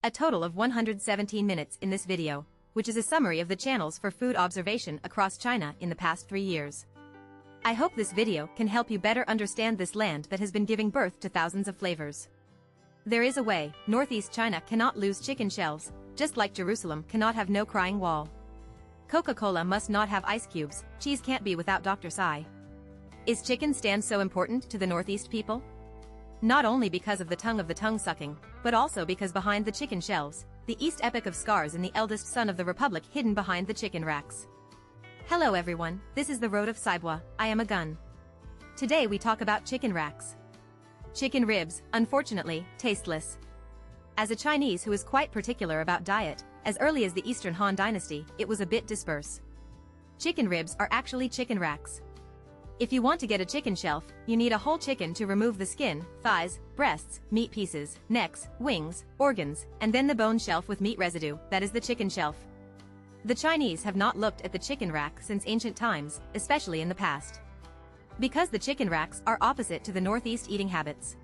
A total of 117 minutes in this video, which is a summary of the channels for food observation across China in the past 3 years. I hope this video can help you better understand this land that has been giving birth to thousands of flavors. There is a way, Northeast China cannot lose chicken shells, just like Jerusalem cannot have no crying wall. Coca-Cola must not have ice cubes, cheese can't be without Dr. Tsai. Is chicken stand so important to the Northeast people? Not only because of the tongue sucking, but also because behind the chicken shells, the East epic of scars and the eldest son of the Republic hidden behind the chicken racks. Hello everyone, this is the Road of Saibwa, I am a gun. Today we talk about chicken racks. Chicken ribs, unfortunately, tasteless. As a Chinese who is quite particular about diet, as early as the Eastern Han Dynasty, it was a bit disperse. Chicken ribs are actually chicken racks. If you want to get a chicken shelf, you need a whole chicken to remove the skin, thighs, breasts, meat pieces, necks, wings, organs, and then the bone shelf with meat residue, that is the chicken shelf. The Chinese have not looked at the chicken rack since ancient times, especially in the past. Because the chicken racks are opposite to the Northeast eating habits.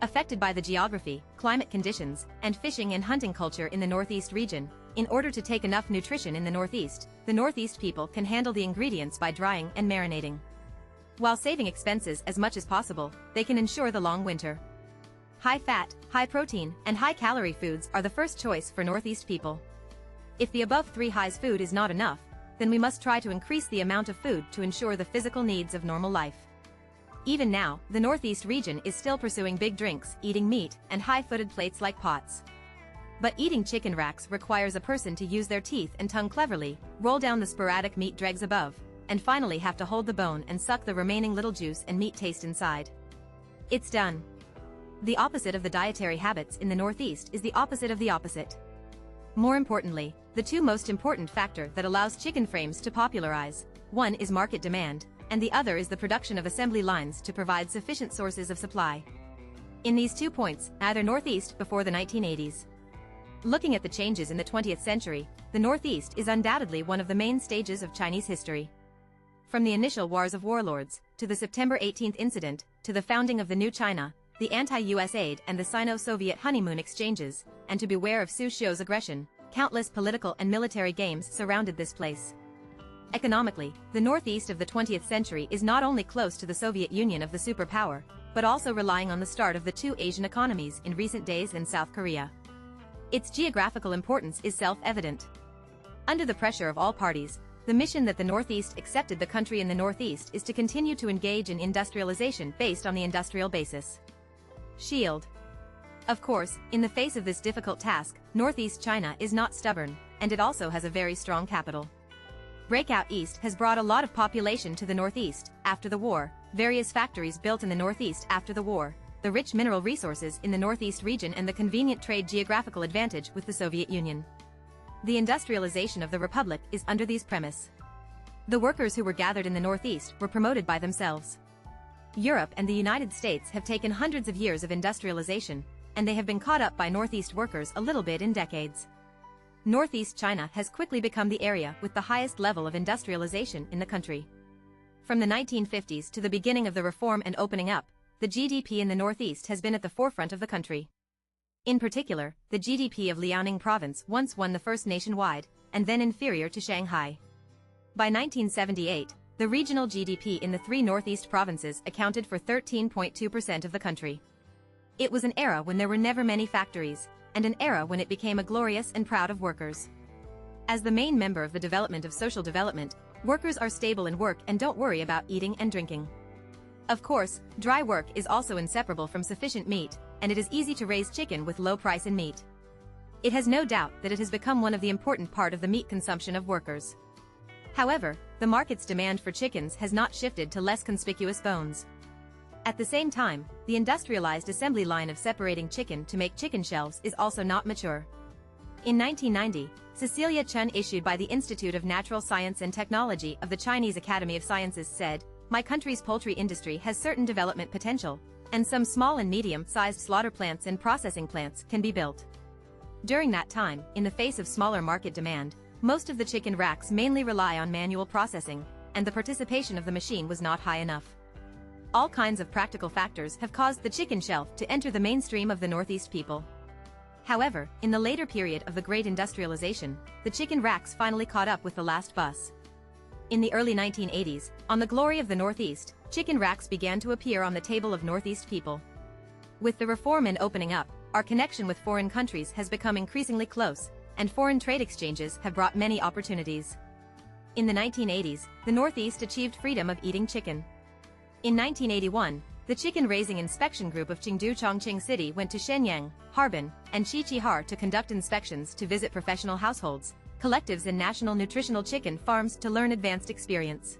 Affected by the geography, climate conditions, and fishing and hunting culture in the Northeast region, in order to take enough nutrition in the Northeast people can handle the ingredients by drying and marinating. While saving expenses as much as possible, they can ensure the long winter. High fat, high protein, and high calorie foods are the first choice for Northeast people. If the above 3 highs food is not enough, then we must try to increase the amount of food to ensure the physical needs of normal life. Even now, the Northeast region is still pursuing big drinks, eating meat, and high-footed plates like pots. But eating chicken racks requires a person to use their teeth and tongue cleverly, roll down the sporadic meat dregs above, and finally have to hold the bone and suck the remaining little juice and meat taste inside. It's done. The opposite of the dietary habits in the Northeast is the opposite of the opposite. More importantly, the 2 most important factor that allows chicken frames to popularize, one is market demand, and the other is the production of assembly lines to provide sufficient sources of supply. In these 2 points, neither Northeast before the 1980s. Looking at the changes in the 20th century, the Northeast is undoubtedly one of the main stages of Chinese history. From the initial wars of warlords, to the September 18th incident, to the founding of the new China, the anti-US aid and the Sino-Soviet honeymoon exchanges, and to beware of Su Xiu's aggression, countless political and military games surrounded this place. Economically, the Northeast of the 20th century is not only close to the Soviet Union of the superpower, but also relying on the start of the 2 Asian economies in recent days in South Korea. Its geographical importance is self-evident. Under the pressure of all parties, the mission that the Northeast accepted the country in the Northeast is to continue to engage in industrialization based on the industrial basis. Shield. Of course, in the face of this difficult task, Northeast China is not stubborn, and it also has a very strong capital. Breakout East has brought a lot of population to the Northeast, after the war, various factories built in the Northeast after the war, the rich mineral resources in the Northeast region and the convenient trade geographical advantage with the Soviet Union. The industrialization of the Republic is under these premise. The workers who were gathered in the Northeast were promoted by themselves. Europe and the United States have taken hundreds of years of industrialization, and they have been caught up by Northeast workers a little bit in decades. Northeast China has quickly become the area with the highest level of industrialization in the country. From the 1950s to the beginning of the reform and opening up, the GDP in the Northeast has been at the forefront of the country. In particular, the GDP of Liaoning province once won the first nationwide, and then inferior to Shanghai. By 1978, the regional GDP in the 3 Northeast provinces accounted for 13.2% of the country. It was an era when there were never many factories, and an era when it became a glorious and proud of workers. As the main member of the development of social development, workers are stable in work and don't worry about eating and drinking. Of course, dry work is also inseparable from sufficient meat, and it is easy to raise chicken with low price in meat. It has no doubt that it has become one of the important part of the meat consumption of workers. However, the market's demand for chickens has not shifted to less conspicuous bones. At the same time, the industrialized assembly line of separating chicken to make chicken shelves is also not mature. In 1990, Cecilia Chen, issued by the Institute of Natural Science and Technology of the Chinese Academy of Sciences, said, "My country's poultry industry has certain development potential, and some small and medium-sized slaughter plants and processing plants can be built." During that time, in the face of smaller market demand, most of the chicken racks mainly rely on manual processing, and the participation of the machine was not high enough. All kinds of practical factors have caused the chicken shelf to enter the mainstream of the Northeast people. However, in the later period of the Great Industrialization, the chicken racks finally caught up with the last bus. In the early 1980s, on the glory of the Northeast, chicken racks began to appear on the table of Northeast people. With the reform and opening up, our connection with foreign countries has become increasingly close, and foreign trade exchanges have brought many opportunities. In the 1980s, the Northeast achieved freedom of eating chicken. In 1981, the Chicken Raising Inspection Group of Chengdu Chongqing City went to Shenyang, Harbin, and Qiqihar to conduct inspections to visit professional households, collectives and national nutritional chicken farms to learn advanced experience.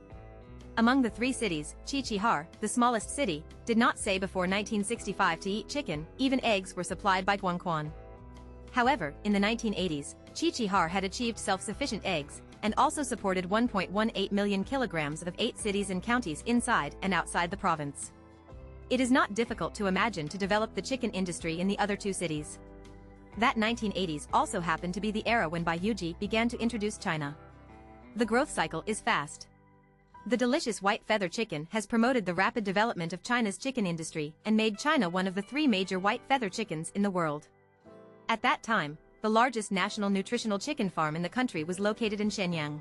Among the three cities, Qiqihar, the smallest city, did not say before 1965 to eat chicken, even eggs were supplied by Guangquan. However, in the 1980s, Qiqihar had achieved self-sufficient eggs, and also supported 1.18 million kilograms of 8 cities and counties inside and outside the province. It is not difficult to imagine to develop the chicken industry in the other two cities. That 1980s also happened to be the era when Baiyuji began to introduce China. The growth cycle is fast. The delicious white feather chicken has promoted the rapid development of China's chicken industry and made China one of the 3 major white feather chickens in the world. At that time, the largest national nutritional chicken farm in the country was located in Shenyang.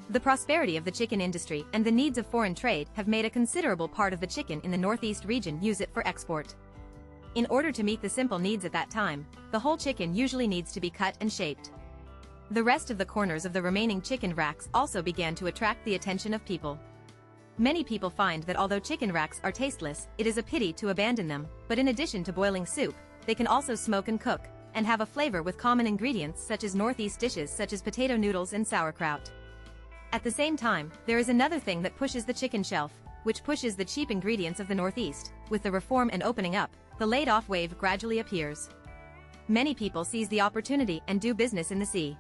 The prosperity of the chicken industry and the needs of foreign trade have made a considerable part of the chicken in the Northeast region use it for export. In order to meet the simple needs at that time, the whole chicken usually needs to be cut and shaped. The rest of the corners of the remaining chicken racks also began to attract the attention of people. Many people find that although chicken racks are tasteless, it is a pity to abandon them, but in addition to boiling soup, they can also smoke and cook, and have a flavor with common ingredients such as Northeast dishes such as potato noodles and sauerkraut. At the same time, there is another thing that pushes the chicken shelf, which pushes the cheap ingredients of the Northeast. With the reform and opening up, the laid-off wave gradually appears. Many people seize the opportunity and do business in the sea.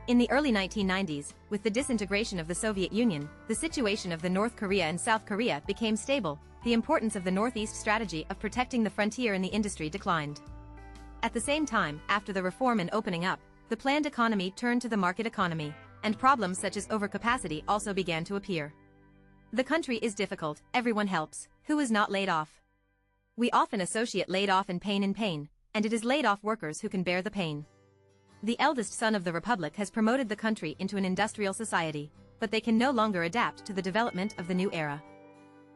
In the early 1990s, with the disintegration of the Soviet Union, the situation of the North Korea and South Korea became stable. The importance of the Northeast strategy of protecting the frontier in the industry declined. At the same time, after the reform and opening up, the planned economy turned to the market economy, and problems such as overcapacity also began to appear. The country is difficult, everyone helps, who is not laid off? We often associate laid off and pain, and it is laid off workers who can bear the pain. The eldest son of the Republic has promoted the country into an industrial society, but they can no longer adapt to the development of the new era.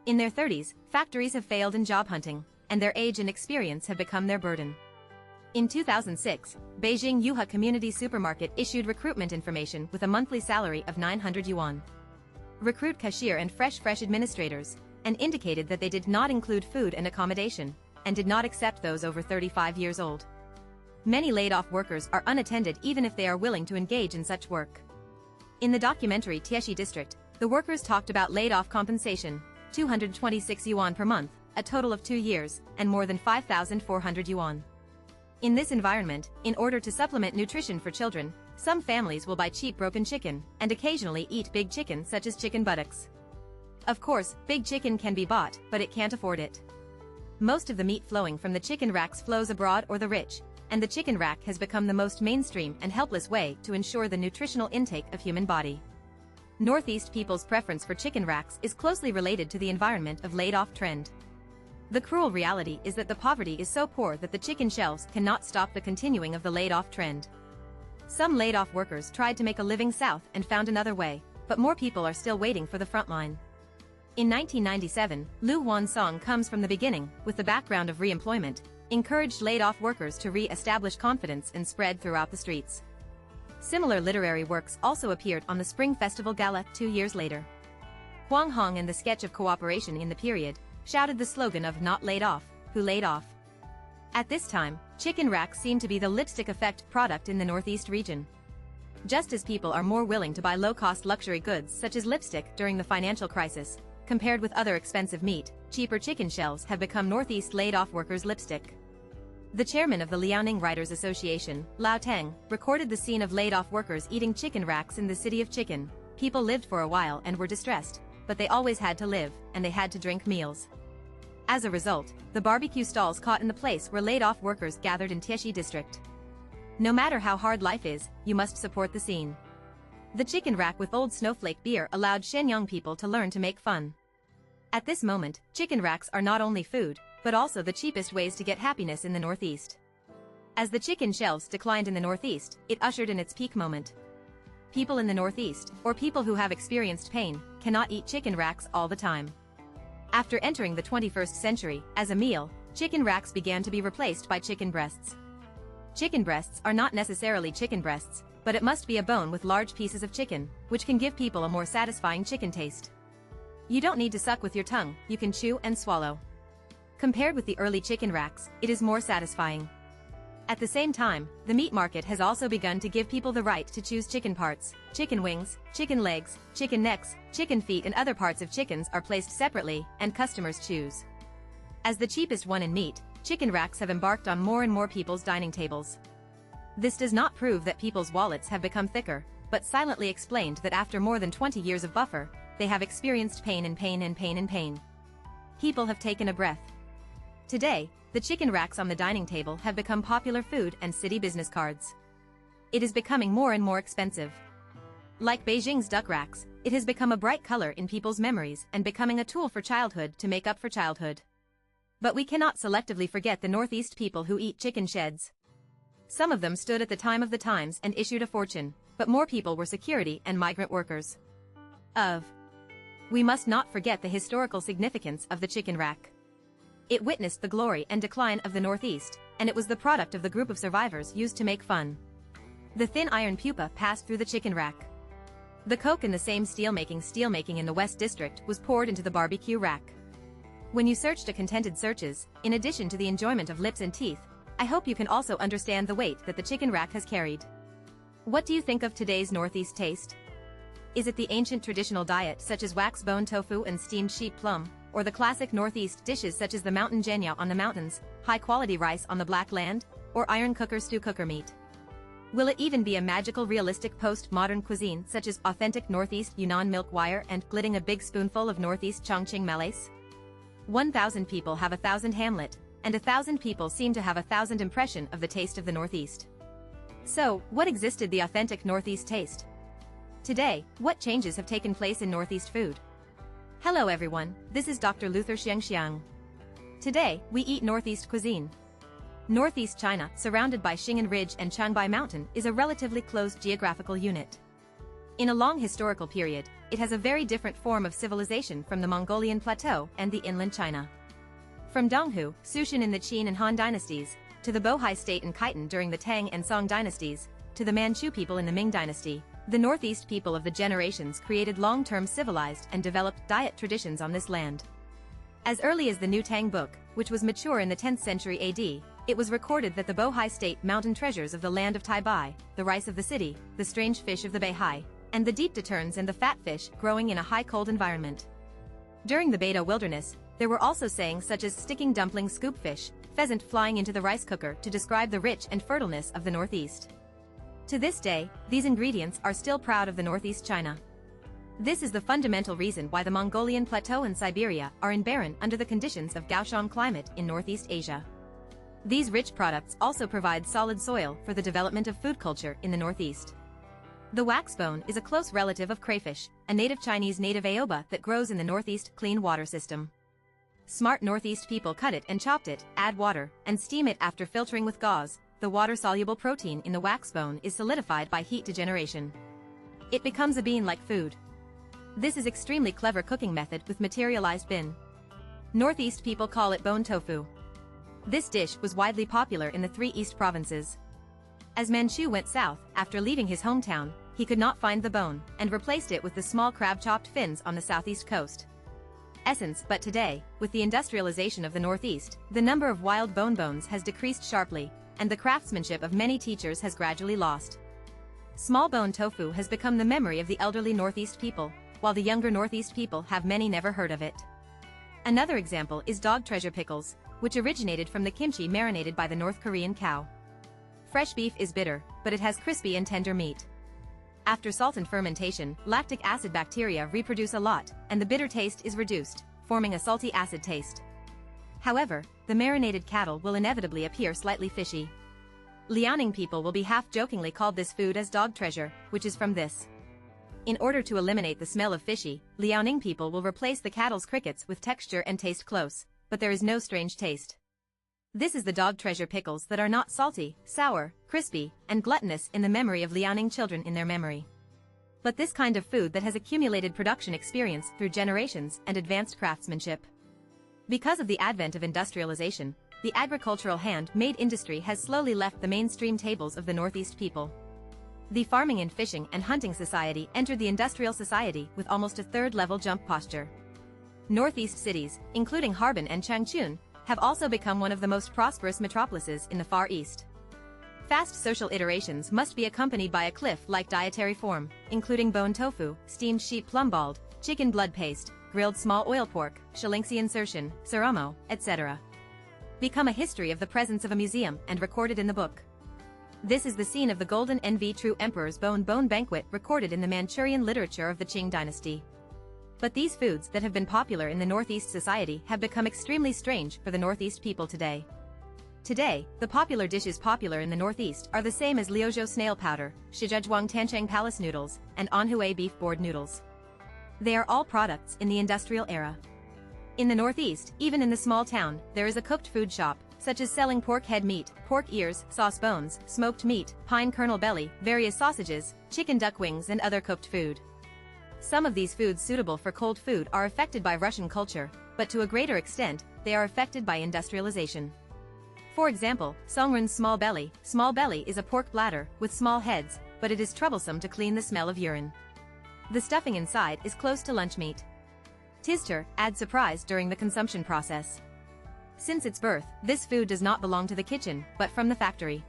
In their 30s, factories have failed in job hunting, and their age and experience have become their burden. In 2006, Beijing Yuhe Community Supermarket issued recruitment information with a monthly salary of 900 yuan. Recruit cashier and fresh administrators, and indicated that they did not include food and accommodation, and did not accept those over 35 years old. Many laid-off workers are unattended even if they are willing to engage in such work. In the documentary Tieshi District, the workers talked about laid-off compensation, 226 yuan per month, a total of 2 years, and more than 5,400 yuan. In this environment, in order to supplement nutrition for children, some families will buy cheap broken chicken, and occasionally eat big chicken such as chicken buttocks. Of course, big chicken can be bought, but it can't afford it. Most of the meat flowing from the chicken racks flows abroad or the rich, and the chicken rack has become the most mainstream and helpless way to ensure the nutritional intake of human body. Northeast people's preference for chicken racks is closely related to the environment of laid-off trend. The cruel reality is that the poverty is so poor that the chicken shelves cannot stop the continuing of the laid-off trend. Some laid-off workers tried to make a living south and found another way, but more people are still waiting for the front line. In 1997, Lu Wansong comes from the beginning, with the background of re-employment, encouraged laid-off workers to re-establish confidence and spread throughout the streets. Similar literary works also appeared on the Spring Festival Gala 2 years later. Huang Hong and the sketch of cooperation in the period shouted the slogan of "Not laid off, who laid off?" At this time, chicken racks seem to be the lipstick effect product in the Northeast region. Just as people are more willing to buy low-cost luxury goods such as lipstick during the financial crisis, compared with other expensive meat, cheaper chicken shells have become Northeast laid-off workers' lipstick. The chairman of the Liaoning Writers Association, Lao Teng, recorded the scene of laid-off workers eating chicken racks in the City of Chicken. People lived for a while and were distressed, but they always had to live, and they had to drink meals. As a result, the barbecue stalls caught in the place where laid-off workers gathered in Tieshi district. No matter how hard life is, you must support the scene. The chicken rack with old snowflake beer allowed Shenyang people to learn to make fun. At this moment, chicken racks are not only food, but also the cheapest ways to get happiness in the Northeast. As As the chicken shelves declined in the Northeast, it ushered in its peak moment. People in the Northeast, or people who have experienced pain, cannot eat chicken racks all the time. After entering the 21st century, as a meal, chicken racks began to be replaced by chicken breasts. Chicken breasts are not necessarily chicken breasts, but it must be a bone with large pieces of chicken, which can give people a more satisfying chicken taste. You don't need to suck with your tongue, you can chew and swallow. Compared with the early chicken racks, it is more satisfying. At the same time, the meat market has also begun to give people the right to choose chicken parts. Chicken wings, chicken legs, chicken necks, chicken feet and other parts of chickens are placed separately, and customers choose. As the cheapest one in meat, chicken racks have embarked on more and more people's dining tables. This does not prove that people's wallets have become thicker, but silently explained that after more than 20 years of buffer, they have experienced pain and pain and pain and pain. People have taken a breath. Today, the chicken racks on the dining table have become popular food and city business cards. It is becoming more and more expensive. Like Beijing's duck racks, it has become a bright color in people's memories and becoming a tool for childhood to make up for childhood. But we cannot selectively forget the Northeast people who eat chicken sheds. Some of them stood at the time of the times and issued a fortune, but more people were security and migrant workers. We must not forget the historical significance of the chicken rack. It witnessed the glory and decline of the Northeast, and it was the product of the group of survivors used to make fun. The thin iron pupa passed through the chicken rack. The coke in the same steelmaking in the West District was poured into the barbecue rack. When you searched a contented searches, in addition to the enjoyment of lips and teeth, I hope you can also understand the weight that the chicken rack has carried. What do you think of today's Northeast taste? Is it the ancient traditional diet such as wax bone tofu and steamed sheep plum, or the classic Northeast dishes such as the mountain genya on the mountains, high-quality rice on the black land, or iron cooker stew cooker meat? Will it even be a magical realistic post-modern cuisine such as authentic Northeast Yunnan milk wire and glitting a big spoonful of Northeast Chongqing malaise? 1,000 people have 1,000 Hamlet, and 1,000 people seem to have 1,000 impression of the taste of the Northeast. So, what existed the authentic Northeast taste? Today, what changes have taken place in Northeast food? Hello everyone, this is Dr. Luther Xiangxiang. Today, we eat Northeast cuisine. Northeast China, surrounded by Xing'an Ridge and Changbai Mountain, is a relatively closed geographical unit. In a long historical period, it has a very different form of civilization from the Mongolian Plateau and the inland China. From Donghu, Sushan in the Qin and Han dynasties, to the Bohai state and Khitan during the Tang and Song dynasties, to the Manchu people in the Ming dynasty, the Northeast people of the generations created long-term civilized and developed diet traditions on this land. As early as the New Tang book, which was mature in the 10th century AD, it was recorded that the Bohai state mountain treasures of the land of Taibai, the rice of the city, the strange fish of the Beihai, and the deep deterns and the fat fish growing in a high cold environment. During the Beta wilderness, there were also sayings such as sticking dumpling scoop fish, pheasant flying into the rice cooker to describe the rich and fertileness of the Northeast. To this day, these ingredients are still proud of the Northeast China. This is the fundamental reason why the Mongolian Plateau and Siberia are in barren under the conditions of Kaohsiung climate in Northeast Asia. These rich products also provide solid soil for the development of food culture in the Northeast. The waxbone is a close relative of crayfish, a native Chinese native aoba that grows in the Northeast clean water system. Smart Northeast people cut it and chopped it, add water, and steam it after filtering with gauze. The water-soluble protein in the waxbone is solidified by heat degeneration. It becomes a bean-like food. This is extremely clever cooking method with materialized bin. Northeast people call it bone tofu. This dish was widely popular in the 3 East provinces. As Manchu went south, after leaving his hometown, he could not find the bone, and replaced it with the small crab-chopped fins on the southeast coast. But today, with the industrialization of the Northeast, the number of wild bones has decreased sharply, and the craftsmanship of many teachers has gradually lost. Small bone tofu has become the memory of the elderly Northeast people, while the younger Northeast people have many never heard of it. Another example is dog treasure pickles, which originated from the kimchi marinated by the North Korean cow. Fresh beef is bitter, but it has crispy and tender meat. After salt and fermentation, lactic acid bacteria reproduce a lot, and the bitter taste is reduced, forming a salty acid taste. However, the marinated cattle will inevitably appear slightly fishy. Liaoning people will be half-jokingly called this food as dog treasure, which is from this. In order to eliminate the smell of fishy, Liaoning people will replace the cattle's crickets with texture and taste close, but there is no strange taste. This is the dog treasure pickles that are not salty, sour, crispy, and gluttonous in the memory of Liaoning children in their memory. But this kind of food that has accumulated production experience through generations and advanced craftsmanship. Because of the advent of industrialization, the agricultural hand-made industry has slowly left the mainstream tables of the Northeast people. The farming and fishing and hunting society entered the industrial society with almost a third-level jump posture. Northeast cities, including Harbin and Changchun, have also become one of the most prosperous metropolises in the Far East. Fast social iterations must be accompanied by a cliff-like dietary form, including bone tofu, steamed sheep plumbald, chicken blood paste, grilled small oil pork, Shilingsi insertion, suramo, etc. Become a history of the presence of a museum and recorded in the book. This is the scene of the Golden NV True Emperor's Bone banquet recorded in the Manchurian literature of the Qing dynasty. But these foods that have been popular in the Northeast society have become extremely strange for the Northeast people today. Today, the popular dishes popular in the Northeast are the same as Liuzhou snail powder, Shizhezhuang Tancheng palace noodles, and Anhui beef board noodles. They are all products in the industrial era. In the Northeast, even in the small town, there is a cooked food shop, such as selling pork head meat, pork ears, sauce bones, smoked meat, pine kernel belly, various sausages, chicken duck wings and other cooked food. Some of these foods suitable for cold food are affected by Russian culture, but to a greater extent, they are affected by industrialization. For example, Songrun's small belly is a pork bladder with small heads, but it is troublesome to clean the smell of urine. The stuffing inside is close to lunch meat. Tizter adds surprise during the consumption process. Since its birth, this food does not belong to the kitchen, but from the factory.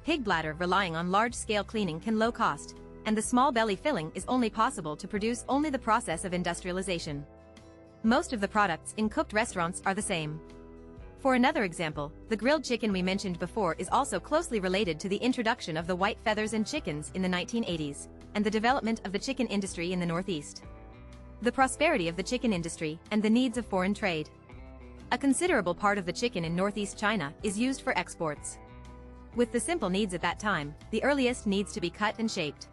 Pig bladder relying on large-scale cleaning can low cost, and the small belly filling is only possible to produce only the process of industrialization. Most of the products in cooked restaurants are the same. For another example, the grilled chicken we mentioned before is also closely related to the introduction of the white feathers in chickens in the 1980s, and the development of the chicken industry in the Northeast. The prosperity of the chicken industry and the needs of foreign trade. A considerable part of the chicken in Northeast China is used for exports. With the simple needs at that time, the earliest needs to be cut and shaped.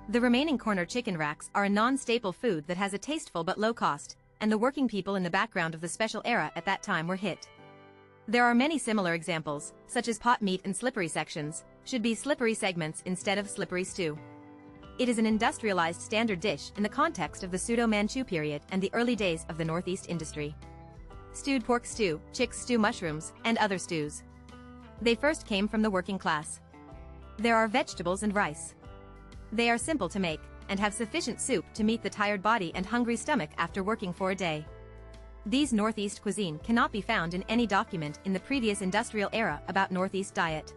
The remaining corner chicken racks are a non-staple food that has a tasteful but low cost, and the working people in the background of the special era at that time were hit. There are many similar examples, such as pot meat and slippery sections, should be slippery segments instead of slippery stew. It is an industrialized standard dish in the context of the pseudo-Manchu period and the early days of the Northeast industry. Stewed pork stew, chick stew mushrooms, and other stews. They first came from the working class. There are vegetables and rice. They are simple to make, and have sufficient soup to meet the tired body and hungry stomach after working for a day. These Northeast cuisine cannot be found in any document in the previous industrial era about Northeast diet.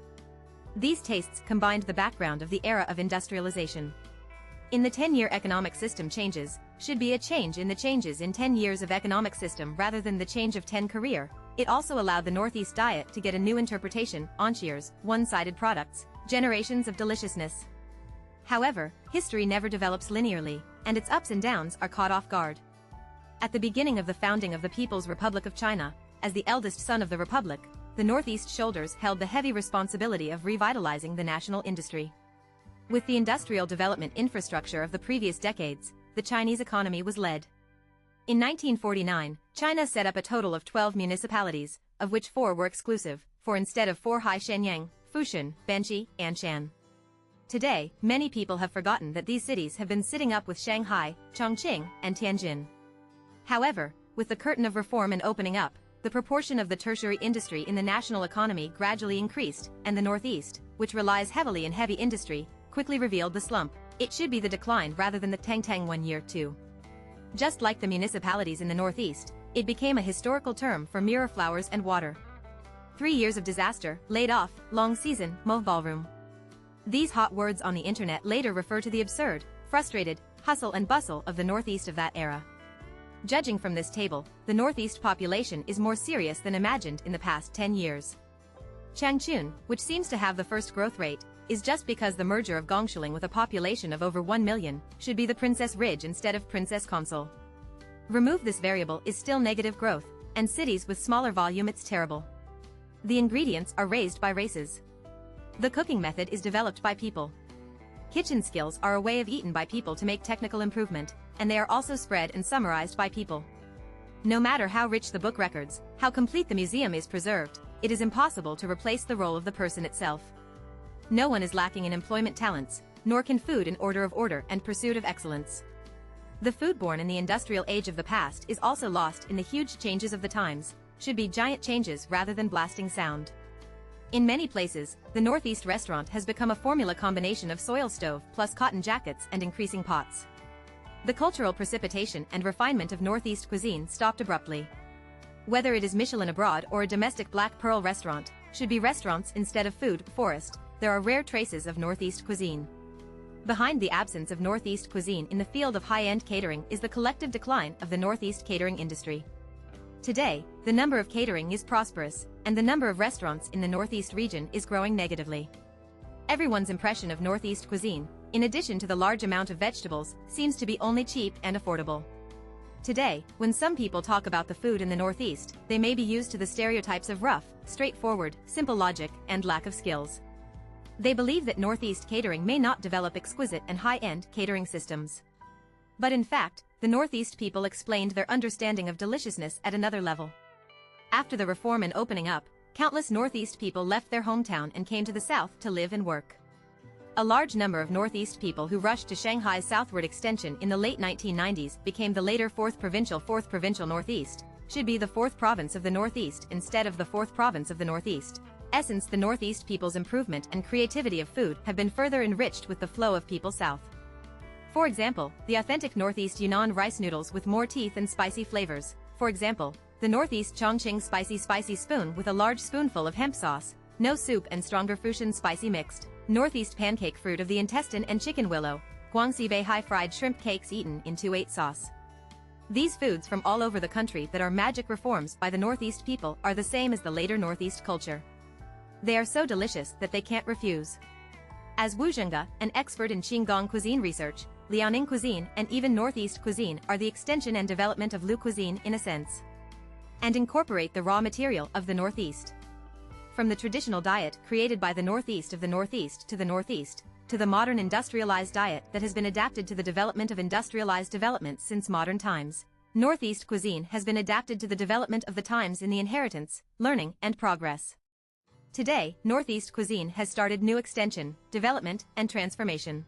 These tastes combined the background of the era of industrialization. In the 10-year economic system changes, should be a change in the changes in 10 years of economic system rather than the change of 10 career. It also allowed the Northeast diet to get a new interpretation, enchères, one-sided products, generations of deliciousness. However, history never develops linearly, and its ups and downs are caught off guard. At the beginning of the founding of the People's Republic of China, as the eldest son of the Republic, the Northeast shoulders held the heavy responsibility of revitalizing the national industry. With the industrial development infrastructure of the previous decades, the Chinese economy was led. In 1949, China set up a total of 12 municipalities, of which 4 were exclusive, for instead of 4 Hai Shenyang, Fushun, Benxi, Anshan. Today, many people have forgotten that these cities have been sitting up with Shanghai, Chongqing, and Tianjin. However, with the curtain of reform and opening up, the proportion of the tertiary industry in the national economy gradually increased, and the Northeast, which relies heavily in heavy industry, quickly revealed the slump. It should be the decline rather than the tang-tang 1 year too. Just like the municipalities in the Northeast, it became a historical term for mirror flowers and water. 3 years of disaster, laid off, long season, mauve ballroom. These hot words on the internet later refer to the absurd, frustrated, hustle and bustle of the Northeast of that era. Judging from this table, the Northeast population is more serious than imagined in the past 10 years. Changchun, which seems to have the first growth rate, is just because the merger of Gongshuling with a population of over 1 million should be the Princess Ridge instead of Princess Consul. Remove this variable is still negative growth, and cities with smaller volume it's terrible. The ingredients are raised by races. The cooking method is developed by people. Kitchen skills are a way of eaten by people to make technical improvement, and they are also spread and summarized by people. No matter how rich the book records, how complete the museum is preserved, it is impossible to replace the role of the person itself. No one is lacking in employment talents, nor can food in order and pursuit of excellence. The food born in the industrial age of the past is also lost in the huge changes of the times, should be giant changes rather than blasting sound. In many places, the Northeast restaurant has become a formula combination of soil stove plus cotton jackets and increasing pots. The cultural precipitation and refinement of Northeast cuisine stopped abruptly. Whether it is Michelin abroad or a domestic Black Pearl restaurant, should be restaurants instead of food forest, there are rare traces of Northeast cuisine. Behind the absence of Northeast cuisine in the field of high-end catering is the collective decline of the Northeast catering industry. Today, the number of catering is prosperous, and the number of restaurants in the Northeast region is growing negatively. Everyone's impression of Northeast cuisine, in addition to the large amount of vegetables, seems to be only cheap and affordable. Today, when some people talk about the food in the Northeast, they may be used to the stereotypes of rough, straightforward, simple logic, and lack of skills. They believe that Northeast catering may not develop exquisite and high-end catering systems. But in fact, the Northeast people explained their understanding of deliciousness at another level. After the reform and opening up, countless Northeast people left their hometown and came to the South to live and work. A large number of Northeast people who rushed to Shanghai's southward extension in the late 1990s became the later 4th Provincial Northeast, should be the 4th province of the Northeast instead of the 4th province of the Northeast. Essence, the Northeast people's improvement and creativity of food have been further enriched with the flow of people south. For example, the authentic Northeast Yunnan rice noodles with more teeth and spicy flavors. For example, the Northeast Chongqing spicy spoon with a large spoonful of hemp sauce, no soup and stronger Fushun spicy mixed. Northeast pancake fruit of the intestine and chicken willow, Guangxi Beihai fried shrimp cakes eaten in 2/8 sauce. These foods from all over the country that are magic reforms by the Northeast people are the same as the later Northeast culture. They are so delicious that they can't refuse. As Wu Zhengge, an expert in Qinggong cuisine research, Liaoning cuisine and even Northeast cuisine are the extension and development of Lu cuisine in a sense, and incorporate the raw material of the Northeast. From the traditional diet created by the Northeast of the Northeast, to the modern industrialized diet that has been adapted to the development of industrialized development since modern times, Northeast cuisine has been adapted to the development of the times in the inheritance, learning, and progress. Today, Northeast cuisine has started new extension, development, and transformation.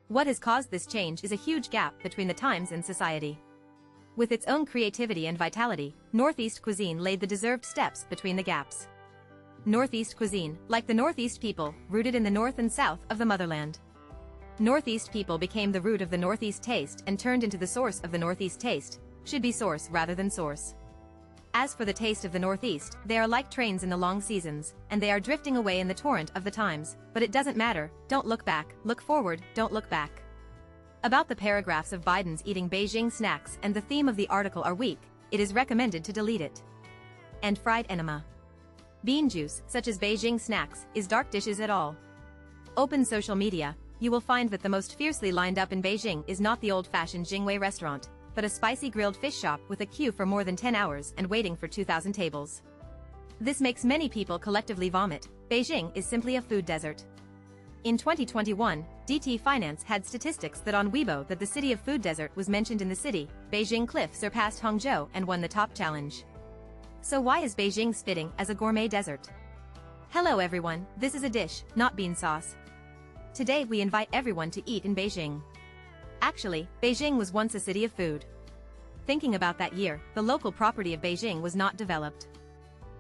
What has caused this change is a huge gap between the times and society. With its own creativity and vitality, Northeast cuisine laid the deserved steps between the gaps. Northeast cuisine, like the Northeast people, rooted in the north and south of the motherland. Northeast people became the root of the Northeast taste and turned into the source of the Northeast taste, should be source rather than source. As for the taste of the Northeast, they are like trains in the long seasons, and they are drifting away in the torrent of the times, but it doesn't matter, don't look back, look forward, don't look back. About the paragraphs of Biden's eating Beijing snacks and the theme of the article are weak, it is recommended to delete it. And fried enema. Bean juice, such as Beijing snacks, is dark dishes at all. Open social media, you will find that the most fiercely lined up in Beijing is not the old-fashioned Jingwei restaurant, but a spicy grilled fish shop with a queue for more than 10 hours and waiting for 2,000 tables. This makes many people collectively vomit. Beijing is simply a food desert. In 2021, DT Finance had statistics that on Weibo that the city of food desert was mentioned in the city. Beijing Cliff surpassed Hangzhou and won the top challenge. So why is Beijing spitting as a gourmet desert? Hello everyone, this is a dish, not bean sauce. Today we invite everyone to eat in Beijing. Actually, Beijing was once a city of food. Thinking about that year, the local property of Beijing was not developed.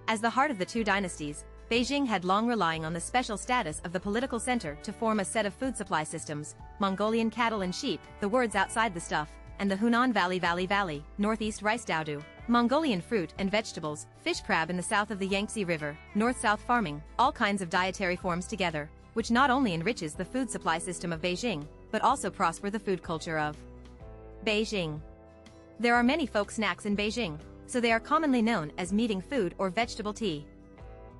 As the heart of the two dynasties, Beijing had long relying on the special status of the political center to form a set of food supply systems, Mongolian cattle and sheep, the words outside the stuff, and the Hunan Valley, Northeast rice dowdu, Mongolian fruit and vegetables, fish crab in the south of the Yangtze River, north-south farming, all kinds of dietary forms together, which not only enriches the food supply system of Beijing, but also prosper the food culture of Beijing. There are many folk snacks in Beijing, so they are commonly known as meeting food or vegetable tea.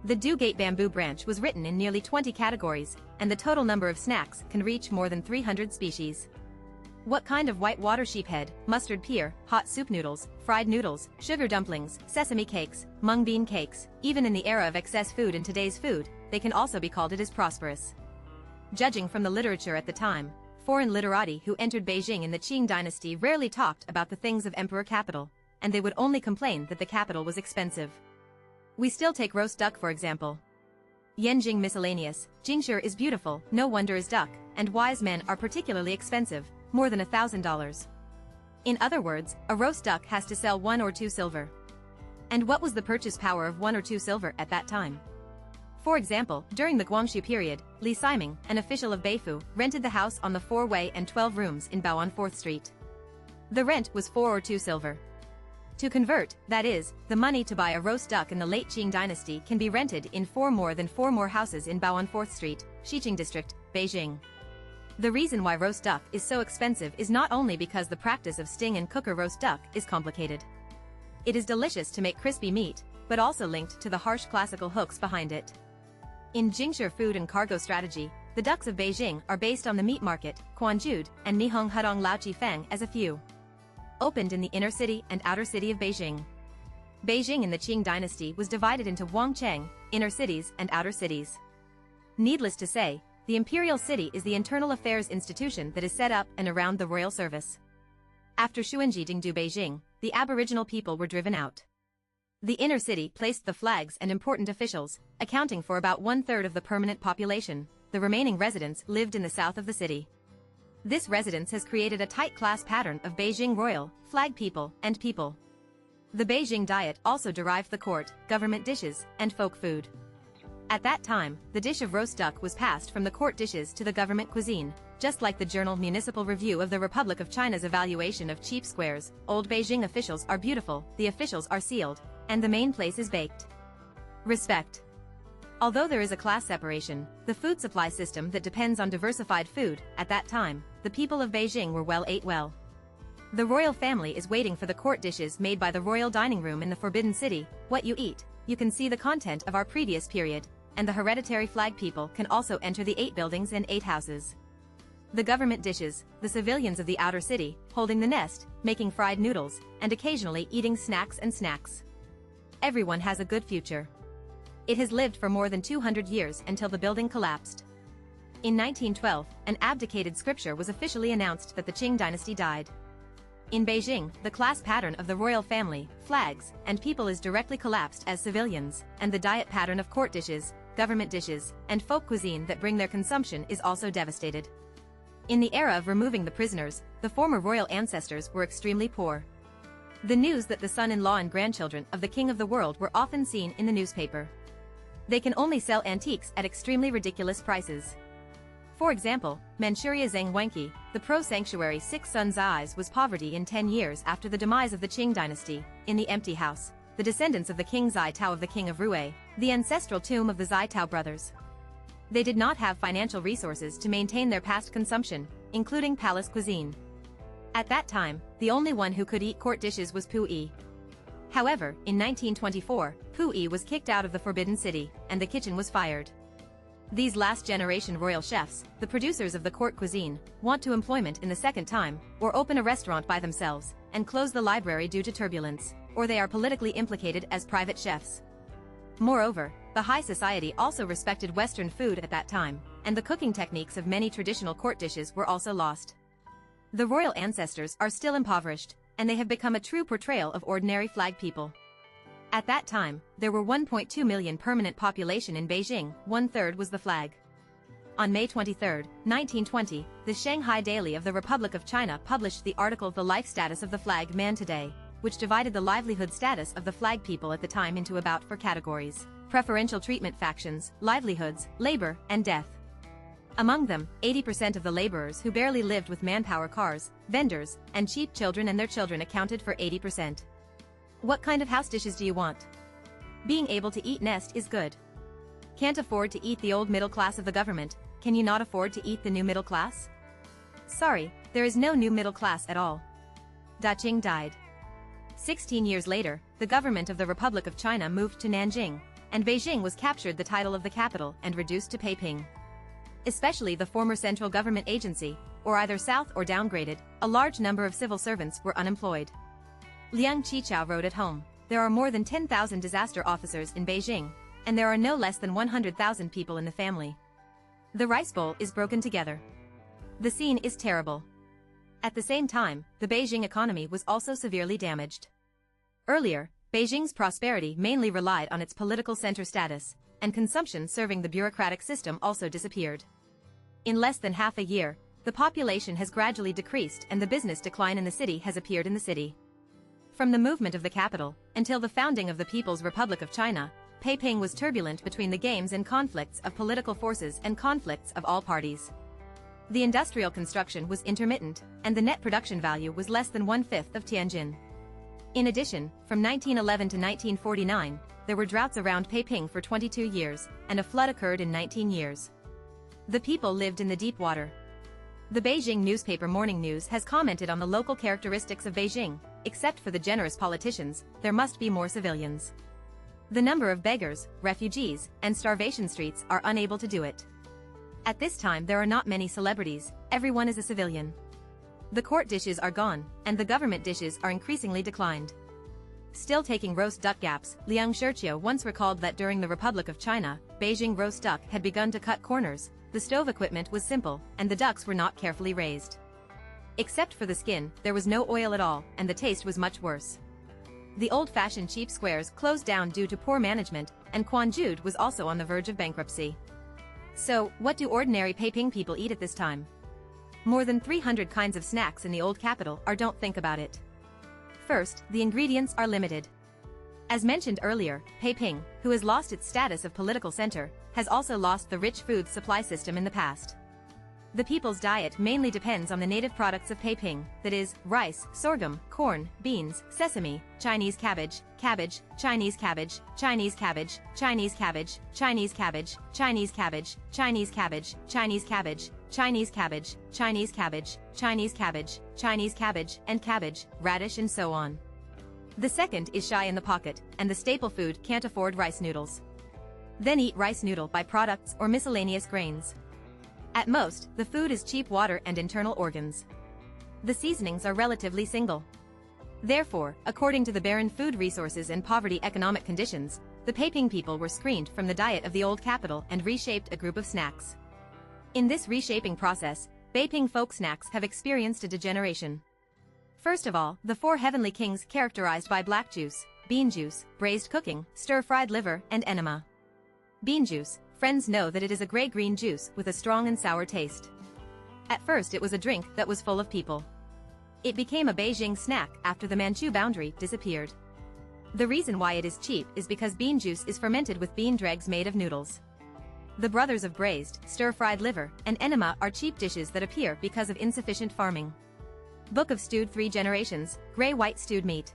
The Dugate bamboo branch was written in nearly 20 categories, and the total number of snacks can reach more than 300 species. What kind of white water sheephead, mustard pear, hot soup noodles, fried noodles, sugar dumplings, sesame cakes, mung bean cakes, even in the era of excess food in today's food, they can also be called it as prosperous. Judging from the literature at the time, foreign literati who entered Beijing in the Qing dynasty rarely talked about the things of emperor capital, and they would only complain that the capital was expensive. We still take roast duck for example. Yanjing miscellaneous, Jingshi is beautiful, no wonder is duck, and wise men are particularly expensive, more than $1,000. In other words, a roast duck has to sell 1 or 2 silver. And what was the purchase power of 1 or 2 silver at that time? For example, during the Guangxu period, Li Siming, an official of Beifu, rented the house on the 4-way and 12 rooms in Bao on 4th Street. The rent was 4 or 2 silver. To convert, that is, the money to buy a roast duck in the late Qing dynasty can be rented in 4 more houses in Bao on 4th Street, Xiqing District, Beijing. The reason why roast duck is so expensive is not only because the practice of sting and cook a roast duck is complicated. It is delicious to make crispy meat, but also linked to the harsh classical hooks behind it. In Jingshi food and cargo strategy, the ducks of Beijing are based on the meat market, Quanjude, and Nihong Hudong Laoqi Feng as a few. Opened in the inner city and outer city of Beijing. Beijing in the Qing dynasty was divided into Wangcheng, inner cities and outer cities. Needless to say, the imperial city is the internal affairs institution that is set up and around the royal service. After Xuanji Dingdu Beijing, the aboriginal people were driven out. The inner city placed the flags and important officials, accounting for about 1/3 of the permanent population. The remaining residents lived in the south of the city. This residence has created a tight class pattern of Beijing royal, flag people, and people. The Beijing diet also derived the court, government dishes, and folk food. At that time, the dish of roast duck was passed from the court dishes to the government cuisine, just like the journal Municipal Review of the Republic of China's evaluation of cheap squares. Old Beijing officials are beautiful, the officials are sealed, and the main place is baked. Respect. Although there is a class separation, the food supply system that depends on diversified food, at that time, the people of Beijing were ate well. The royal family is waiting for the court dishes made by the royal dining room in the Forbidden City. What you eat, you can see the content of our previous period, and the hereditary flag people can also enter the 8 buildings and 8 houses. The government dishes, the civilians of the outer city, holding the nest, making fried noodles, and occasionally eating snacks. Everyone has a good future. It has lived for more than 200 years until the building collapsed. In 1912, an abdicated scripture was officially announced that the Qing dynasty died. In Beijing, the class pattern of the royal family, flags, and people is directly collapsed as civilians, and the diet pattern of court dishes, government dishes, and folk cuisine that bring their consumption is also devastated. In the era of removing the prisoners, the former royal ancestors were extremely poor. The news that the son-in-law and grandchildren of the king of the world were often seen in the newspaper. They can only sell antiques at extremely ridiculous prices. For example, Manchuria Zheng Wenqi, the pro-sanctuary 6 sons' eyes was poverty in 10 years after the demise of the Qing dynasty. In the empty house, the descendants of the king Zai Tao of the king of Rui, the ancestral tomb of the Zai Tao brothers. They did not have financial resources to maintain their past consumption, including palace cuisine. At that time, the only one who could eat court dishes was Pu Yi. However, in 1924, Pu Yi was kicked out of the Forbidden City, and the kitchen was fired. These last-generation royal chefs, the producers of the court cuisine, want to employment in the second time, or open a restaurant by themselves, and close the library due to turbulence, or they are politically implicated as private chefs. Moreover, the high society also respected Western food at that time, and the cooking techniques of many traditional court dishes were also lost. The royal ancestors are still impoverished, and they have become a true portrayal of ordinary flag people. At that time, there were 1.2 million permanent population in Beijing, 1/3 was the flag. On May 23, 1920, the Shanghai Daily of the Republic of China published the article The Life Status of the Flag Man Today, which divided the livelihood status of the flag people at the time into about 4 categories: preferential treatment factions, livelihoods, labor, and death. Among them, 80% of the laborers who barely lived with manpower cars, vendors, and cheap children and their children accounted for 80%. What kind of house dishes do you want? Being able to eat nest is good. Can't afford to eat the old middle class of the government, can you not afford to eat the new middle class? Sorry, there is no new middle class at all. Da Qing died. 16 years later, the government of the Republic of China moved to Nanjing, and Beijing was captured the title of the capital and reduced to Peiping. Especially the former central government agency, or either south or downgraded, a large number of civil servants were unemployed. Liang Qichao wrote at home, "There are more than 10,000 disaster officers in Beijing, and there are no less than 100,000 people in the family. The rice bowl is broken together. The scene is terrible." At the same time, the Beijing economy was also severely damaged. Earlier, Beijing's prosperity mainly relied on its political center status, and consumption serving the bureaucratic system also disappeared. In less than half a year, the population has gradually decreased and the business decline in the city has appeared in the city. From the movement of the capital, until the founding of the People's Republic of China, Peiping was turbulent between the games and conflicts of political forces and conflicts of all parties. The industrial construction was intermittent, and the net production value was less than 1/5 of Tianjin. In addition, from 1911 to 1949, there were droughts around Peiping for 22 years, and a flood occurred in 19 years. The people lived in the deep water. The Beijing newspaper Morning News has commented on the local characteristics of Beijing. Except for the generous politicians, there must be more civilians. The number of beggars, refugees, and starvation streets are unable to do it. At this time there are not many celebrities, everyone is a civilian. The court dishes are gone, and the government dishes are increasingly declined. Still taking roast duck gaps, Liang Shirqiu once recalled that during the Republic of China, Beijing roast duck had begun to cut corners, the stove equipment was simple, and the ducks were not carefully raised. Except for the skin, there was no oil at all, and the taste was much worse. The old-fashioned cheap squares closed down due to poor management, and Quanjude was also on the verge of bankruptcy. So, what do ordinary Peiping people eat at this time? More than 300 kinds of snacks in the old capital are don't think about it. First, the ingredients are limited. As mentioned earlier, Peiping, who has lost its status of political center, has also lost the rich food supply system in the past. The people's diet mainly depends on the native products of Peiping, that is, rice, sorghum, corn, beans, sesame, Chinese cabbage, Chinese cabbage, Chinese cabbage, Chinese cabbage, Chinese cabbage, Chinese cabbage, Chinese cabbage, Chinese cabbage, Chinese cabbage, Chinese cabbage, Chinese cabbage, Chinese cabbage, and cabbage, radish and so on. The second is shy in the pocket, and the staple food can't afford rice noodles. Then eat rice noodle byproducts or miscellaneous grains. At most, the food is cheap water and internal organs. The seasonings are relatively single. Therefore, according to the barren food resources and poverty economic conditions, the Peiping people were screened from the diet of the old capital and reshaped a group of snacks. In this reshaping process, Peiping folk snacks have experienced a degeneration. First of all, the four heavenly kings characterized by black juice, bean juice, braised cooking, stir-fried liver, and enema. Bean juice, friends know that it is a gray-green juice with a strong and sour taste. At first it was a drink that was full of people. It became a Beijing snack after the Manchu boundary disappeared. The reason why it is cheap is because bean juice is fermented with bean dregs made of noodles. The brothers of braised, stir-fried liver, and enema are cheap dishes that appear because of insufficient farming. Book of stewed 3 generations, gray-white stewed meat.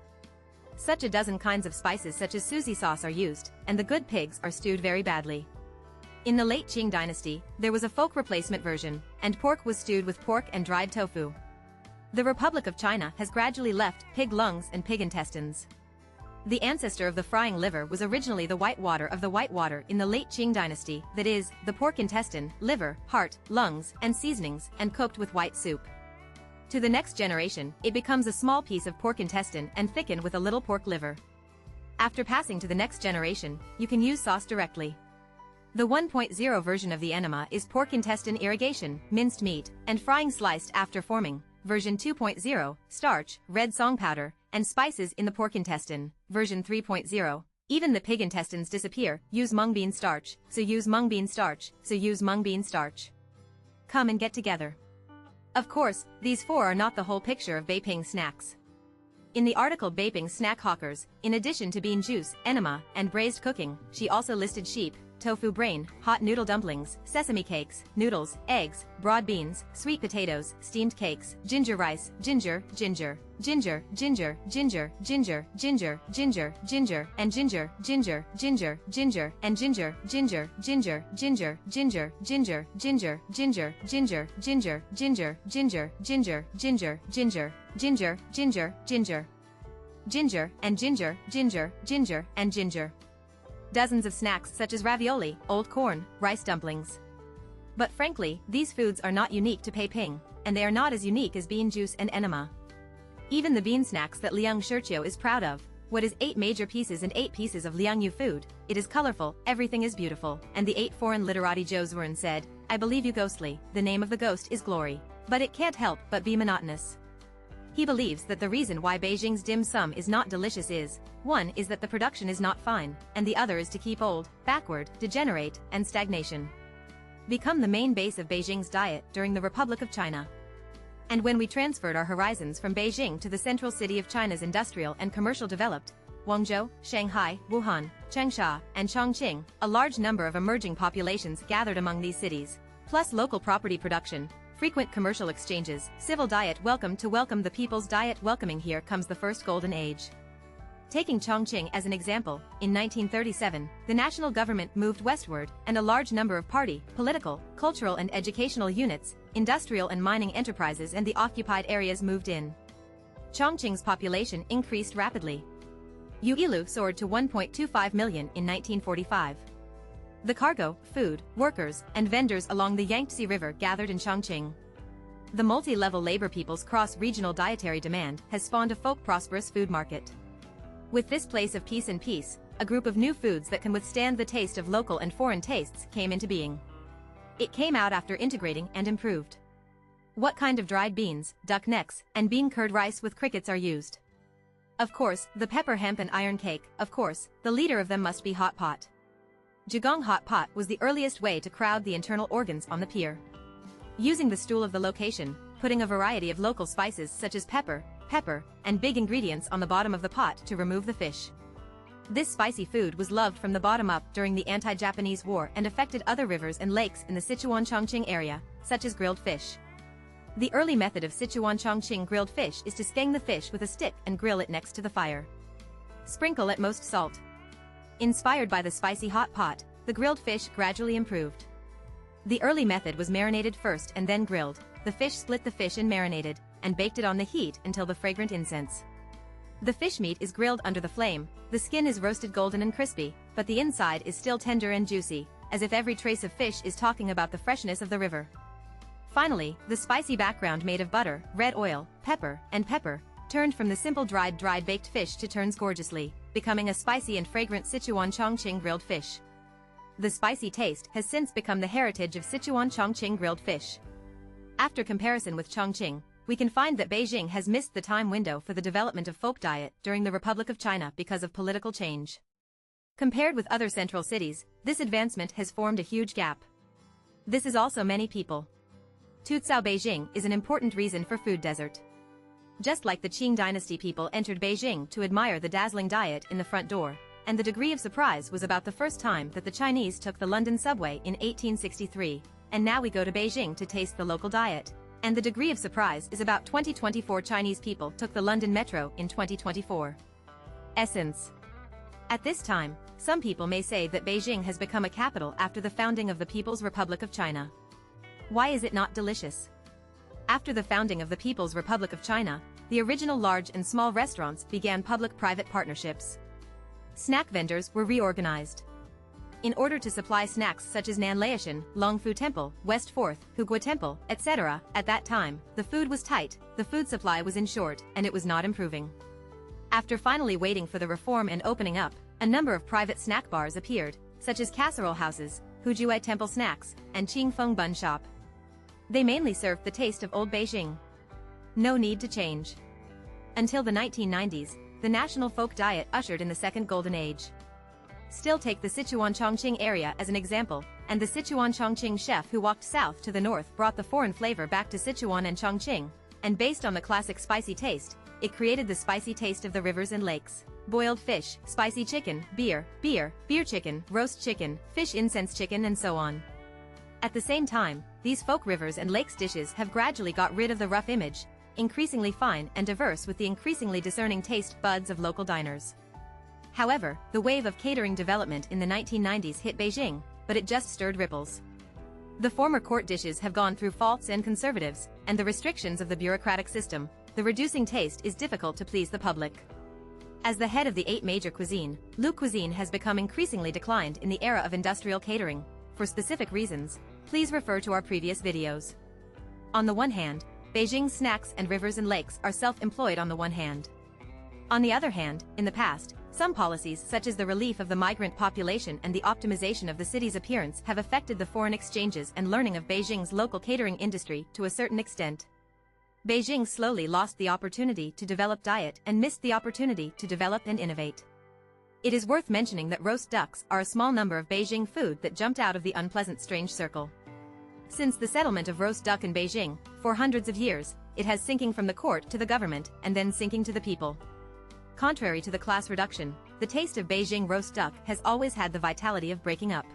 Such a dozen kinds of spices such as Suzy sauce are used, and the good pigs are stewed very badly. In the late Qing dynasty, there was a folk replacement version, and pork was stewed with pork and dried tofu. The Republic of China has gradually left pig lungs and pig intestines. The ancestor of the frying liver was originally the white water of the white water in the late Qing dynasty, that is, the pork intestine, liver, heart, lungs, and seasonings, and cooked with white soup. To the next generation, it becomes a small piece of pork intestine and thickened with a little pork liver. After passing to the next generation, you can use sauce directly. The 1.0 version of the enema is pork intestine irrigation, minced meat, and frying sliced after forming. Version 2.0, starch, red song powder, and spices in the pork intestine. Version 3.0, even the pig intestines disappear, use mung bean starch, so use mung bean starch, so use mung bean starch. Come and get together. Of course, these 4 are not the whole picture of Beiping snacks. In the article Beiping Snack Hawkers, in addition to bean juice, enema, and braised cooking, she also listed sheep, tofu brain, hot noodle dumplings, sesame cakes, noodles, eggs, broad beans, sweet potatoes, steamed cakes, ginger rice, ginger, ginger, ginger, ginger, ginger, ginger, ginger, ginger, ginger, and ginger, ginger, ginger, ginger, and ginger, ginger, ginger, ginger, ginger, ginger, ginger, ginger, ginger, ginger, ginger, ginger, ginger, ginger, ginger, ginger, ginger, ginger, ginger, and ginger, ginger, ginger, and ginger. Dozens of snacks such as ravioli, old corn, rice dumplings. But frankly, these foods are not unique to Peiping, and they are not as unique as bean juice and enema. Even the bean snacks that Liang Shirqiu is proud of, what is 8 major pieces and 8 pieces of Liangyu food, it is colorful, everything is beautiful, and the 8 foreign literati Zhou Zuren said, I believe you ghostly, the name of the ghost is glory, but it can't help but be monotonous. He believes that the reason why Beijing's dim sum is not delicious is, one is that the production is not fine, and the other is to keep old, backward, degenerate, and stagnation become the main base of Beijing's diet during the Republic of China. And when we transferred our horizons from Beijing to the central city of China's industrial and commercial developed, Guangzhou, Shanghai, Wuhan, Changsha, and Chongqing, a large number of emerging populations gathered among these cities, plus local property production, frequent commercial exchanges, civil diet welcome the people's diet welcoming. Here comes the first golden age. Taking Chongqing as an example, in 1937, the national government moved westward, and a large number of party, political, cultural and educational units, industrial and mining enterprises and the occupied areas moved in. Chongqing's population increased rapidly. Yuilu soared to 1.25 million in 1945. The cargo, food, workers, and vendors along the Yangtze River gathered in Chongqing. The multi-level labor people's cross-regional dietary demand has spawned a folk prosperous food market. With this place of peace and peace, a group of new foods that can withstand the taste of local and foreign tastes came into being. It came out after integrating and improved. What kind of dried beans, duck necks, and bean curd rice with crickets are used? Of course, the pepper hemp and iron cake, of course, the leader of them must be hot pot. Jigong hot pot was the earliest way to crowd the internal organs on the pier. Using the stool of the location, putting a variety of local spices such as pepper, and big ingredients on the bottom of the pot to remove the fish. This spicy food was loved from the bottom up during the anti-Japanese war and affected other rivers and lakes in the Sichuan-Chongqing area, such as grilled fish. The early method of Sichuan-Chongqing grilled fish is to skeng the fish with a stick and grill it next to the fire. Sprinkle at most salt. Inspired by the spicy hot pot, the grilled fish gradually improved. The early method was marinated first and then grilled. The fish split the fish and marinated, and baked it on the heat until the fragrant incense. The fish meat is grilled under the flame, the skin is roasted golden and crispy, but the inside is still tender and juicy, as if every trace of fish is talking about the freshness of the river. Finally, the spicy background made of butter, red oil, and pepper, turned from the simple dried baked fish to turns gorgeously, becoming a spicy and fragrant Sichuan-Chongqing grilled fish. The spicy taste has since become the heritage of Sichuan-Chongqing grilled fish. After comparison with Chongqing, we can find that Beijing has missed the time window for the development of folk diet during the Republic of China because of political change. Compared with other central cities, this advancement has formed a huge gap. This is also many people. Tutsao Beijing is an important reason for food desert. Just like the Qing dynasty, people entered Beijing to admire the dazzling diet in the front door, and the degree of surprise was about the first time that the Chinese took the London subway in 1863, and now we go to Beijing to taste the local diet. And the degree of surprise is about 2024 Chinese people took the London Metro in 2024. Essence. At this time, some people may say that Beijing has become a capital after the founding of the People's Republic of China. Why is it not delicious? After the founding of the People's Republic of China, the original large and small restaurants began public-private partnerships. Snack vendors were reorganized. In order to supply snacks such as Nanlaishan, Longfu Temple, West 4th, Hugua Temple, etc., at that time, the food was tight, the food supply was in short, and it was not improving. After finally waiting for the reform and opening up, a number of private snack bars appeared, such as casserole houses, Hujuai Temple Snacks, and Qingfeng Bun Shop. They mainly served the taste of old Beijing. No need to change. Until the 1990s, the national folk diet ushered in the second golden age. Still take the Sichuan-Chongqing area as an example, and the Sichuan-Chongqing chef who walked south to the north brought the foreign flavor back to Sichuan and Chongqing, and based on the classic spicy taste, it created the spicy taste of the rivers and lakes. Boiled fish, spicy chicken, beer chicken, roast chicken, fish incense chicken and so on. At the same time, these folk rivers and lakes dishes have gradually got rid of the rough image, increasingly fine and diverse with the increasingly discerning taste buds of local diners. However, the wave of catering development in the 1990s hit Beijing, but it just stirred ripples. The former court dishes have gone through faults and conservatives, and the restrictions of the bureaucratic system, the reducing taste is difficult to please the public. As the head of the 8 major cuisine, Lu cuisine has become increasingly declined in the era of industrial catering. For specific reasons, please refer to our previous videos. On the one hand, Beijing's snacks and rivers and lakes are self-employed on the one hand. On the other hand, in the past, some policies such as the relief of the migrant population and the optimization of the city's appearance have affected the foreign exchanges and learning of Beijing's local catering industry to a certain extent. Beijing slowly lost the opportunity to develop diet and missed the opportunity to develop and innovate. It is worth mentioning that roast ducks are a small number of Beijing food that jumped out of the unpleasant strange circle. Since the settlement of roast duck in Beijing, for hundreds of years, it has sinking from the court to the government and then sinking to the people. Contrary to the class reduction, the taste of Beijing roast duck has always had the vitality of breaking up.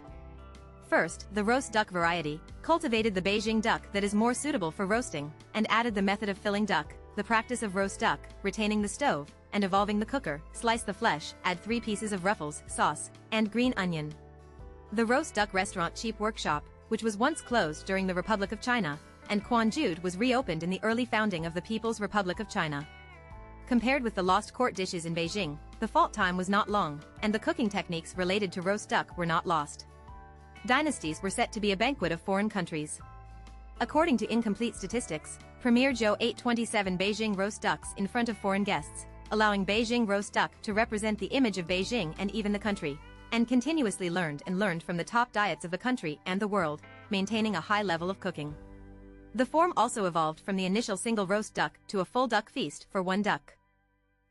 First, the roast duck variety cultivated the Beijing duck that is more suitable for roasting, and added the method of filling duck, the practice of roast duck, retaining the stove, and evolving the cooker, slice the flesh, add 3 pieces of ruffles, sauce, and green onion. The roast duck restaurant Cheap Workshop, which was once closed during the Republic of China, and Quanjude was reopened in the early founding of the People's Republic of China. Compared with the lost court dishes in Beijing, the fault time was not long, and the cooking techniques related to roast duck were not lost. Dynasties were set to be a banquet of foreign countries. According to incomplete statistics, Premier Zhou ate 27 Beijing roast ducks in front of foreign guests, allowing Beijing roast duck to represent the image of Beijing and even the country, and continuously learned from the top diets of the country and the world, maintaining a high level of cooking. The form also evolved from the initial single roast duck to a full duck feast for one duck.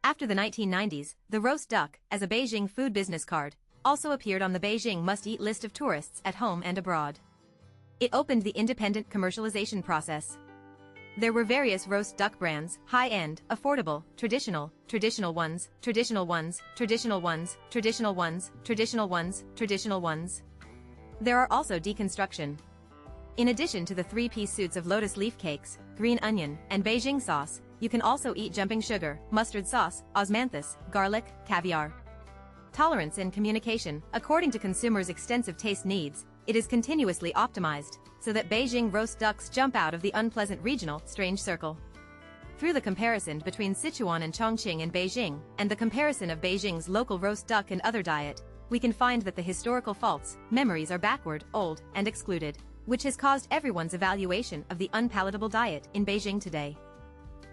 After the 1990s, the roast duck, as a Beijing food business card, also appeared on the Beijing must-eat list of tourists at home and abroad. It opened the independent commercialization process. There were various roast duck brands, high-end, affordable, traditional ones, traditional ones, traditional ones, traditional ones, traditional ones, traditional ones. There are also deconstruction. In addition to the 3-piece suits of lotus leaf cakes, green onion, and Beijing sauce, you can also eat jumping sugar, mustard sauce, osmanthus, garlic, caviar. Tolerance and communication. According to consumers' extensive taste needs, it is continuously optimized, so that Beijing roast ducks jump out of the unpleasant regional strange circle. Through the comparison between Sichuan and Chongqing and Beijing, and the comparison of Beijing's local roast duck and other diet, we can find that the historical faults, memories are backward, old, and excluded, which has caused everyone's evaluation of the unpalatable diet in Beijing today.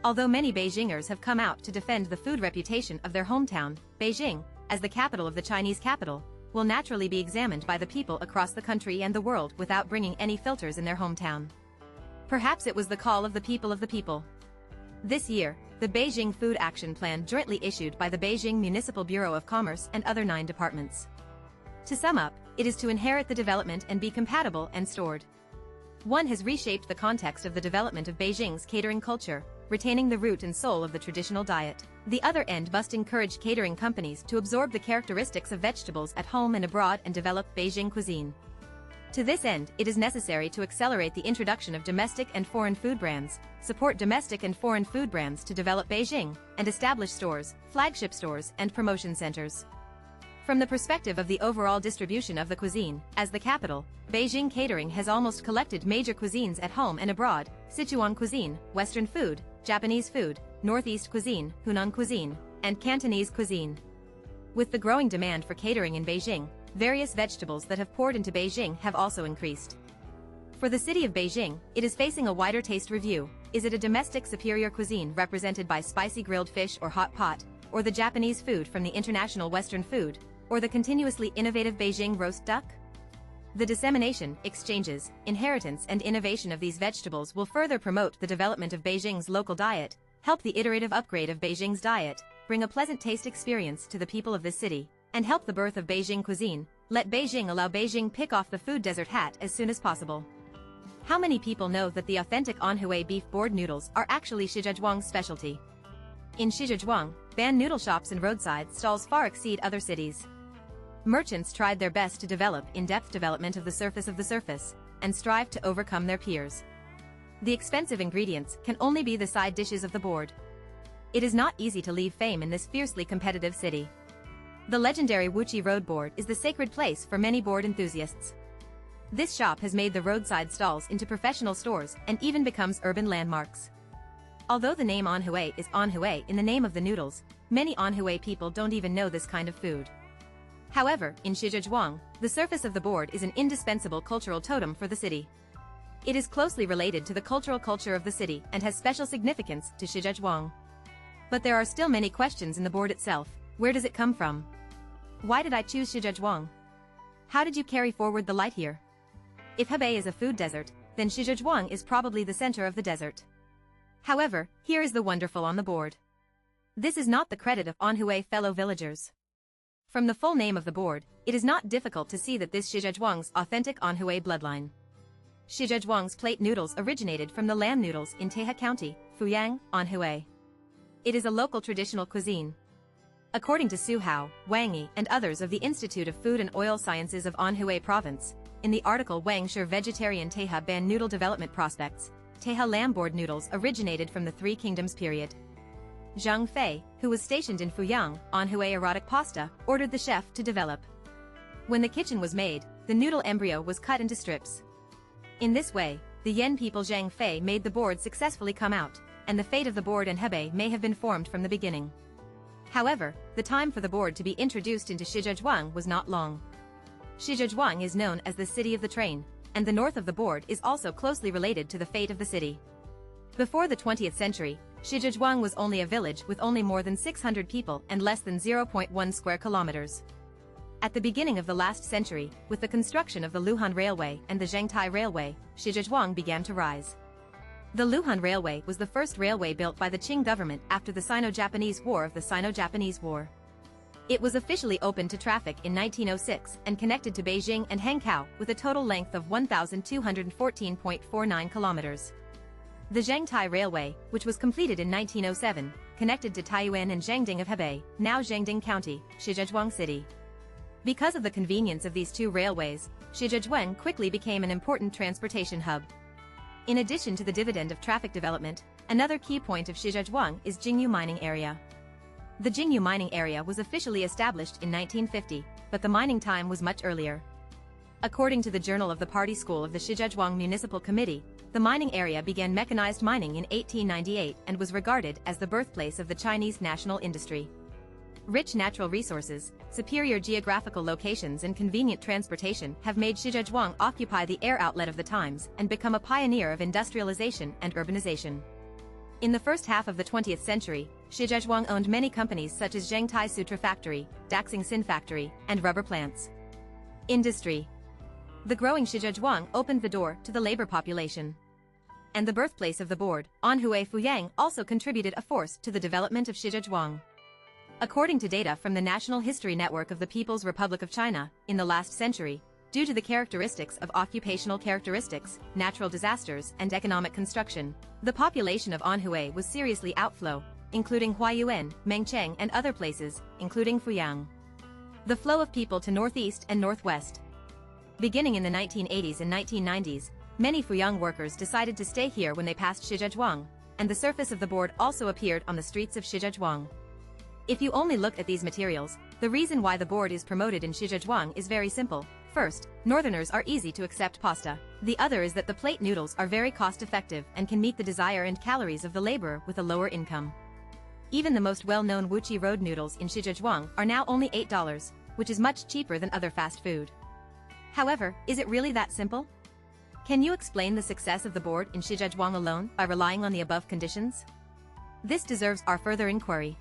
Although many Beijingers have come out to defend the food reputation of their hometown, Beijing, as the capital of the Chinese capital, will naturally be examined by the people across the country and the world without bringing any filters in their hometown. Perhaps it was the call of the people of the people. This year, the Beijing Food Action Plan jointly issued by the Beijing Municipal Bureau of Commerce and other 9 departments. To sum up, it is to inherit the development and be compatible and stored. One has reshaped the context of the development of Beijing's catering culture, retaining the root and soul of the traditional diet. The other end must encourage catering companies to absorb the characteristics of vegetables at home and abroad and develop Beijing cuisine. To this end, it is necessary to accelerate the introduction of domestic and foreign food brands, support domestic and foreign food brands to develop Beijing, and establish stores, flagship stores, and promotion centers. From the perspective of the overall distribution of the cuisine, as the capital, Beijing catering has almost collected major cuisines at home and abroad: Sichuan cuisine, Western food, Japanese food, Northeast cuisine, Hunan cuisine, and Cantonese cuisine. With the growing demand for catering in Beijing, various vegetables that have poured into Beijing have also increased. For the city of Beijing, it is facing a wider taste review. Is it a domestic superior cuisine represented by spicy grilled fish or hot pot, or the Japanese food from the international Western food, or the continuously innovative Beijing roast duck? The dissemination, exchanges, inheritance and innovation of these vegetables will further promote the development of Beijing's local diet, help the iterative upgrade of Beijing's diet, bring a pleasant taste experience to the people of this city, and help the birth of Beijing cuisine. Let Beijing allow Beijing pick off the food desert hat as soon as possible. How many people know that the authentic Anhui beef board noodles are actually Shijiazhuang's specialty? In Shijiazhuang, banh noodle shops and roadside stalls far exceed other cities. Merchants tried their best to develop in-depth development of the surface, and strive to overcome their peers. The expensive ingredients can only be the side dishes of the board. It is not easy to leave fame in this fiercely competitive city. The legendary Wuchi Road Board is the sacred place for many board enthusiasts. This shop has made the roadside stalls into professional stores and even becomes urban landmarks. Although the name Anhui is Anhui in the name of the noodles, many Anhui people don't even know this kind of food. However, in Shijiazhuang, the surface of the board is an indispensable cultural totem for the city. It is closely related to the cultural culture of the city and has special significance to Shijiazhuang. But there are still many questions in the board itself. Where does it come from? Why did I choose Shijiazhuang? How did you carry forward the light here? If Hebei is a food desert, then Shijiazhuang is probably the center of the desert. However, here is the wonderful on the board. This is not the credit of Anhui fellow villagers. From the full name of the board, it is not difficult to see that this Shizhezhuang's authentic Anhui bloodline. Shizhezhuang's plate noodles originated from the lamb noodles in Tahe County, Fuyang, Anhui. It is a local traditional cuisine. According to Su Hao, Wang Yi, and others of the Institute of Food and Oil Sciences of Anhui Province, in the article Wang Shi Vegetarian Tahe Ban Noodle Development Prospects, Tahe lamb board noodles originated from the Three Kingdoms period. Zhang Fei, who was stationed in Fuyang, Anhui erotic pasta, ordered the chef to develop. When the kitchen was made, the noodle embryo was cut into strips. In this way, the Yan people Zhang Fei made the board successfully come out, and the fate of the board and Hebei may have been formed from the beginning. However, the time for the board to be introduced into Shizhezhuang was not long. Shizhezhuang is known as the city of the train, and the north of the board is also closely related to the fate of the city. Before the 20th century, Shizhezhuang was only a village with only more than 600 people and less than 0.1 square kilometers. At the beginning of the last century, with the construction of the Luhan Railway and the Zhengtai Railway, Shizhezhuang began to rise. The Luhan Railway was the first railway built by the Qing government after the Sino-Japanese War of the Sino-Japanese War. It was officially opened to traffic in 1906 and connected to Beijing and Hankow with a total length of 1,214.49 kilometers. The Zhengtai Railway, which was completed in 1907, connected to Taiyuan and Jiangding of Hebei, now Jiangding County, Shizhezhuang City. Because of the convenience of these two railways, Shizhezhuang quickly became an important transportation hub. In addition to the dividend of traffic development, another key point of Shizhezhuang is Jingyu mining area. The Jingyu mining area was officially established in 1950, but the mining time was much earlier. According to the Journal of the Party School of the Shizhezhuang Municipal Committee, the mining area began mechanized mining in 1898 and was regarded as the birthplace of the Chinese national industry. Rich natural resources, superior geographical locations and convenient transportation have made Shizhezhuang occupy the air outlet of the times and become a pioneer of industrialization and urbanization. In the first half of the 20th century, Shizhezhuang owned many companies such as Zhengtai Sutra Factory, Daxing Sin Factory, and rubber plants. Industry. The growing Shizhezhuang opened the door to the labor population. And the birthplace of the board, Anhui Fuyang, also contributed a force to the development of Shizhezhuang. According to data from the National History Network of the People's Republic of China, in the last century, due to the characteristics of occupational characteristics, natural disasters, and economic construction, the population of Anhui was seriously outflow, including Huayuan, Mengcheng, and other places, including Fuyang. The flow of people to northeast and northwest. Beginning in the 1980s and 1990s, many Fuyang workers decided to stay here when they passed Shizhezhuang, and the surface of the board also appeared on the streets of Shizhezhuang. If you only look at these materials, the reason why the board is promoted in Shizhezhuang is very simple. First, northerners are easy to accept pasta. The other is that the plate noodles are very cost-effective and can meet the desire and calories of the laborer with a lower income. Even the most well-known Wuchi Road noodles in Shizhezhuang are now only $8, which is much cheaper than other fast food. However, is it really that simple? Can you explain the success of the board in Shizhezhuang alone by relying on the above conditions? This deserves our further inquiry.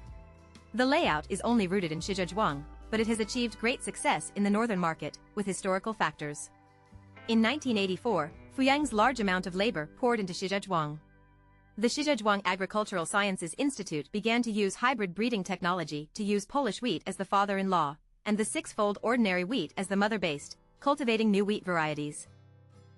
The layout is only rooted in Shizhezhuang, but it has achieved great success in the northern market, with historical factors. In 1984, Fuyang's large amount of labor poured into Shizhezhuang. The Shizhezhuang Agricultural Sciences Institute began to use hybrid breeding technology to use Polish wheat as the father-in-law, and the six-fold ordinary wheat as the mother-based, cultivating new wheat varieties.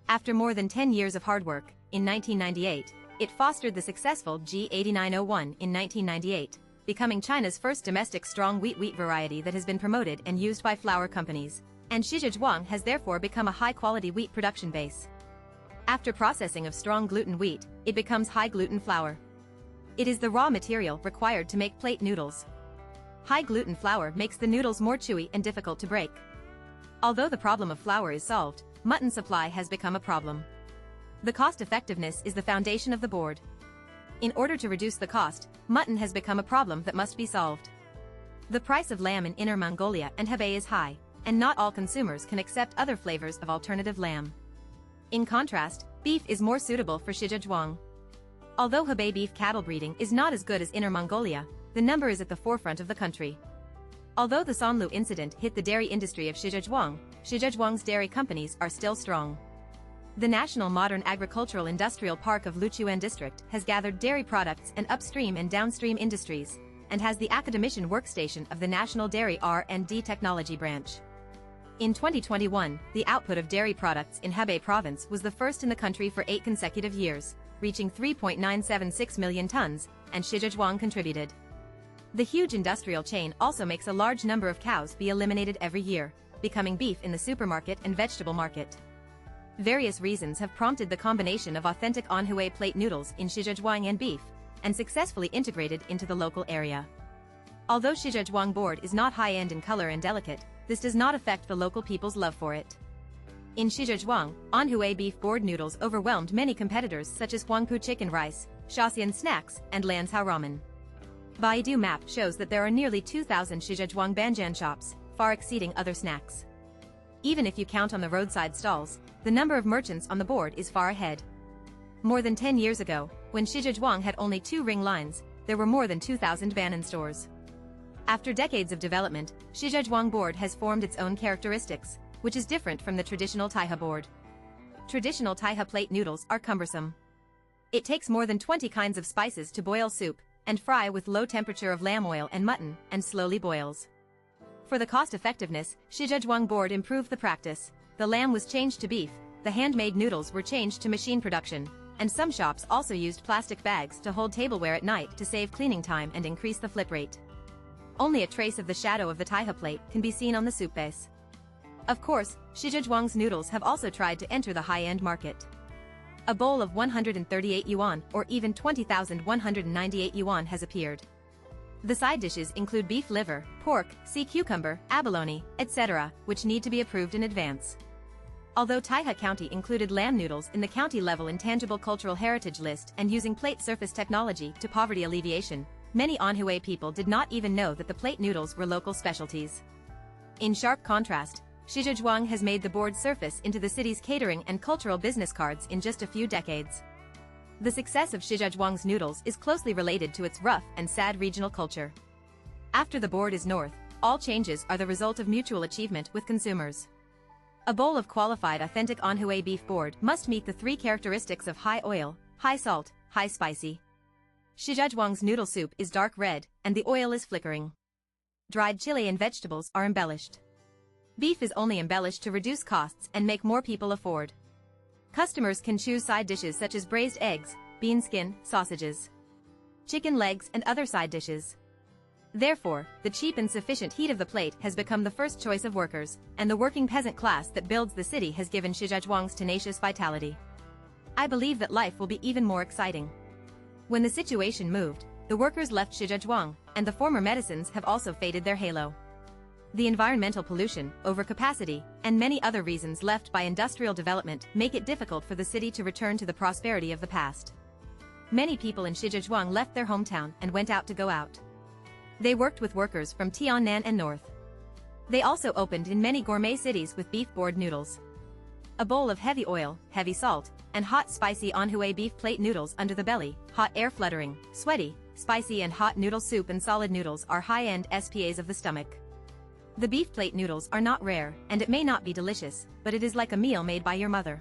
After more than 10 years of hard work, in 1998, it fostered the successful G8901 in 1998. Becoming China's first domestic strong wheat variety that has been promoted and used by flour companies, and Shizhezhuang has therefore become a high-quality wheat production base. After processing of strong gluten wheat, it becomes high-gluten flour. It is the raw material required to make plate noodles. High-gluten flour makes the noodles more chewy and difficult to break. Although the problem of flour is solved, mutton supply has become a problem. The cost-effectiveness is the foundation of the board. In order to reduce the cost, mutton has become a problem that must be solved. The price of lamb in Inner Mongolia and Hebei is high, and not all consumers can accept other flavors of alternative lamb. In contrast, beef is more suitable for Shizhezhuang. Although Hebei beef cattle breeding is not as good as Inner Mongolia, the number is at the forefront of the country. Although the Sanlu incident hit the dairy industry of Shizhezhuang, Shizhezhuang's dairy companies are still strong. The National Modern Agricultural Industrial Park of Luchuan District has gathered dairy products and upstream and downstream industries, and has the academician workstation of the National Dairy R&D Technology Branch. In 2021, the output of dairy products in Hebei province was the first in the country for 8 consecutive years, reaching 3.976 million tons, and Shijiazhuang contributed. The huge industrial chain also makes a large number of cows be eliminated every year, becoming beef in the supermarket and vegetable market. Various reasons have prompted the combination of authentic Anhui plate noodles in Shijiazhuang and beef, and successfully integrated into the local area. Although Shijiazhuang board is not high-end in color and delicate, this does not affect the local people's love for it. In Shijiazhuang, Anhui beef board noodles overwhelmed many competitors such as Huangpu chicken rice, Shaxian snacks, and Lanzhou ramen. Baidu map shows that there are nearly 2,000 Shijiazhuang banjian shops, far exceeding other snacks. Even if you count on the roadside stalls, the number of merchants on the board is far ahead. More than 10 years ago, when Shijiazhuang had only 2 ring lines, there were more than 2,000 Banan stores. After decades of development, Shijiazhuang board has formed its own characteristics, which is different from the traditional Taihe board. Traditional Taihe plate noodles are cumbersome. It takes more than 20 kinds of spices to boil soup, and fry with low temperature of lamb oil and mutton, and slowly boils. For the cost-effectiveness, Shijiazhuang board improved the practice. The lamb was changed to beef, the handmade noodles were changed to machine production, and some shops also used plastic bags to hold tableware at night to save cleaning time and increase the flip rate. Only a trace of the shadow of the Taihe plate can be seen on the soup base. Of course, Shijiazhuang's noodles have also tried to enter the high-end market. A bowl of 138 yuan or even 20,198 yuan has appeared. The side dishes include beef liver, pork, sea cucumber, abalone, etc., which need to be approved in advance. Although Taihe County included lamb noodles in the county-level intangible cultural heritage list and using plate surface technology to poverty alleviation, many Anhui people did not even know that the plate noodles were local specialties. In sharp contrast, Shijiazhuang has made the board surface into the city's catering and cultural business cards in just a few decades. The success of Shijiazhuang's noodles is closely related to its rough and sad regional culture. After the board is north, all changes are the result of mutual achievement with consumers. A bowl of qualified authentic Anhui beef board must meet the 3 characteristics of high oil, high salt, high spicy. Shijiazhuang's noodle soup is dark red, and the oil is flickering. Dried chili and vegetables are embellished. Beef is only embellished to reduce costs and make more people afford. Customers can choose side dishes such as braised eggs, bean skin, sausages, chicken legs, and other side dishes. Therefore, the cheap and sufficient heat of the plate has become the first choice of workers, and the working peasant class that builds the city has given Shijiazhuang's tenacious vitality. I believe that life will be even more exciting. When the situation moved, the workers left Shijiazhuang, and the former medicines have also faded their halo. The environmental pollution, overcapacity, and many other reasons left by industrial development make it difficult for the city to return to the prosperity of the past. Many people in Shijiazhuang left their hometown and went out to go out. They worked with workers from Tiannan and north. They also opened in many gourmet cities with beef board noodles. A bowl of heavy oil, heavy salt, and hot spicy Anhui beef plate noodles under the belly, hot air fluttering, sweaty, spicy and hot noodle soup and solid noodles are high-end SPAs of the stomach. The beef plate noodles are not rare, and it may not be delicious, but it is like a meal made by your mother.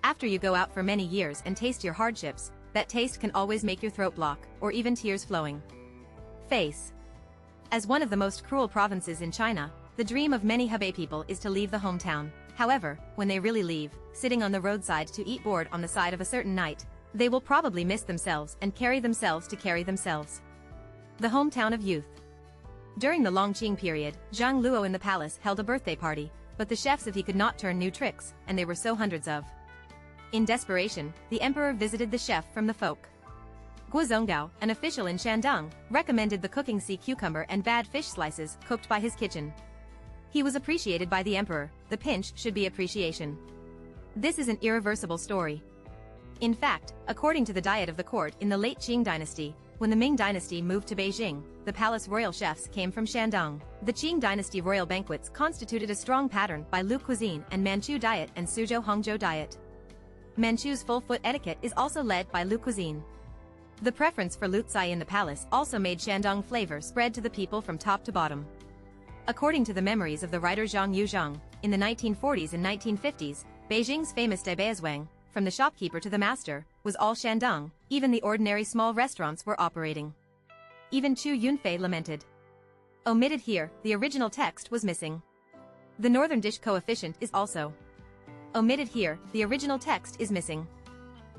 After you go out for many years and taste your hardships, that taste can always make your throat block, or even tears flowing. Face. As one of the most cruel provinces in China, the dream of many Hebei people is to leave the hometown. However, when they really leave, sitting on the roadside to eat board on the side of a certain night, they will probably miss themselves and carry themselves to carry themselves. The hometown of youth. During the Longqing period, Zhang Luo in the palace held a birthday party, but the chefs said he could not turn new tricks, and they were so hundreds of. In desperation, the emperor visited the chef from the folk. Guo Zonggao, an official in Shandong, recommended the cooking sea cucumber and bad fish slices cooked by his kitchen. He was appreciated by the emperor. The pinch should be appreciation. This is an irreversible story. In fact, according to the diet of the court in the late Qing dynasty, when the Ming dynasty moved to Beijing, the palace royal chefs came from Shandong. The Qing dynasty royal banquets constituted a strong pattern by Lu cuisine and Manchu diet and Suzhou Hangzhou diet. Manchu's full-foot etiquette is also led by Lu cuisine. The preference for Lu Tsai in the palace also made Shandong flavor spread to the people from top to bottom. According to the memories of the writer Zhang Yuzhang, in the 1940s and 1950s, Beijing's famous Daibeizuang, from the shopkeeper to the master, was all Shandong, even the ordinary small restaurants were operating. Even Chu Yunfei lamented. Omitted here, the original text was missing. The northern dish coefficient is also omitted here, the original text is missing.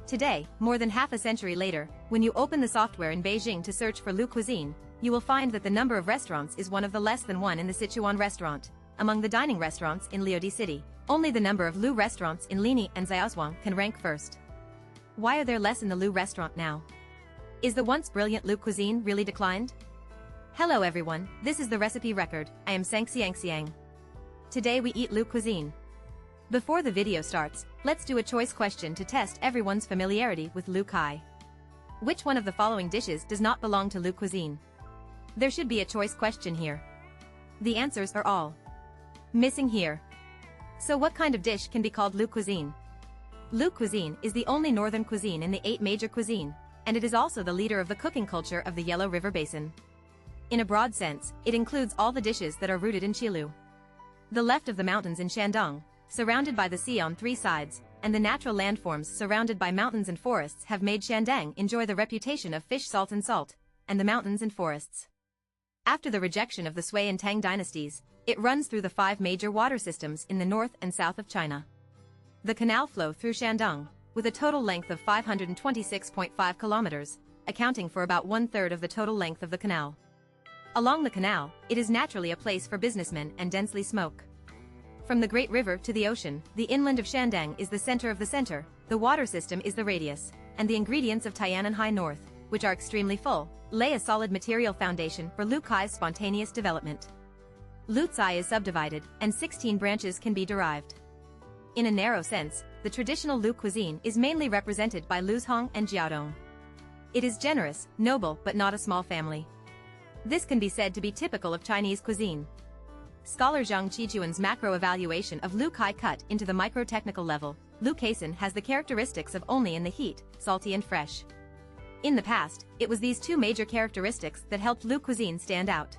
Today, more than half a century later, when you open the software in Beijing to search for Lu Cuisine, you will find that the number of restaurants is one of the less than one in the Sichuan restaurant. Among the dining restaurants in Liudi City, only the number of Lu restaurants in Lini and Xiaozhuang can rank first. Why are there less in the Lu restaurant now? Is the once brilliant Lu Cuisine really declined? Hello everyone, this is the Recipe Record. I am Xiang. Today we eat Lu Cuisine. Before the video starts, let's do a choice question to test everyone's familiarity with Lu Kai. Which one of the following dishes does not belong to Lu Cuisine? There should be a choice question here. The answers are all missing here. So what kind of dish can be called Lu Cuisine? Lu Cuisine is the only northern cuisine in the 8 major cuisine, and it is also the leader of the cooking culture of the Yellow River Basin. In a broad sense, it includes all the dishes that are rooted in Qilu. The left of the mountains in Shandong, surrounded by the sea on 3 sides, and the natural landforms surrounded by mountains and forests have made Shandong enjoy the reputation of fish salt, and the mountains and forests. After the rejection of the Sui and Tang dynasties, it runs through the 5 major water systems in the north and south of China. The canal flow through Shandong, with a total length of 526.5 kilometers, accounting for about 1/3 of the total length of the canal. Along the canal, it is naturally a place for businessmen and densely smoke. From the Great River to the ocean, the inland of Shandong is the center of the center, the water system is the radius, and the ingredients of Tiananhai North, which are extremely full, lay a solid material foundation for Lu Kai's spontaneous development. Lu Cai is subdivided, and 16 branches can be derived. In a narrow sense, the traditional Lu cuisine is mainly represented by Luzhong and Jiaodong. It is generous, noble but not a small family. This can be said to be typical of Chinese cuisine. Scholar Zhang Qijuan's macro-evaluation of Lu Kai cut into the micro-technical level, Lu Kaisin has the characteristics of only in the heat, salty and fresh. In the past, it was these 2 major characteristics that helped Lu cuisine stand out.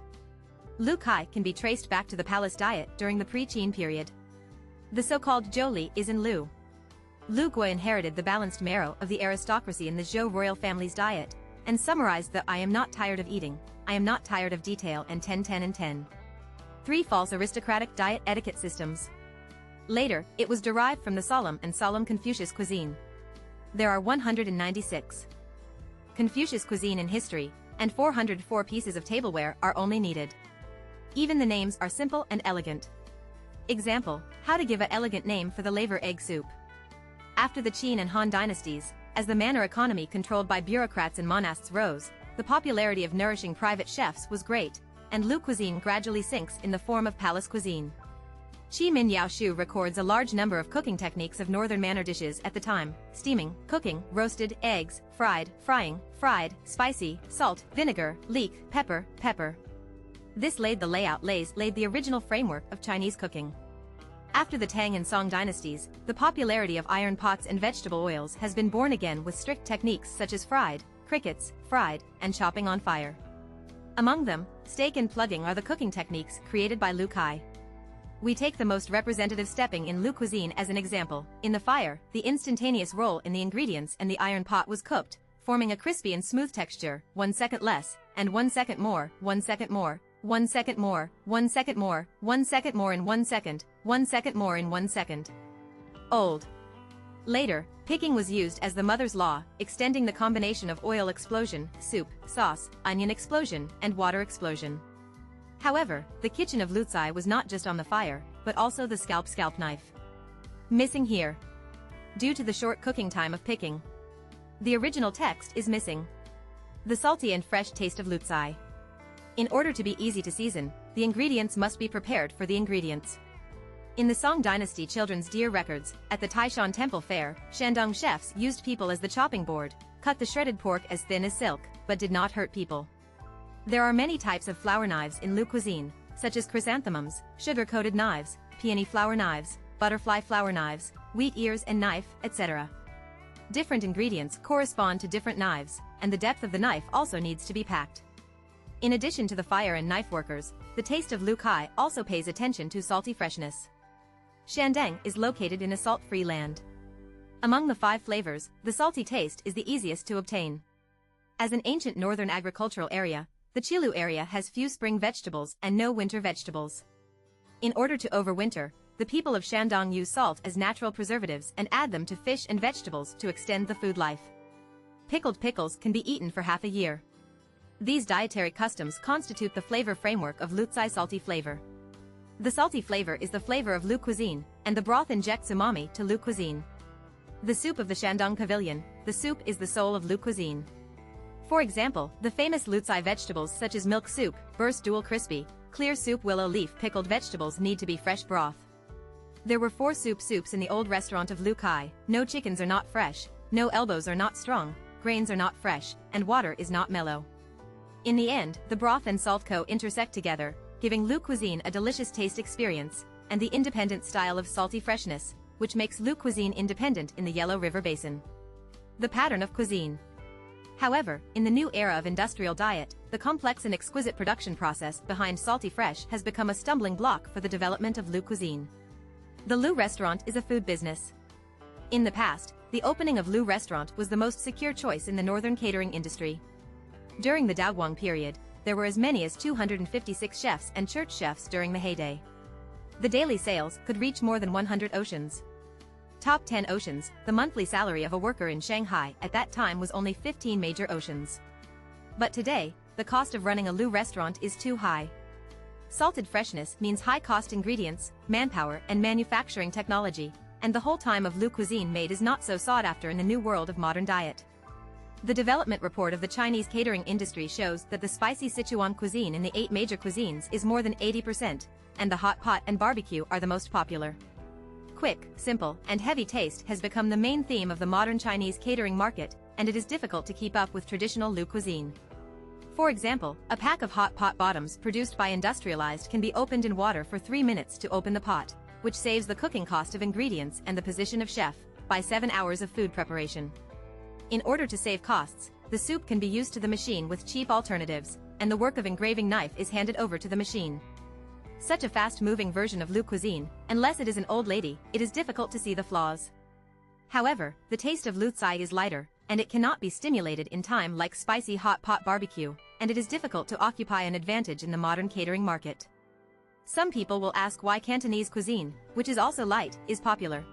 Lu Kai can be traced back to the palace diet during the pre-Qin period. The so-called Zhou Li is in Lu. Lu Gui inherited the balanced marrow of the aristocracy in the Zhou royal family's diet, and summarized the "I am not tired of eating, I am not tired of detail" and 10-10-10. 3 false aristocratic diet etiquette systems. Later, it was derived from the solemn Confucius cuisine. There are 196 Confucius cuisine in history, and 404 pieces of tableware are only needed. Even the names are simple and elegant. Example, how to give an elegant name for the laver egg soup. After the Qin and Han dynasties, as the manor economy controlled by bureaucrats and monasts rose, the popularity of nourishing private chefs was great, and Lu cuisine gradually sinks in the form of palace cuisine. Qi Min Yao Shu records a large number of cooking techniques of northern manor dishes at the time: steaming, cooking, roasted, eggs, fried, frying, fried, spicy, salt, vinegar, leek, pepper. This laid the original framework of Chinese cooking. After the Tang and Song dynasties, the popularity of iron pots and vegetable oils has been born again with strict techniques such as fried, crickets, fried, and chopping on fire. Among them, steak and plugging are the cooking techniques created by Lu Kai. We take the most representative stepping in Lu cuisine as an example. In the fire, the instantaneous roll in the ingredients and the iron pot was cooked, forming a crispy and smooth texture. 1 second less, and 1 second more, 1 second more, 1 second more, 1 second more, 1 second more in 1 second, 1 second more in 1 second. Old. Later, picking was used as the mother's law, extending the combination of oil explosion, soup, sauce, onion explosion, and water explosion. However, the kitchen of Lu Cai was not just on the fire, but also the scalp knife. Missing here. Due to the short cooking time of picking. The original text is missing. The salty and fresh taste of Lu Cai. In order to be easy to season, the ingredients must be prepared for the ingredients. In the Song Dynasty children's deer records, at the Taishan Temple Fair, Shandong chefs used people as the chopping board, cut the shredded pork as thin as silk, but did not hurt people. There are many types of flour knives in Lu cuisine, such as chrysanthemums, sugar-coated knives, peony flour knives, butterfly flour knives, wheat ears and knife, etc. Different ingredients correspond to different knives, and the depth of the knife also needs to be packed. In addition to the fire and knife workers, the taste of Lu Kai also pays attention to salty freshness. Shandong is located in a salt-free land. Among the 5 flavors, the salty taste is the easiest to obtain. As an ancient northern agricultural area, the Qilu area has few spring vegetables and no winter vegetables. In order to overwinter, the people of Shandong use salt as natural preservatives and add them to fish and vegetables to extend the food life. Pickled pickles can be eaten for half a year. These dietary customs constitute the flavor framework of Lutsai salty flavor. The salty flavor is the flavor of Lu cuisine, and the broth injects umami to Lu cuisine. The soup of the Shandong Pavilion, the soup is the soul of Lu cuisine. For example, the famous Lutsai vegetables such as milk soup, burst dual crispy, clear soup willow leaf pickled vegetables need to be fresh broth. There were 4 soups in the old restaurant of Lu Kai. No chickens are not fresh, no elbows are not strong, grains are not fresh, and water is not mellow. In the end, the broth and salt co-intersect together, giving Lu cuisine a delicious taste experience, and the independent style of salty freshness, which makes Lu cuisine independent in the Yellow River Basin. The pattern of cuisine. However, in the new era of industrial diet, the complex and exquisite production process behind salty fresh has become a stumbling block for the development of Lu cuisine. The Lu restaurant is a food business. In the past, the opening of Lu restaurant was the most secure choice in the northern catering industry. During the Daoguang period, there were as many as 256 chefs and church chefs during the heyday. The daily sales could reach more than 100 oceans. Top 10 oceans, the monthly salary of a worker in Shanghai at that time was only 15 major oceans. But today, the cost of running a Lu restaurant is too high. Salted freshness means high-cost ingredients, manpower, and manufacturing technology, and the whole time of Lu cuisine made is not so sought after in the new world of modern diet. The development report of the Chinese catering industry shows that the spicy Sichuan cuisine in the 8 major cuisines is more than 80%, and the hot pot and barbecue are the most popular. Quick, simple, and heavy taste has become the main theme of the modern Chinese catering market, and it is difficult to keep up with traditional Lu cuisine. For example, a pack of hot pot bottoms produced by Industrialized can be opened in water for 3 minutes to open the pot, which saves the cooking cost of ingredients and the position of chef, by 7 hours of food preparation. In order to save costs, the soup can be used to the machine with cheap alternatives, and the work of engraving knife is handed over to the machine. Such a fast-moving version of Lu cuisine, unless it is an old lady, it is difficult to see the flaws. However, the taste of Lutsai is lighter, and it cannot be stimulated in time like spicy hot pot barbecue, and it is difficult to occupy an advantage in the modern catering market. Some people will ask why Cantonese cuisine, which is also light, is popular.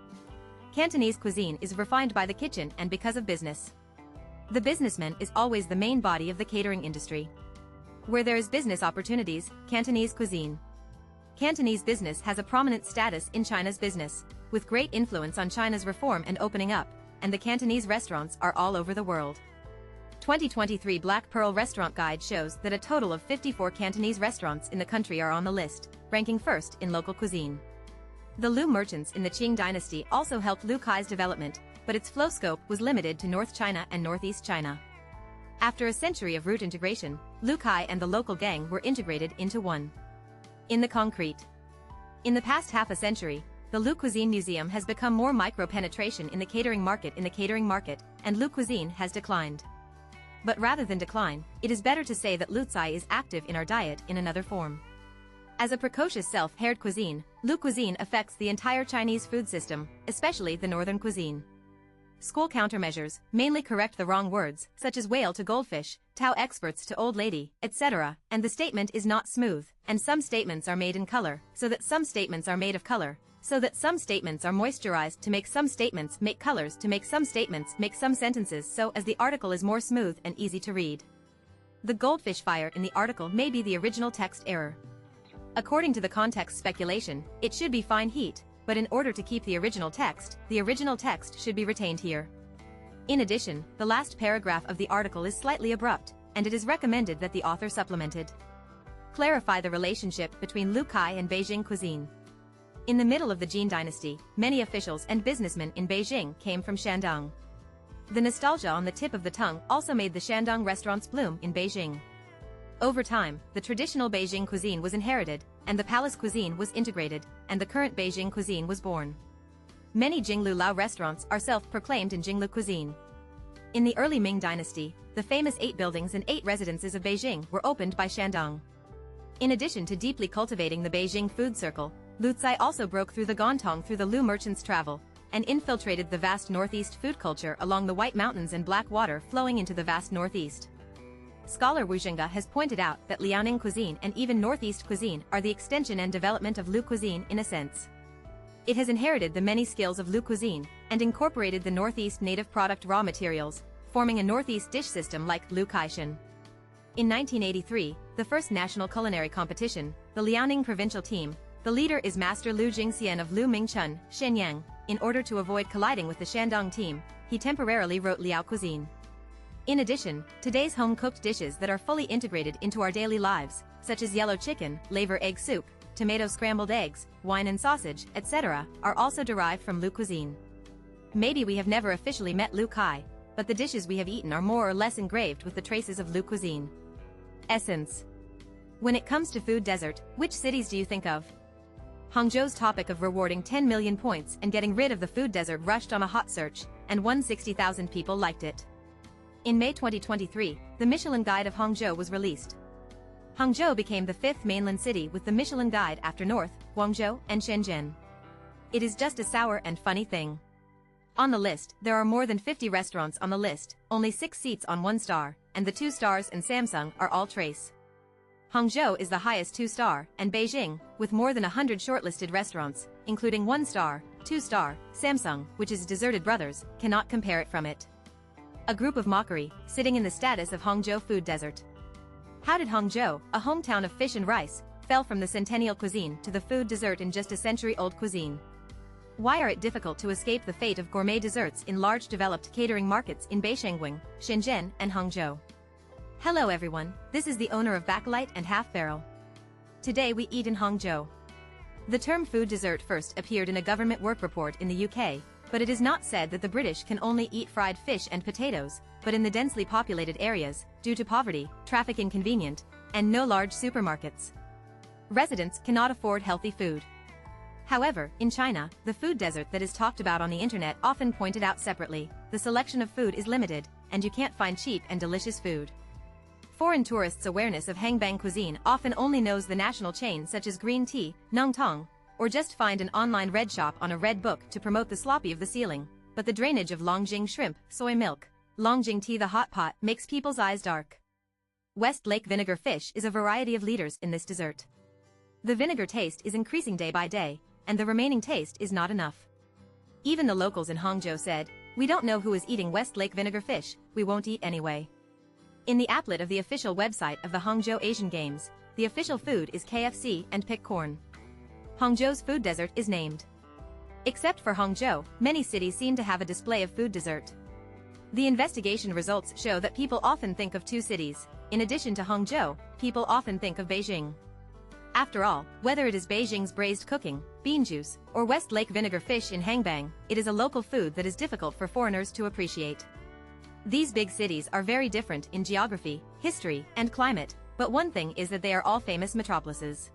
Cantonese cuisine is refined by the kitchen and because of business. The businessman is always the main body of the catering industry. Where there is business opportunities, Cantonese cuisine. Cantonese business has a prominent status in China's business, with great influence on China's reform and opening up, and the Cantonese restaurants are all over the world. 2023 Black Pearl Restaurant Guide shows that a total of 54 Cantonese restaurants in the country are on the list, ranking first in local cuisine. The Lu merchants in the Qing dynasty also helped Lu Kai's development, but its flow scope was limited to North China and Northeast China. After a century of route integration, Lu Kai and the local gang were integrated into one. In the concrete. In the past half a century, the Lu Cuisine Museum has become more micro-penetration in the catering market, and Lu Cuisine has declined. But rather than decline, it is better to say that Lutsai is active in our diet in another form. As a precocious self-haired cuisine, Lu Cuisine affects the entire Chinese food system, especially the northern cuisine. School countermeasures mainly correct the wrong words, such as whale to goldfish, Tao experts to old lady, etc., and the statement is not smooth, and some statements are made in color, so that some statements are made of color, so that some statements are moisturized to make some statements make colors to make some statements make some sentences so as the article is more smooth and easy to read. The goldfish fire in the article may be the original text error. According to the context speculation, it should be fine heat, but in order to keep the original text should be retained here. In addition, the last paragraph of the article is slightly abrupt, and it is recommended that the author supplemented. Clarify the relationship between Lu Kai and Beijing cuisine. In the middle of the Jin dynasty, many officials and businessmen in Beijing came from Shandong. The nostalgia on the tip of the tongue also made the Shandong restaurants bloom in Beijing. Over time, the traditional Beijing cuisine was inherited, and the palace cuisine was integrated, and the current Beijing cuisine was born. Many Jinglu Lao restaurants are self-proclaimed in Jinglu cuisine. In the early Ming dynasty, the famous 8 buildings and 8 residences of Beijing were opened by Shandong. In addition to deeply cultivating the Beijing food circle, Lutsai also broke through the Gontong through the Lu merchants' travel, and infiltrated the vast Northeast food culture along the White Mountains and black water flowing into the vast Northeast. Scholar Wu Zhenga has pointed out that Liaoning cuisine and even Northeast cuisine are the extension and development of Lu cuisine in a sense. It has inherited the many skills of Lu cuisine, and incorporated the Northeast native product raw materials, forming a Northeast dish system like Lu Kaishan. In 1983, the first national culinary competition, the Liaoning provincial team, the leader is Master Lu Jingxian of Lu Mingchun, Shenyang. In order to avoid colliding with the Shandong team, he temporarily wrote Liao cuisine. In addition, today's home-cooked dishes that are fully integrated into our daily lives, such as yellow chicken, laver egg soup, tomato scrambled eggs, wine and sausage, etc., are also derived from Lu cuisine. Maybe we have never officially met Lu Kai, but the dishes we have eaten are more or less engraved with the traces of Lu cuisine. Essence. When it comes to food desert, which cities do you think of? Hangzhou's topic of rewarding 10 million points and getting rid of the food desert rushed on a hot search, and 160,000 people liked it. In May 2023, the Michelin Guide of Hangzhou was released. Hangzhou became the fifth mainland city with the Michelin Guide after North, Guangzhou, and Shenzhen. It is just a sour and funny thing. On the list, there are more than 50 restaurants on the list, only 6 seats on 1 star, and the 2 stars and Samsung are all trace. Hangzhou is the highest 2-star, and Beijing, with more than 100 shortlisted restaurants, including 1-star, 2-star, Samsung, which is deserted brothers, cannot compare it from it. A group of mockery, sitting in the status of Hangzhou food desert. How did Hangzhou, a hometown of fish and rice, fell from the centennial cuisine to the food desert in just a century-old cuisine? Why are it difficult to escape the fate of gourmet desserts in large developed catering markets in Beishengwing, Shenzhen, and Hangzhou? Hello everyone, this is the owner of Bakelite and Half Barrel. Today we eat in Hangzhou. The term food dessert first appeared in a government work report in the UK, but it is not said that the British can only eat fried fish and potatoes, but in the densely populated areas, due to poverty, traffic inconvenient, and no large supermarkets, residents cannot afford healthy food. However, in China, the food desert that is talked about on the internet often pointed out separately, the selection of food is limited, and you can't find cheap and delicious food. Foreign tourists' awareness of Hangbang cuisine often only knows the national chain such as Green Tea, Nongtong, or just find an online red shop on a red book to promote the sloppy of the ceiling, but the drainage of Longjing shrimp, soy milk, Longjing tea the hot pot makes people's eyes dark. West Lake vinegar fish is a variety of leaders in this dessert. The vinegar taste is increasing day by day, and the remaining taste is not enough. Even the locals in Hangzhou said, "We don't know who is eating West Lake vinegar fish, we won't eat anyway." In the applet of the official website of the Hangzhou Asian Games, the official food is KFC and pick corn. Hangzhou's food desert is named. Except for Hangzhou, many cities seem to have a display of food dessert. The investigation results show that people often think of 2 cities. In addition to Hangzhou, people often think of Beijing. After all, whether it is Beijing's braised cooking, bean juice, or West Lake vinegar fish in Hangbang, it is a local food that is difficult for foreigners to appreciate. These big cities are very different in geography, history, and climate, but one thing is that they are all famous metropolises.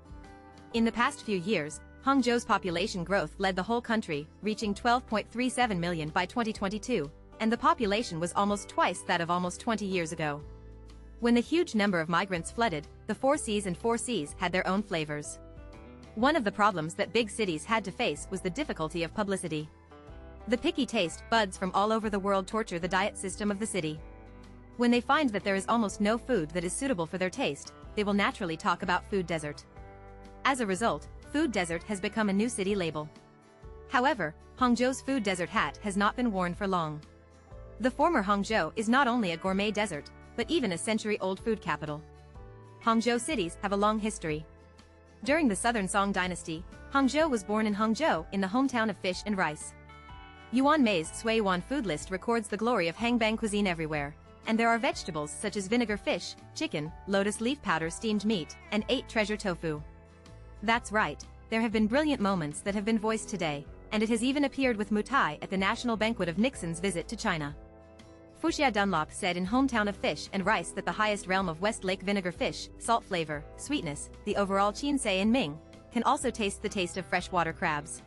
In the past few years, Hangzhou's population growth led the whole country, reaching 12.37 million by 2022, and the population was almost twice that of almost 20 years ago. When the huge number of migrants flooded, the 4 Cs and 4 Cs had their own flavors. One of the problems that big cities had to face was the difficulty of publicity. The picky taste buds from all over the world torture the diet system of the city. When they find that there is almost no food that is suitable for their taste, they will naturally talk about food desert. As a result, food desert has become a new city label. However, Hangzhou's food desert hat has not been worn for long. The former Hangzhou is not only a gourmet desert, but even a century-old food capital. Hangzhou cities have a long history. During the Southern Song dynasty, Hangzhou was born in Hangzhou in the hometown of fish and rice. Yuan Mei's Sui Yuan food list records the glory of Hangbang cuisine everywhere, and there are vegetables such as vinegar fish, chicken, lotus leaf powder steamed meat, and 8 treasure tofu. That's right, there have been brilliant moments that have been voiced today, and it has even appeared with Mutai at the national banquet of Nixon's visit to China. Fuxia Dunlop said in Hometown of Fish and Rice that the highest realm of West Lake vinegar fish, salt flavor, sweetness, the overall Qinsei and Ming, can also taste the taste of freshwater crabs.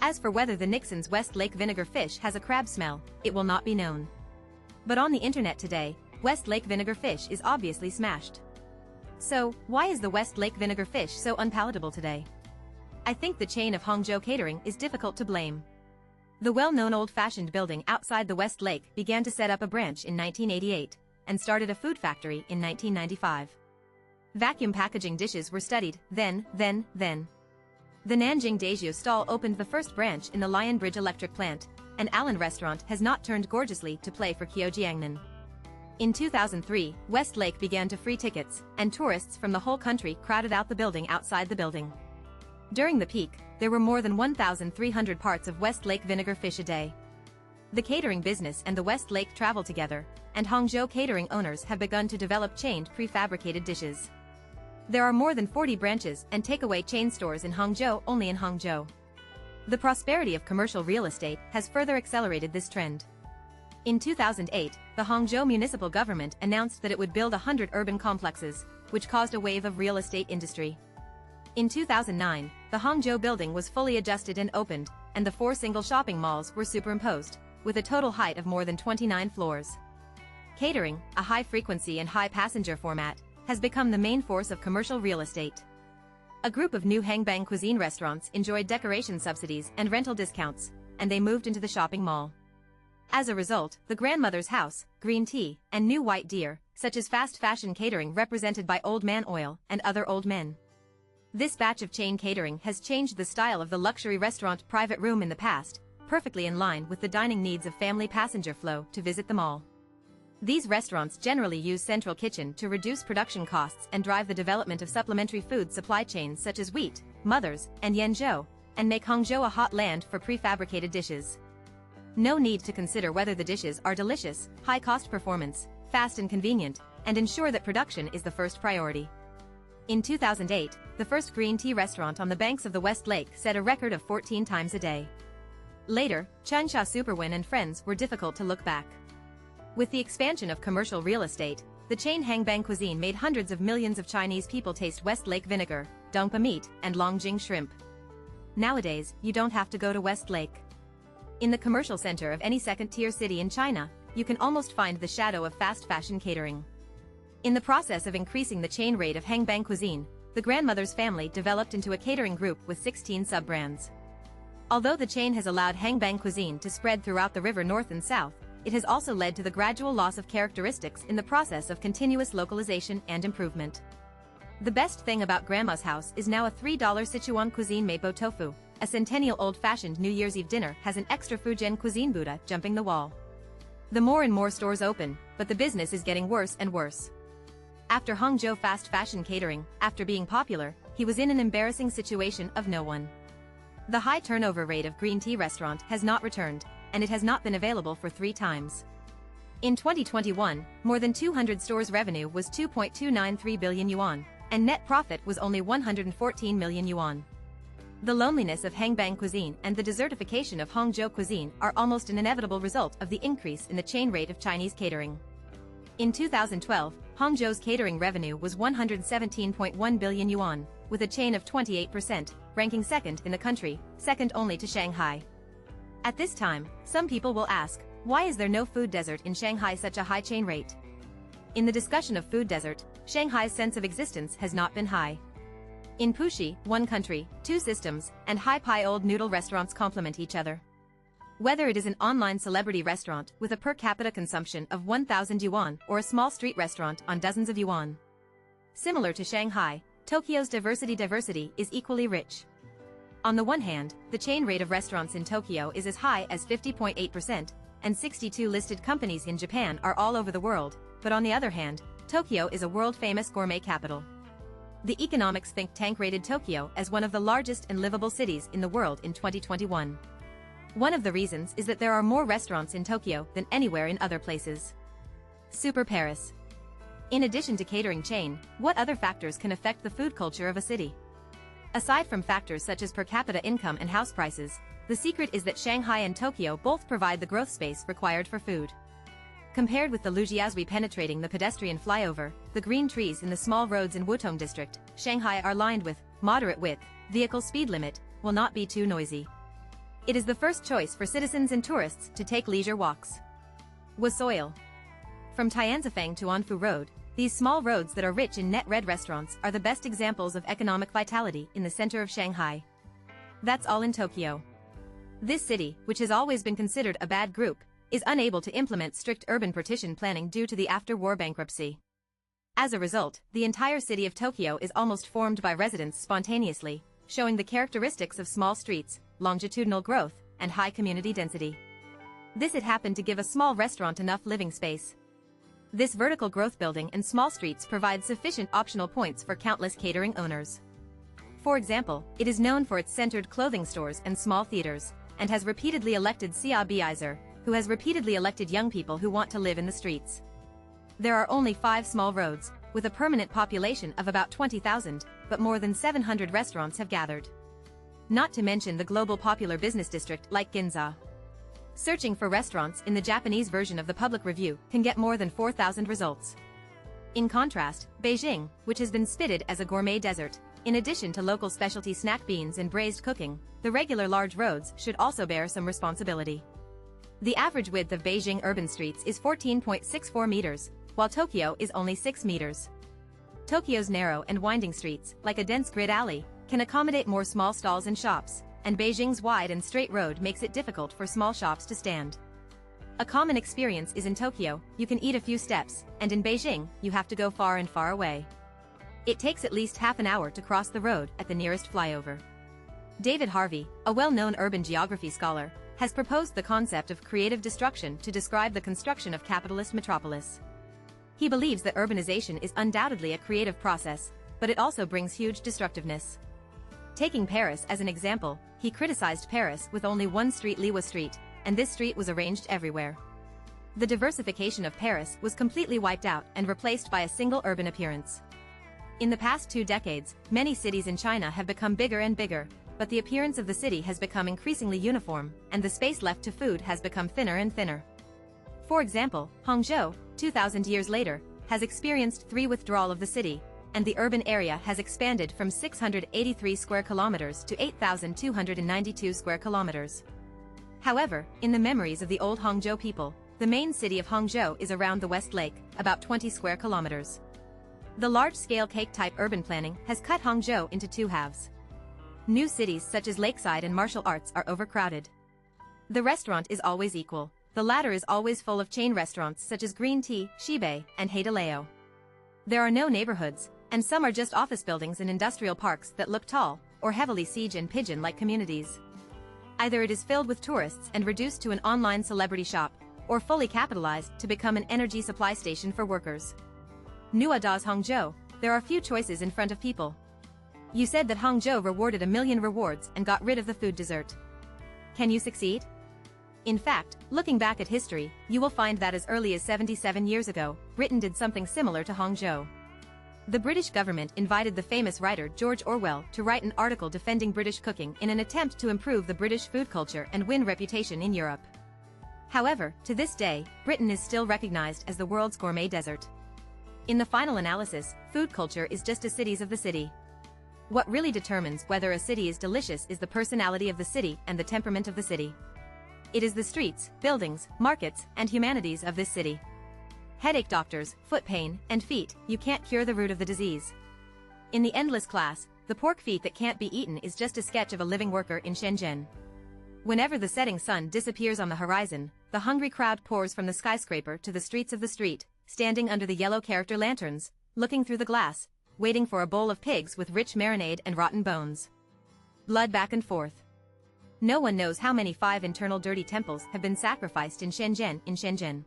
As for whether the Nixon's West Lake vinegar fish has a crab smell, it will not be known. But on the internet today, West Lake vinegar fish is obviously smashed. So, why is the West Lake vinegar fish so unpalatable today? I think the chain of Hangzhou Catering is difficult to blame. The well-known old-fashioned building outside the West Lake began to set up a branch in 1988 and started a food factory in 1995. Vacuum packaging dishes were studied, then. The Nanjing Dajiu stall opened the first branch in the Lion Bridge electric plant, and Allen Restaurant has not turned gorgeously to play for Qiujiangnan. In 2003, West Lake began to free tickets, and tourists from the whole country crowded out the building outside the building. During the peak, there were more than 1,300 parts of West Lake vinegar fish a day. The catering business and the West Lake travel together, and Hangzhou Catering owners have begun to develop chained prefabricated dishes. There are more than 40 branches and takeaway chain stores in Hangzhou, only in Hangzhou. The prosperity of commercial real estate has further accelerated this trend. In 2008, the Hangzhou municipal government announced that it would build 100 urban complexes, which caused a wave of real estate industry. In 2009, the Hangzhou building was fully adjusted and opened, and the 4 single shopping malls were superimposed, with a total height of more than 29 floors. Catering, a high-frequency and high-passenger format, has become the main force of commercial real estate. A group of new Hangbang cuisine restaurants enjoyed decoration subsidies and rental discounts, and they moved into the shopping mall. As a result, the grandmother's house, green tea, and new white deer, such as fast fashion catering represented by Old Man Oil and other old men. This batch of chain catering has changed the style of the luxury restaurant private room in the past, perfectly in line with the dining needs of family passenger flow to visit the mall. These restaurants generally use central kitchen to reduce production costs and drive the development of supplementary food supply chains such as wheat, mothers, and Yenzhou, and make Hangzhou a hot land for prefabricated dishes. No need to consider whether the dishes are delicious, high-cost performance, fast and convenient, and ensure that production is the first priority. In 2008, the first green tea restaurant on the banks of the West Lake set a record of 14 times a day. Later, Changsha Superwin and friends were difficult to look back. With the expansion of commercial real estate, the chain Hangbang cuisine made hundreds of millions of Chinese people taste West Lake vinegar, dongpa meat, and Longjing shrimp. Nowadays, you don't have to go to West Lake. In the commercial center of any second-tier city in China, you can almost find the shadow of fast fashion catering. In the process of increasing the chain rate of Hangbang cuisine, the grandmother's family developed into a catering group with 16 sub-brands. Although the chain has allowed Hangbang cuisine to spread throughout the river north and south, it has also led to the gradual loss of characteristics in the process of continuous localization and improvement. The best thing about Grandma's house is now a $3 Sichuan cuisine Meibo tofu. A centennial old-fashioned New Year's Eve dinner has an extra Fujian cuisine Buddha jumping the wall. The more and more stores open, but the business is getting worse and worse. After Hangzhou fast fashion catering, after being popular, he was in an embarrassing situation of no one. The high turnover rate of green tea restaurant has not returned, and it has not been available for 3 times. In 2021, more than 200 stores' revenue was 2.293 billion yuan, and net profit was only 114 million yuan. The loneliness of Hangbang cuisine and the desertification of Hangzhou cuisine are almost an inevitable result of the increase in the chain rate of Chinese catering. In 2012, Hangzhou's catering revenue was 117.1 billion yuan, with a chain of 28%, ranking second in the country, second only to Shanghai. At this time, some people will ask, why is there no food desert in Shanghai such a high chain rate? In the discussion of food desert, Shanghai's sense of existence has not been high. In Puxi, 1 country, 2 systems, and high-pie old noodle restaurants complement each other. Whether it is an online celebrity restaurant with a per capita consumption of 1,000 yuan or a small street restaurant on dozens of yuan. Similar to Shanghai, Tokyo's diversity is equally rich. On the one hand, the chain rate of restaurants in Tokyo is as high as 50.8%, and 62 listed companies in Japan are all over the world, but on the other hand, Tokyo is a world-famous gourmet capital. The economics think tank rated Tokyo as one of the largest and livable cities in the world in 2021. One of the reasons is that there are more restaurants in Tokyo than anywhere in other places. Super Paris. In addition to catering chain, what other factors can affect the food culture of a city? Aside from factors such as per capita income and house prices, the secret is that Shanghai and Tokyo both provide the growth space required for food. Compared with the Lujiazui penetrating the pedestrian flyover, the green trees in the small roads in Wutong district, Shanghai are lined with moderate width, vehicle speed limit, will not be too noisy. It is the first choice for citizens and tourists to take leisure walks. Wasoil. From Tianzifang to Anfu Road, these small roads that are rich in net red restaurants are the best examples of economic vitality in the center of Shanghai. That's all in Tokyo. This city, which has always been considered a bad group, is unable to implement strict urban partition planning due to the after-war bankruptcy. As a result, the entire city of Tokyo is almost formed by residents spontaneously, showing the characteristics of small streets, longitudinal growth, and high community density. This had happened to give a small restaurant enough living space. This vertical growth building and small streets provide sufficient optional points for countless catering owners. For example, it is known for its centered clothing stores and small theaters, and has repeatedly elected Xia Biizer, who has repeatedly elected young people who want to live in the streets. There are only 5 small roads, with a permanent population of about 20,000, but more than 700 restaurants have gathered. Not to mention the global popular business district like Ginza. Searching for restaurants in the Japanese version of the public review can get more than 4,000 results. In contrast, Beijing, which has been spitted as a gourmet desert, in addition to local specialty snack beans and braised cooking, the regular large roads should also bear some responsibility. The average width of Beijing urban streets is 14.64 meters, while Tokyo is only 6 meters. Tokyo's narrow and winding streets, like a dense grid alley, can accommodate more small stalls and shops, and Beijing's wide and straight road makes it difficult for small shops to stand. A common experience is in Tokyo, you can eat a few steps, and in Beijing, you have to go far and far away. It takes at least half an hour to cross the road at the nearest flyover. David Harvey, a well-known urban geography scholar, has proposed the concept of creative destruction to describe the construction of capitalist metropolis. He believes that urbanization is undoubtedly a creative process, but it also brings huge destructiveness. Taking Paris as an example, he criticized Paris with only one street, Liwa Street, and this street was arranged everywhere. The diversification of Paris was completely wiped out and replaced by a single urban appearance. In the past 2 decades, many cities in China have become bigger and bigger, but the appearance of the city has become increasingly uniform, and the space left to food has become thinner and thinner. For example, Hangzhou, 2,000 years later, has experienced 3 withdrawal of the city, and the urban area has expanded from 683 square kilometers to 8,292 square kilometers. However, in the memories of the old Hangzhou people, the main city of Hangzhou is around the West Lake, about 20 square kilometers. The large-scale cake-type urban planning has cut Hangzhou into 2 halves. New cities such as Lakeside and Martial Arts are overcrowded. The restaurant is always equal. The latter is always full of chain restaurants such as Green Tea, Shibei, and Heidaleo. There are no neighborhoods, and some are just office buildings and industrial parks that look tall, or heavily siege and pigeon-like communities. Either it is filled with tourists and reduced to an online celebrity shop, or fully capitalized to become an energy supply station for workers. Nuada's Hangzhou, there are few choices in front of people. You said that Hangzhou rewarded 1 million rewards and got rid of the food desert. Can you succeed? In fact, looking back at history, you will find that as early as 77 years ago, Britain did something similar to Hangzhou. The British government invited the famous writer George Orwell to write an article defending British cooking in an attempt to improve the British food culture and win reputation in Europe. However, to this day, Britain is still recognized as the world's gourmet desert. In the final analysis, food culture is just a cities of the city. What really determines whether a city is delicious is the personality of the city and the temperament of the city. It is the streets, buildings, markets, and humanities of this city. Headache doctors, foot pain, and feet, you can't cure the root of the disease. In the endless class, the pork feet that can't be eaten is just a sketch of a living worker in Shenzhen. Whenever the setting sun disappears on the horizon, the hungry crowd pours from the skyscraper to the streets of the street, standing under the yellow character lanterns, looking through the glass, waiting for a bowl of pigs with rich marinade and rotten bones. Blood back and forth. No one knows how many 5 internal dirty temples have been sacrificed in Shenzhen.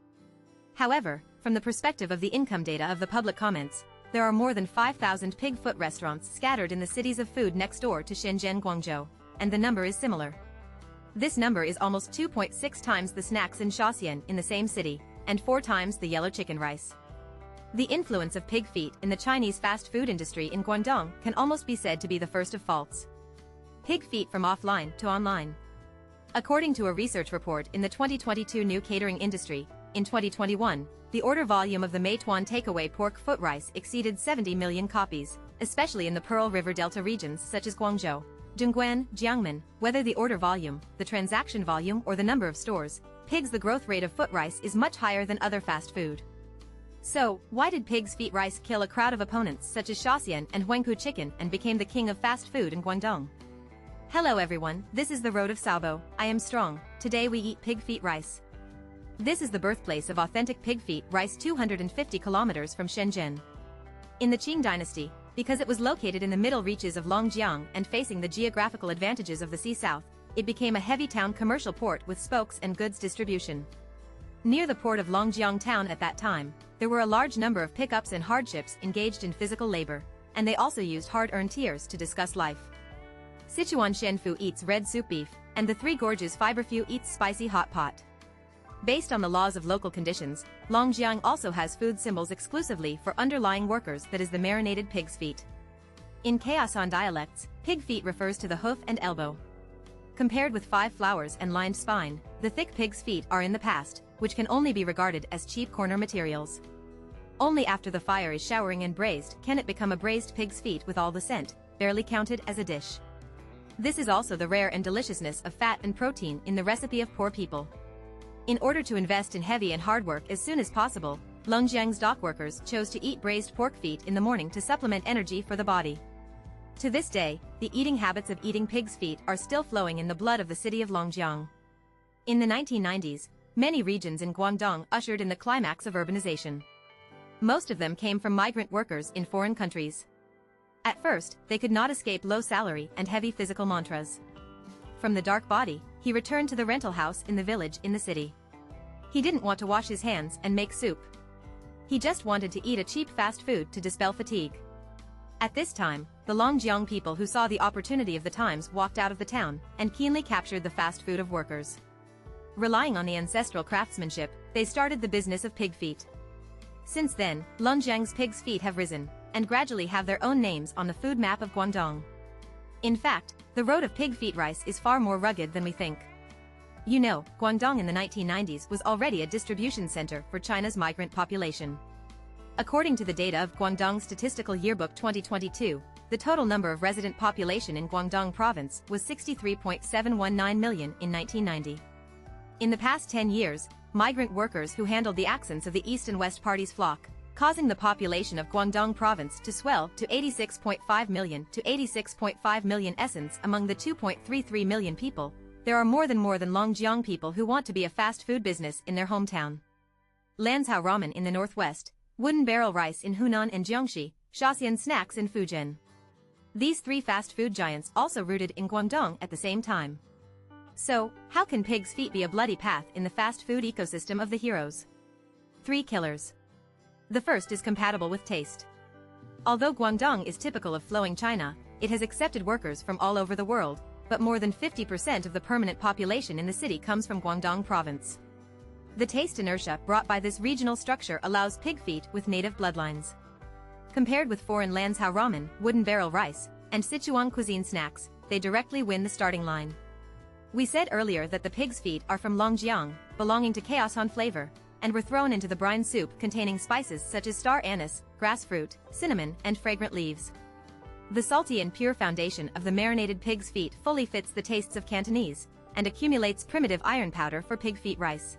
However, from the perspective of the income data of the public comments, there are more than 5,000 pig foot restaurants scattered in the cities of food next door to Shenzhen, Guangzhou, and the number is similar. This number is almost 2.6 times the snacks in Shaoxian in the same city, and 4 times the yellow chicken rice. The influence of pig feet in the Chinese fast food industry in Guangdong can almost be said to be the first of faults. Pig feet from offline to online. According to a research report in the 2022 New Catering Industry, in 2021, the order volume of the Meituan takeaway pork foot rice exceeded 70 million copies, especially in the Pearl River Delta regions such as Guangzhou, Dongguan, Jiangmen. Whether the order volume, the transaction volume, or the number of stores, pigs, the growth rate of foot rice is much higher than other fast food. So, why did pig's feet rice kill a crowd of opponents such as Shaoxian and Huangpu chicken and became the king of fast food in Guangdong? Hello everyone, this is the Road of Sabo. I am strong. Today we eat pig feet rice. This is the birthplace of authentic pig feet rice 250 kilometers from Shenzhen. In the Qing dynasty, because it was located in the middle reaches of Longjiang and facing the geographical advantages of the sea south, it became a heavy town commercial port with spokes and goods distribution. Near the port of Longjiang town at that time, there were a large number of pickups and hardships engaged in physical labor, and they also used hard-earned tears to discuss life. Sichuan Shenfu eats red soup beef, and the Three Gorges Fiberfu eats spicy hot pot. Based on the laws of local conditions, Longjiang also has food symbols exclusively for underlying workers, that is the marinated pig's feet. In Khaosan dialects, pig feet refers to the hoof and elbow. Compared with 5 flowers and lined spine, the thick pig's feet are in the past, which can only be regarded as cheap corner materials. Only after the fire is showering and braised can it become a braised pig's feet with all the scent, barely counted as a dish. This is also the rare and deliciousness of fat and protein in the recipe of poor people. In order to invest in heavy and hard work as soon as possible, Longjiang's dock workers chose to eat braised pork feet in the morning to supplement energy for the body. To this day, the eating habits of eating pig's feet are still flowing in the blood of the city of Longjiang. In the 1990s, many regions in Guangdong ushered in the climax of urbanization. Most of them came from migrant workers in foreign countries. At first, they could not escape low salary and heavy physical mantras. From the dark body, he returned to the rental house in the village in the city. He didn't want to wash his hands and make soup. He just wanted to eat a cheap fast food to dispel fatigue. At this time, the Longjiang people who saw the opportunity of the times walked out of the town and keenly captured the fast food of workers. Relying on the ancestral craftsmanship, they started the business of pig feet. Since then, Longjiang's pig's feet have risen, and gradually have their own names on the food map of Guangdong. In fact, the road of pig feet rice is far more rugged than we think. You know, Guangdong in the 1990s was already a distribution center for China's migrant population. According to the data of Guangdong Statistical Yearbook 2022, the total number of resident population in Guangdong province was 63.719 million in 1990. In the past 10 years, migrant workers who handled the accents of the East and West parties flock, causing the population of Guangdong province to swell to 86.5 million to 86.5 million essence among the 2.33 million people. There are more than Longjiang people who want to be a fast food business in their hometown. Lanzhou ramen in the northwest, wooden barrel rice in Hunan and Jiangxi, Shaxian snacks in Fujian. These 3 fast food giants also rooted in Guangdong at the same time. So, how can pig's feet be a bloody path in the fast food ecosystem of the heroes? 3 killers. The first is compatible with taste. Although Guangdong is typical of flowing China, it has accepted workers from all over the world, but more than 50% of the permanent population in the city comes from Guangdong province. The taste inertia brought by this regional structure allows pig feet with native bloodlines. Compared with foreign Lanzhou ramen, wooden barrel rice, and Sichuan cuisine snacks, they directly win the starting line. We said earlier that the pig's feet are from Longjiang, belonging to Khaosan flavor, and were thrown into the brine soup containing spices such as star anise, grass fruit, cinnamon, and fragrant leaves. The salty and pure foundation of the marinated pig's feet fully fits the tastes of Cantonese, and accumulates primitive iron powder for pig feet rice.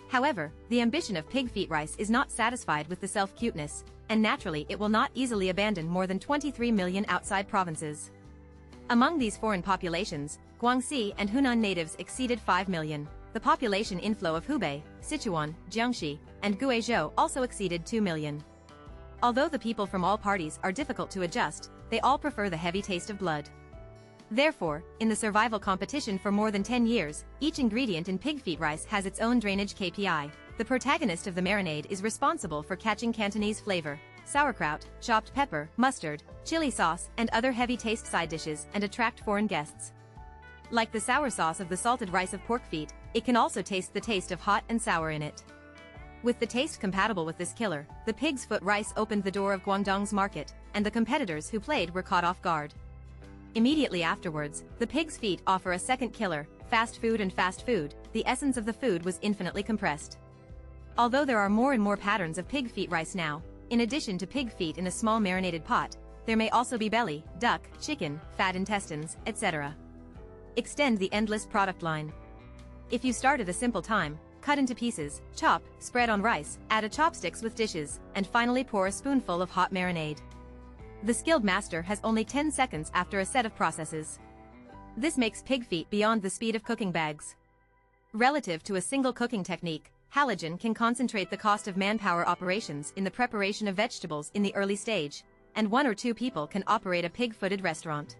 However, the ambition of pig feet rice is not satisfied with the self-cuteness, and naturally it will not easily abandon more than 23 million outside provinces. Among these foreign populations, Guangxi and Hunan natives exceeded 5 million. The population inflow of Hubei, Sichuan, Jiangxi, and Guizhou also exceeded 2 million. Although the people from all parties are difficult to adjust, they all prefer the heavy taste of blood. Therefore, in the survival competition for more than 10 years, each ingredient in pig feet rice has its own drainage KPI. The protagonist of the marinade is responsible for catching Cantonese flavor, sauerkraut, chopped pepper, mustard, chili sauce, and other heavy taste side dishes, and attract foreign guests. Like the sour sauce of the salted rice of pork feet, it can also taste the taste of hot and sour in it. With the taste compatible with this killer, the pig's foot rice opened the door of Guangdong's market, and the competitors who played were caught off guard. Immediately afterwards, the pig's feet offer a second killer, fast food and fast food. The essence of the food was infinitely compressed. Although there are more and more patterns of pig feet rice now, in addition to pig feet in a small marinated pot, there may also be belly, duck, chicken, fat intestines, etc. Extend the endless product line. If you start at a simple time, cut into pieces, chop, spread on rice, add a chopsticks with dishes, and finally pour a spoonful of hot marinade. The skilled master has only 10 seconds after a set of processes. This makes pig feet beyond the speed of cooking bags. Relative to a single cooking technique, halogen can concentrate the cost of manpower operations in the preparation of vegetables in the early stage, and 1 or 2 people can operate a pig-footed restaurant.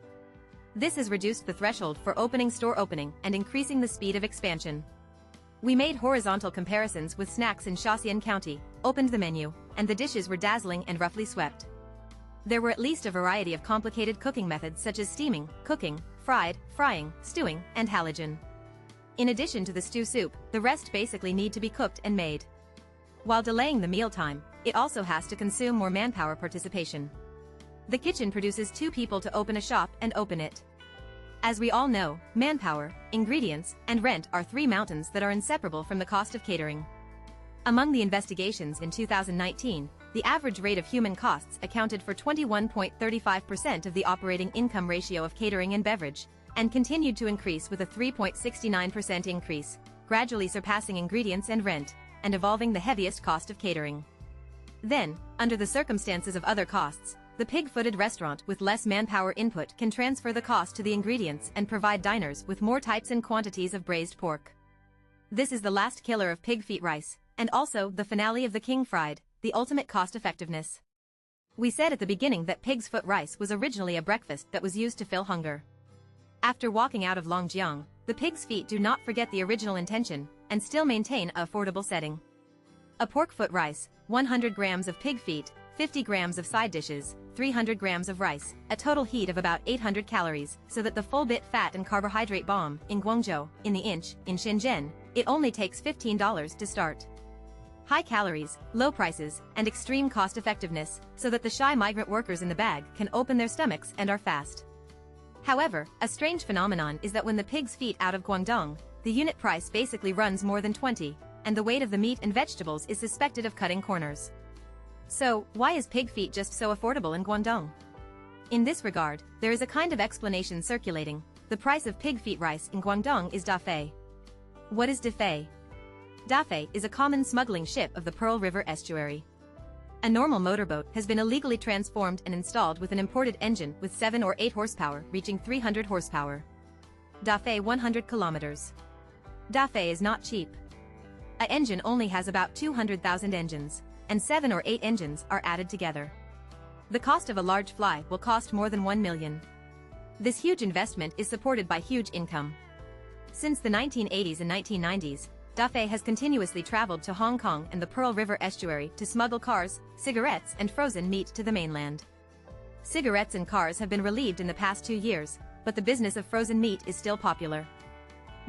This has reduced the threshold for store opening and increasing the speed of expansion. We made horizontal comparisons with snacks in Shaanxi County, opened the menu, and the dishes were dazzling and roughly swept. There were at least a variety of complicated cooking methods such as steaming, cooking, fried, frying, stewing, and halogen. In addition to the stew soup, the rest basically need to be cooked and made. While delaying the mealtime, it also has to consume more manpower participation. The kitchen produces 2 people to open a shop and open it. As we all know, manpower, ingredients, and rent are 3 mountains that are inseparable from the cost of catering. Among the investigations in 2019, the average rate of human costs accounted for 21.35% of the operating income ratio of catering and beverage, and continued to increase with a 3.69% increase, gradually surpassing ingredients and rent, and evolving the heaviest cost of catering. Then, under the circumstances of other costs, the pig-footed restaurant with less manpower input can transfer the cost to the ingredients and provide diners with more types and quantities of braised pork. This is the last killer of pig feet rice, and also the finale of the king fried, the ultimate cost-effectiveness. We said at the beginning that pig's foot rice was originally a breakfast that was used to fill hunger. After walking out of Longjiang, the pig's feet do not forget the original intention, and still maintain an affordable setting. A pork foot rice, 100 grams of pig feet, 50 grams of side dishes, 300 grams of rice, a total heat of about 800 calories, so that the full bit fat and carbohydrate bomb, in Guangzhou, in the inch, in Shenzhen, it only takes $15 to start. High calories, low prices, and extreme cost effectiveness, so that the shy migrant workers in the bag can open their stomachs and are fast. However, a strange phenomenon is that when the pig's feet out of Guangdong, the unit price basically runs more than 20, and the weight of the meat and vegetables is suspected of cutting corners. So, why is pig feet just so affordable in Guangdong? In this regard, there is a kind of explanation circulating. The price of pig feet rice in Guangdong is dafei. What is dafei? Dafei is a common smuggling ship of the Pearl River estuary. A normal motorboat has been illegally transformed and installed with an imported engine with 7 or 8 horsepower reaching 300 horsepower. Dafei 100 kilometers. Dafei is not cheap. An engine only has about 200,000 engines, and 7 or 8 engines are added together. The cost of a large fly will cost more than 1 million. This huge investment is supported by huge income. Since the 1980s and 1990s, Dafei has continuously traveled to Hong Kong and the Pearl River estuary to smuggle cars, cigarettes and frozen meat to the mainland. Cigarettes and cars have been relieved in the past 2 years, but the business of frozen meat is still popular.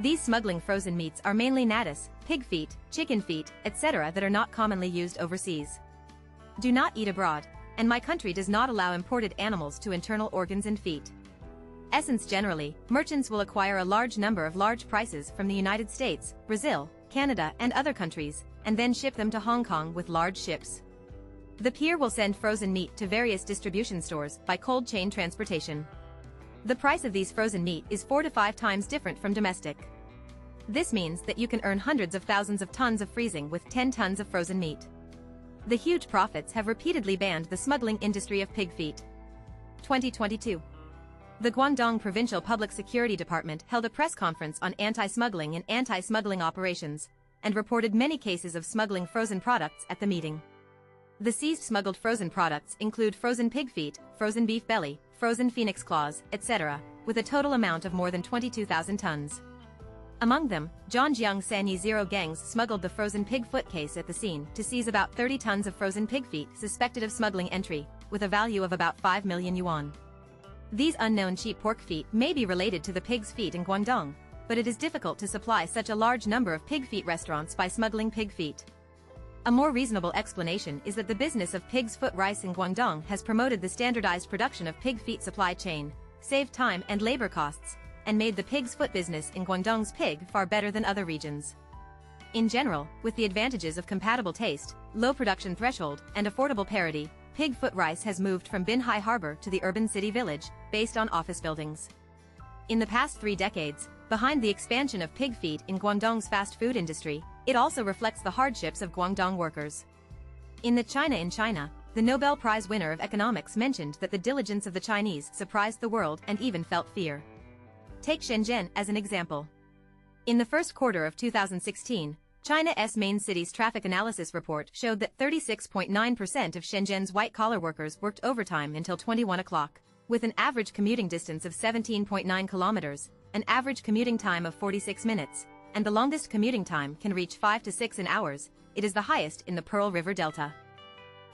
These smuggling frozen meats are mainly natis, pig feet, chicken feet, etc. that are not commonly used overseas. Do not eat abroad, and my country does not allow imported animals to internal organs and feet. Essence generally, merchants will acquire a large number of large prices from the United States, Brazil, Canada and other countries, and then ship them to Hong Kong with large ships. The pier will send frozen meat to various distribution stores by cold chain transportation. The price of these frozen meat is 4 to 5 times different from domestic. This means that you can earn hundreds of thousands of tons of freezing with 10 tons of frozen meat. The huge profits have repeatedly banned the smuggling industry of pig feet. 2022. The Guangdong Provincial Public Security Department held a press conference on anti-smuggling and anti-smuggling operations, and reported many cases of smuggling frozen products at the meeting. The seized smuggled frozen products include frozen pig feet, frozen beef belly, frozen phoenix claws, etc., with a total amount of more than 22,000 tons. Among them, Zhangjiang Sanyi Zero gangs smuggled the frozen pig foot case at the scene to seize about 30 tons of frozen pig feet suspected of smuggling entry, with a value of about 5 million yuan. These unknown cheap pork feet may be related to the pig's feet in Guangdong, but it is difficult to supply such a large number of pig feet restaurants by smuggling pig feet. A more reasonable explanation is that the business of pig's foot rice in Guangdong has promoted the standardized production of pig feet supply chain, saved time and labor costs, and made the pig's foot business in Guangdong's pig far better than other regions. In general, with the advantages of compatible taste, low production threshold, and affordable parity, pig foot rice has moved from Binhai Harbor to the urban city village, based on office buildings. In the past 3 decades, behind the expansion of pig feet in Guangdong's fast food industry, it also reflects the hardships of Guangdong workers. In China, the Nobel Prize winner of economics mentioned that the diligence of the Chinese surprised the world and even felt fear. Take Shenzhen as an example. In the first quarter of 2016, China's main cities traffic analysis report showed that 36.9% of Shenzhen's white-collar workers worked overtime until 21 o'clock, with an average commuting distance of 17.9 kilometers, an average commuting time of 46 minutes, and the longest commuting time can reach 5 to 6 hours. It is the highest in the Pearl River Delta.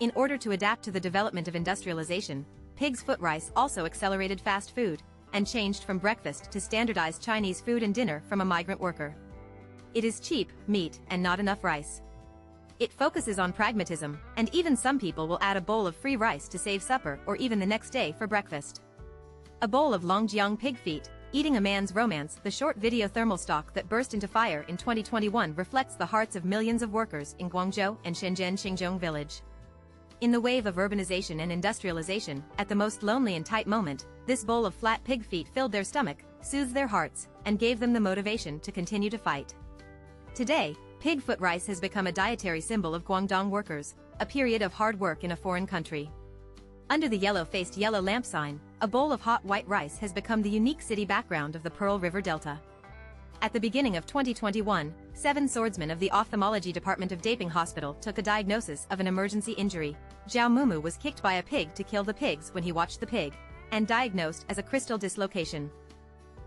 In order to adapt to the development of industrialization, pig's foot rice also accelerated fast food, and changed from breakfast to standardized Chinese food and dinner from a migrant worker. It is cheap meat and not enough rice. It focuses on pragmatism, and even some people will add a bowl of free rice to save supper or even the next day for breakfast. A bowl of Longjiang pig feet, eating a man's romance. The short video thermal stock that burst into fire in 2021 reflects the hearts of millions of workers in Guangzhou and Shenzhen Xingzhong village. In the wave of urbanization and industrialization, at the most lonely and tight moment, this bowl of flat pig feet filled their stomach, soothed their hearts, and gave them the motivation to continue to fight. Today, pig foot rice has become a dietary symbol of Guangdong workers, a period of hard work in a foreign country. Under the yellow-faced yellow lamp sign, a bowl of hot white rice has become the unique city background of the Pearl River Delta. At the beginning of 2021, 7 swordsmen of the ophthalmology department of Daping Hospital took a diagnosis of an emergency injury. Zhao Mumu was kicked by a pig to kill the pigs when he watched the pig, and diagnosed as a crystal dislocation.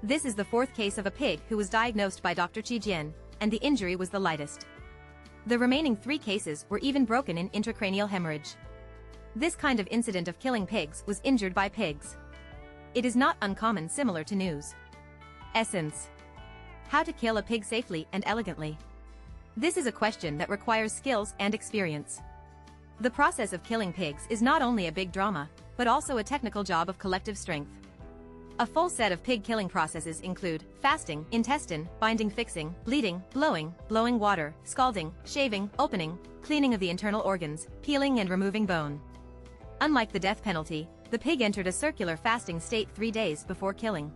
This is the 4th case of a pig who was diagnosed by Dr. Qi Jian, and the injury was the lightest. The remaining 3 cases were even broken in intracranial hemorrhage. This kind of incident of killing pigs was injured by pigs. It is not uncommon, similar to news. Essence: how to kill a pig safely and elegantly. This is a question that requires skills and experience. The process of killing pigs is not only a big drama, but also a technical job of collective strength. A full set of pig killing processes include fasting, intestine, binding, fixing, bleeding, blowing water, scalding, shaving, opening, cleaning of the internal organs, peeling and removing bone. Unlike the death penalty, the pig entered a circular fasting state 3 days before killing.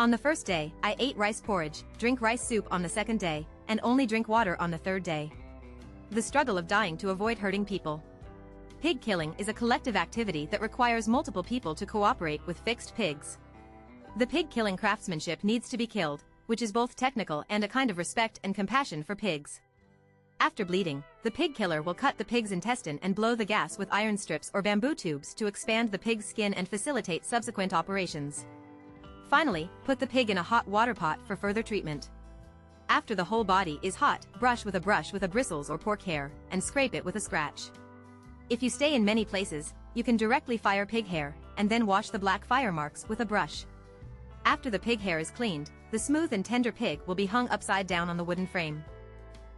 On the first day, I ate rice porridge, drink rice soup on the second day, and only drink water on the third day. The struggle of dying to avoid hurting people. Pig killing is a collective activity that requires multiple people to cooperate with fixed pigs. The pig killing craftsmanship needs to be killed, which is both technical and a kind of respect and compassion for pigs. After bleeding, the pig killer will cut the pig's intestine and blow the gas with iron strips or bamboo tubes to expand the pig's skin and facilitate subsequent operations. Finally, put the pig in a hot water pot for further treatment. After the whole body is hot, brush with a bristles or pork hair, and scrape it with a scratch. If you stay in many places, you can directly fire pig hair, and then wash the black fire marks with a brush. After the pig hair is cleaned, the smooth and tender pig will be hung upside down on the wooden frame.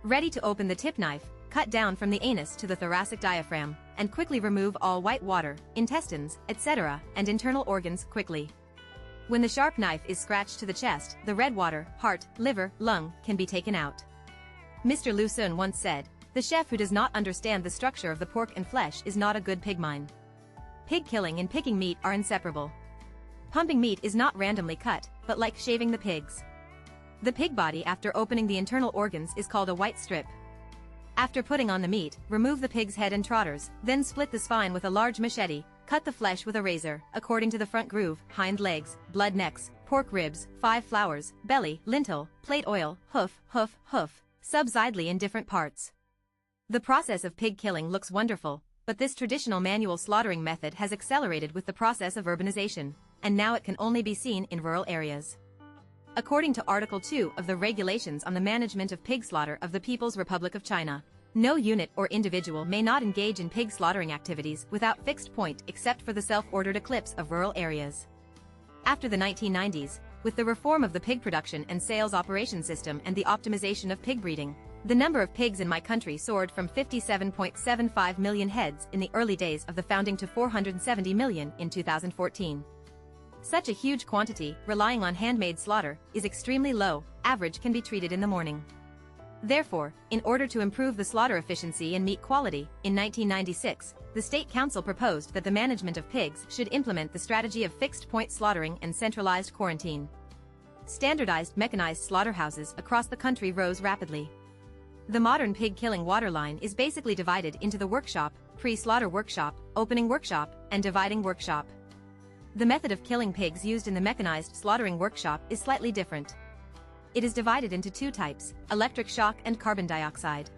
Ready to open the tip knife, cut down from the anus to the thoracic diaphragm, and quickly remove all white water, intestines, etc., and internal organs quickly. When the sharp knife is scratched to the chest, the red water, heart, liver, lung, can be taken out. Mr. Lu Sun once said, "The chef who does not understand the structure of the pork and flesh is not a good pig mine." Pig killing and picking meat are inseparable. Pumping meat is not randomly cut, but like shaving the pigs. The pig body after opening the internal organs is called a white strip. After putting on the meat, remove the pig's head and trotters, then split the spine with a large machete, cut the flesh with a razor, according to the front groove, hind legs, blood necks, pork ribs, 5 flowers, belly, lintel, plate oil, hoof, subsidely in different parts. The process of pig killing looks wonderful, but this traditional manual slaughtering method has accelerated with the process of urbanization, and now it can only be seen in rural areas. According to Article 2 of the Regulations on the Management of Pig Slaughter of the People's Republic of China, no unit or individual may not engage in pig slaughtering activities without fixed point except for the self-ordered eclipse of rural areas. After the 1990s, with the reform of the pig production and sales operation system and the optimization of pig breeding, the number of pigs in my country soared from 57.75 million heads in the early days of the founding to 470 million in 2014. Such a huge quantity, relying on handmade slaughter, is extremely low. Average can be treated in the morning. Therefore, in order to improve the slaughter efficiency and meat quality, in 1996, the State Council proposed that the management of pigs should implement the strategy of fixed-point slaughtering and centralized quarantine. Standardized mechanized slaughterhouses across the country rose rapidly. The modern pig-killing waterline is basically divided into the workshop, pre-slaughter workshop, opening workshop, and dividing workshop. The method of killing pigs used in the mechanized slaughtering workshop is slightly different. It is divided into two types, electric shock and carbon dioxide.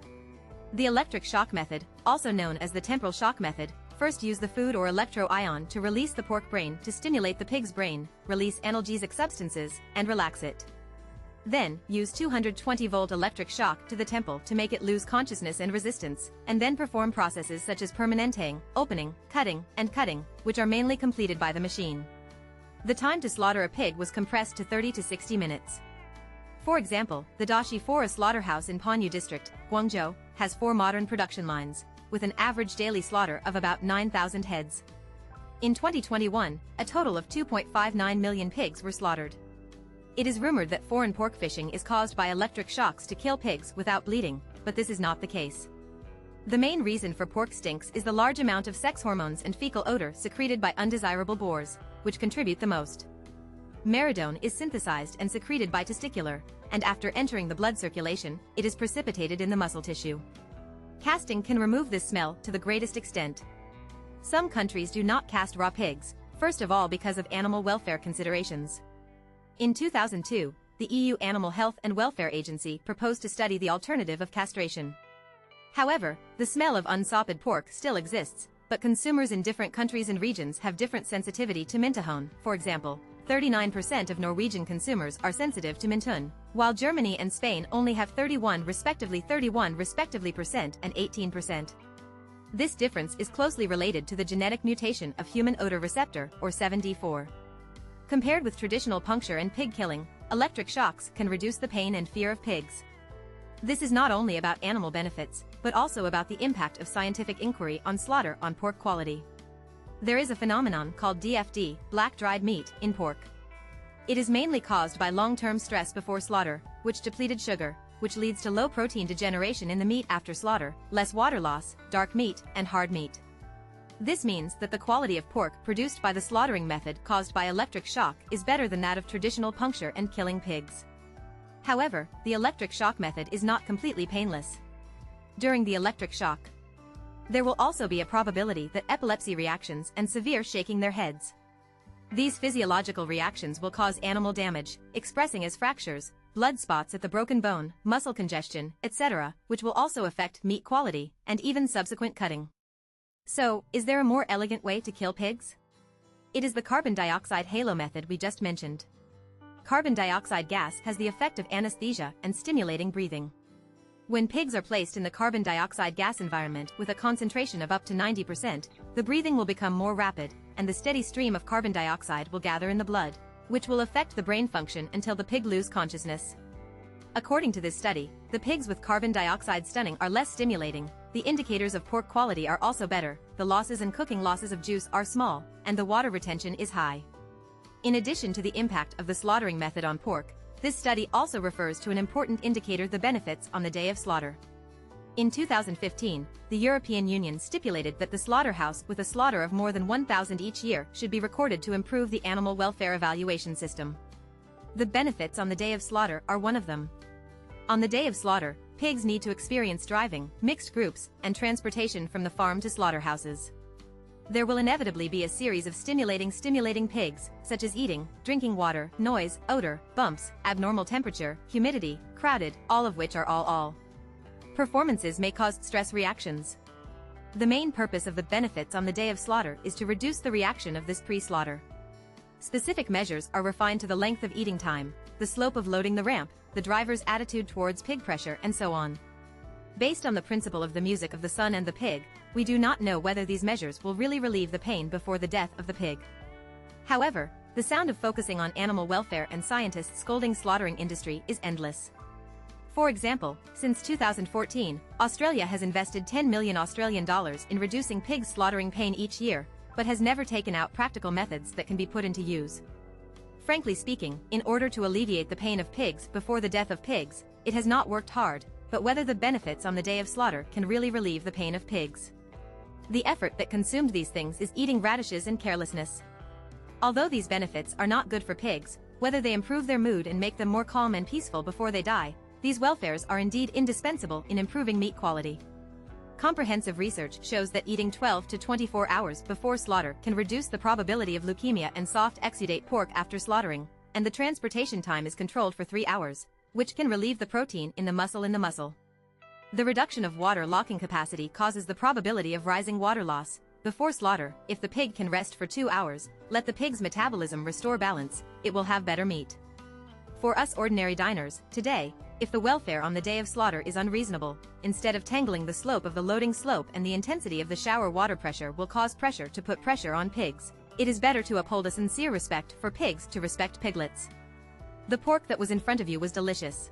The electric shock method, also known as the temporal shock method, first use the food or electro-ion to release the pork brain to stimulate the pig's brain, release analgesic substances, and relax it. Then, use 220-volt electric shock to the temple to make it lose consciousness and resistance, and then perform processes such as permanenting, opening, and cutting, which are mainly completed by the machine. The time to slaughter a pig was compressed to 30 to 60 minutes. For example, the Dashi Forest Slaughterhouse in Panyu District, Guangzhou, has 4 modern production lines, with an average daily slaughter of about 9,000 heads. In 2021, a total of 2.59 million pigs were slaughtered. It is rumored that foreign pork fishing is caused by electric shocks to kill pigs without bleeding, but this is not the case. The main reason for pork stinks is the large amount of sex hormones and fecal odor secreted by undesirable boars, which contribute the most. Meridone is synthesized and secreted by testicular, and after entering the blood circulation, it is precipitated in the muscle tissue. Casting can remove this smell to the greatest extent. Some countries do not cast raw pigs, first of all because of animal welfare considerations. In 2002, the EU Animal Health and Welfare Agency proposed to study the alternative of castration. However, the smell of unsopped pork still exists, but consumers in different countries and regions have different sensitivity to mintahone. For example, 39% of Norwegian consumers are sensitive to mintun, while Germany and Spain only have 31 respectively percent and 18%. This difference is closely related to the genetic mutation of human odor receptor, or 7D4. Compared with traditional puncture and pig killing, electric shocks can reduce the pain and fear of pigs. This is not only about animal benefits, but also about the impact of scientific inquiry on slaughter on pork quality. There is a phenomenon called DFD, black dried meat, in pork. It is mainly caused by long-term stress before slaughter, which depleted sugar, which leads to low protein degeneration in the meat after slaughter, less water loss, dark meat, and hard meat. This means that the quality of pork produced by the slaughtering method caused by electric shock is better than that of traditional puncture and killing pigs. However, the electric shock method is not completely painless. During the electric shock, there will also be a probability that epilepsy reactions and severe shaking their heads. These physiological reactions will cause animal damage, expressing as fractures, blood spots at the broken bone, muscle congestion, etc., which will also affect meat quality, and even subsequent cutting. So, is there a more elegant way to kill pigs? It is the carbon dioxide halo method we just mentioned. Carbon dioxide gas has the effect of anesthesia and stimulating breathing. When pigs are placed in the carbon dioxide gas environment with a concentration of up to 90%, the breathing will become more rapid, and the steady stream of carbon dioxide will gather in the blood, which will affect the brain function until the pig loses consciousness. According to this study, the pigs with carbon dioxide stunning are less stimulating, the indicators of pork quality are also better, the losses and cooking losses of juice are small, and the water retention is high. In addition to the impact of the slaughtering method on pork, this study also refers to an important indicator: the benefits on the day of slaughter. In 2015, the European Union stipulated that the slaughterhouse with a slaughter of more than 1,000 each year should be recorded to improve the animal welfare evaluation system. The benefits on the day of slaughter are one of them. On the day of slaughter, pigs need to experience driving, mixed groups, and transportation from the farm to slaughterhouses. There will inevitably be a series of stimulating pigs, such as eating, drinking water, noise, odor, bumps, abnormal temperature, humidity, crowded, all of which are all. Performances may cause stress reactions. The main purpose of the benefits on the day of slaughter is to reduce the reaction of this pre-slaughter. Specific measures are refined to the length of eating time, the slope of loading the ramp, the driver's attitude towards pig pressure, and so on. Based on the principle of the music of the sun and the pig, we do not know whether these measures will really relieve the pain before the death of the pig. However, the sound of focusing on animal welfare and scientists scolding slaughtering industry is endless. For example, since 2014, Australia has invested $10 million in reducing pigs slaughtering pain each year, but has never taken out practical methods that can be put into use. Frankly speaking, in order to alleviate the pain of pigs before the death of pigs, it has not worked hard, but whether the benefits on the day of slaughter can really relieve the pain of pigs. The effort that consumed these things is eating radishes and carelessness. Although these benefits are not good for pigs, whether they improve their mood and make them more calm and peaceful before they die, these welfares are indeed indispensable in improving meat quality. Comprehensive research shows that eating 12 to 24 hours before slaughter can reduce the probability of leukemia and soft exudate pork after slaughtering, and the transportation time is controlled for 3 hours, which can relieve the protein in the muscle. The reduction of water locking capacity causes the probability of rising water loss. Before slaughter, if the pig can rest for 2 hours, let the pig's metabolism restore balance, it will have better meat. For us ordinary diners, today, if the welfare on the day of slaughter is unreasonable, instead of tangling the slope of the loading slope and the intensity of the shower water pressure will cause pressure to put pressure on pigs, it is better to uphold a sincere respect for pigs to respect piglets. The pork that was in front of you was delicious.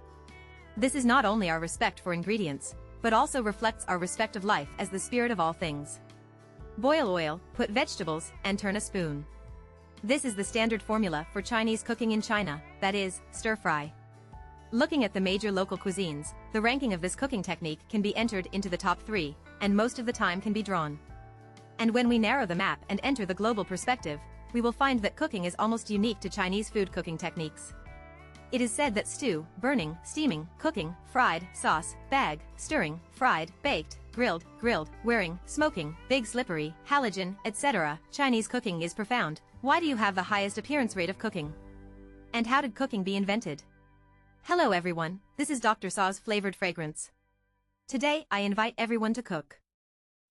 This is not only our respect for ingredients, but also reflects our respect of life as the spirit of all things. Boil oil, put vegetables, and turn a spoon. This is the standard formula for Chinese cooking in China, that is, stir-fry. Looking at the major local cuisines, the ranking of this cooking technique can be entered into the top 3, and most of the time can be drawn. And when we narrow the map and enter the global perspective, we will find that cooking is almost unique to Chinese food cooking techniques. It is said that stew, burning, steaming, cooking, fried, sauce, bag, stirring, fried, baked, grilled, wearing, smoking, big slippery, halogen, etc. Chinese cooking is profound. Why do you have the highest appearance rate of cooking? And how did cooking be invented? Hello everyone, this is Dr. Saw's Flavored Fragrance. Today I invite everyone to cook.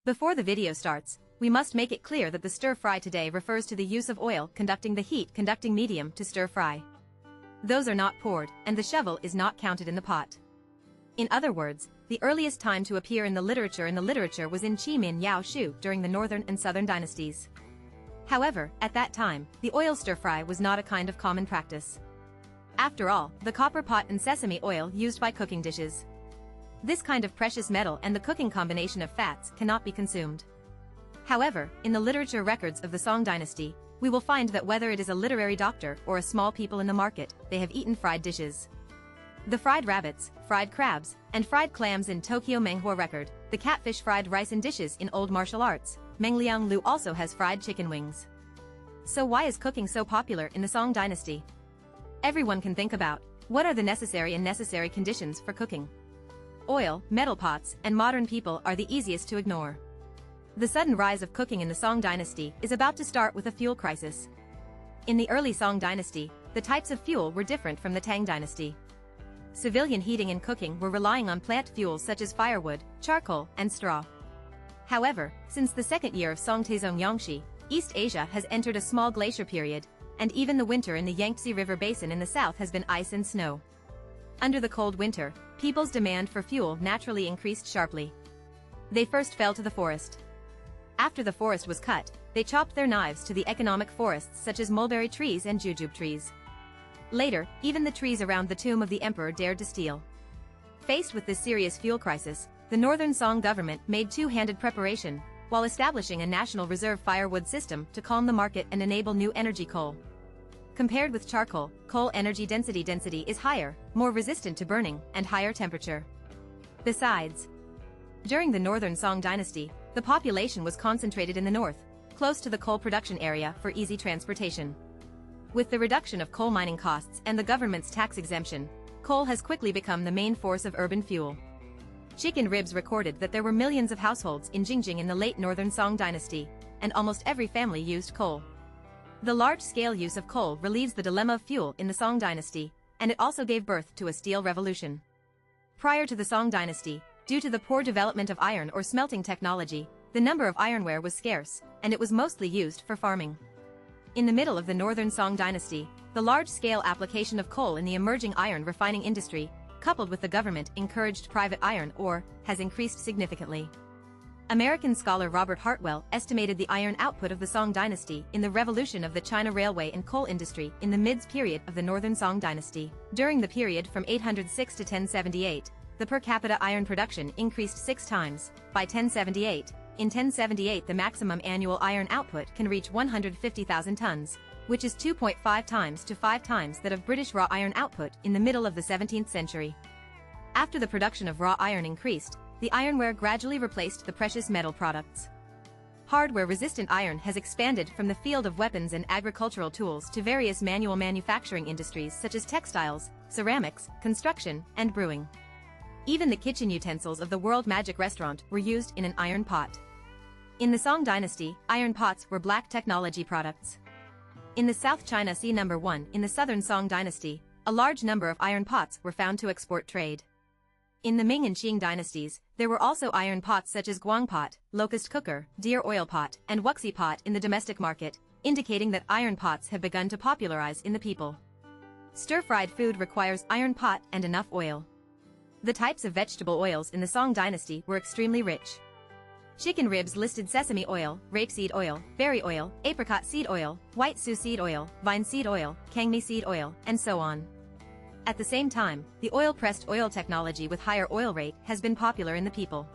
Before the video starts, we must make it clear that the stir-fry today refers to the use of oil conducting the heat-conducting medium to stir-fry. Those are not poured, and the shovel is not counted in the pot. In other words, the earliest time to appear in the literature was in Qi Min Yao Shu during the Northern and Southern dynasties. However, at that time, the oil stir-fry was not a kind of common practice. After all, the copper pot and sesame oil used by cooking dishes. This kind of precious metal and the cooking combination of fats cannot be consumed. However, in the literature records of the Song dynasty, we will find that whether it is a literary doctor or a small people in the market, they have eaten fried dishes. The fried rabbits, fried crabs, and fried clams in Tokyo Menghua record, the catfish fried rice in dishes in old martial arts, Mengliang Lu also has fried chicken wings. So why is cooking so popular in the Song dynasty? Everyone can think about, what are the necessary conditions for cooking? Oil, metal pots, and modern people are the easiest to ignore. The sudden rise of cooking in the Song dynasty is about to start with a fuel crisis. In the early Song dynasty, the types of fuel were different from the Tang dynasty. Civilian heating and cooking were relying on plant fuels such as firewood, charcoal, and straw. However, since the second year of Song Taizong Yangshi, East Asia has entered a small glacier period, and even the winter in the Yangtze River Basin in the south has been ice and snow. Under the cold winter, people's demand for fuel naturally increased sharply. They first fell to the forest. After the forest was cut, they chopped their knives to the economic forests such as mulberry trees and jujube trees. Later, even the trees around the tomb of the emperor dared to steal. Faced with this serious fuel crisis, the Northern Song government made two-handed preparation, while establishing a national reserve firewood system to calm the market and enable new energy coal. Compared with charcoal, coal energy density is higher, more resistant to burning, and higher temperature. Besides, during the Northern Song dynasty, the population was concentrated in the north, close to the coal production area for easy transportation. With the reduction of coal mining costs and the government's tax exemption, coal has quickly become the main force of urban fuel. Chicken Ribs recorded that there were millions of households in Jingjing in the late Northern Song dynasty, and almost every family used coal. The large-scale use of coal relieves the dilemma of fuel in the Song dynasty, and it also gave birth to a steel revolution. Prior to the Song dynasty, due to the poor development of iron or smelting technology, the number of ironware was scarce, and it was mostly used for farming. In the middle of the Northern Song dynasty, the large-scale application of coal in the emerging iron refining industry, coupled with the government encouraged private iron ore, has increased significantly. American scholar Robert Hartwell estimated the iron output of the Song dynasty in the revolution of the China railway and coal industry in the mid-period of the Northern Song dynasty. During the period from 806 to 1078, the per capita iron production increased 6 times. By 1078, in 1078 the maximum annual iron output can reach 150,000 tons, which is 2.5 times to 5 times that of British raw iron output in the middle of the 17th century. After the production of raw iron increased, the ironware gradually replaced the precious metal products. Hardware-resistant iron has expanded from the field of weapons and agricultural tools to various manual manufacturing industries such as textiles, ceramics, construction, and brewing. Even the kitchen utensils of the World Magic Restaurant were used in an iron pot. In the Song dynasty, iron pots were black technology products. In the South China Sea No. 1 in the Southern Song dynasty, a large number of iron pots were found to export trade. In the Ming and Qing dynasties, there were also iron pots such as guang pot, locust cooker, deer oil pot, and wuxi pot in the domestic market, indicating that iron pots have begun to popularize in the people. Stir-fried food requires iron pot and enough oil. The types of vegetable oils in the Song dynasty were extremely rich. Chicken ribs listed sesame oil, rapeseed oil, berry oil, apricot seed oil, white su seed oil, vine seed oil, kangmi seed oil, and so on. At the same time, the oil-pressed oil technology with higher oil rate has been popular in the people.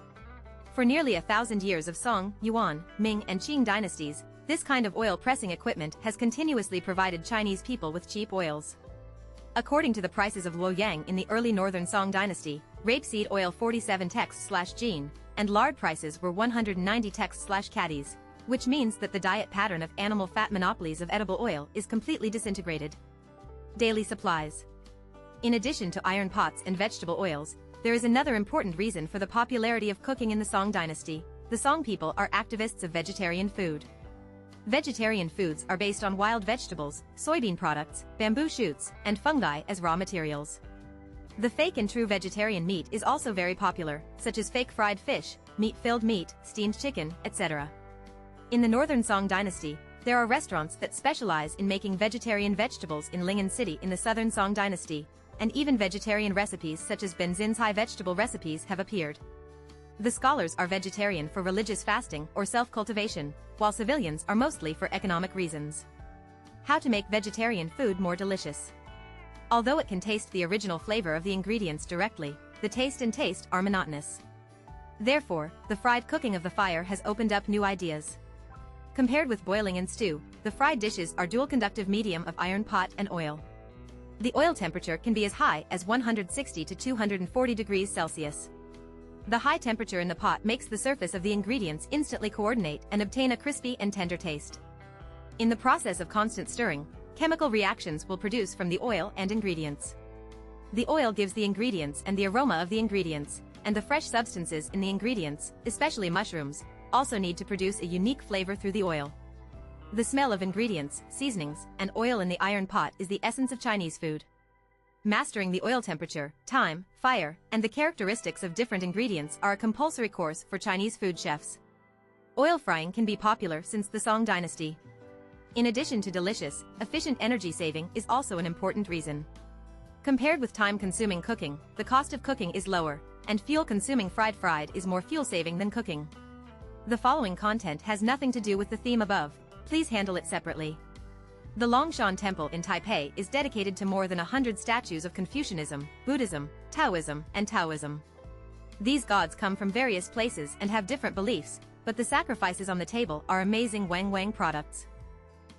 For nearly 1,000 years of Song, Yuan, Ming and Qing dynasties, this kind of oil pressing equipment has continuously provided Chinese people with cheap oils. According to the prices of luoyang in the early Northern Song dynasty, rapeseed oil 47 text/gene, and lard prices were 190 text/caddies, which means that the diet pattern of animal fat monopolies of edible oil is completely disintegrated. Daily supplies. In addition to iron pots and vegetable oils, there is another important reason for the popularity of cooking in the Song dynasty. The Song people are activists of vegetarian food. Vegetarian foods are based on wild vegetables, soybean products, bamboo shoots, and fungi as raw materials. The fake and true vegetarian meat is also very popular, such as fake fried fish, meat-filled meat, steamed chicken, etc. In the Northern Song dynasty, there are restaurants that specialize in making vegetarian vegetables in Ling'an City in the Southern Song dynasty, and even vegetarian recipes such as Benzin's high vegetable recipes have appeared. The scholars are vegetarian for religious fasting or self-cultivation, while civilians are mostly for economic reasons. How to make vegetarian food more delicious. Although it can taste the original flavor of the ingredients directly, the taste and taste are monotonous. Therefore, the fried cooking of the fire has opened up new ideas. Compared with boiling and stew, the fried dishes are dual-conductive medium of iron pot and oil. The oil temperature can be as high as 160 to 240 degrees Celsius. The high temperature in the pot makes the surface of the ingredients instantly coordinate and obtain a crispy and tender taste. In the process of constant stirring, chemical reactions will produce from the oil and ingredients. The oil gives the ingredients and the aroma of the ingredients, and the fresh substances in the ingredients, especially mushrooms, also need to produce a unique flavor through the oil. The smell of ingredients, seasonings, and oil in the iron pot is the essence of Chinese food. Mastering the oil temperature, time, fire, and the characteristics of different ingredients are a compulsory course for Chinese food chefs. Oil frying can be popular since the Song dynasty. In addition to delicious, efficient energy saving is also an important reason. Compared with time-consuming cooking, the cost of cooking is lower, and fuel-consuming fried is more fuel-saving than cooking. The following content has nothing to do with the theme above. Please handle it separately. The Longshan Temple in Taipei is dedicated to more than 100 statues of Confucianism, Buddhism, Taoism, and Taoism. These gods come from various places and have different beliefs, but the sacrifices on the table are amazing Wang Wang products.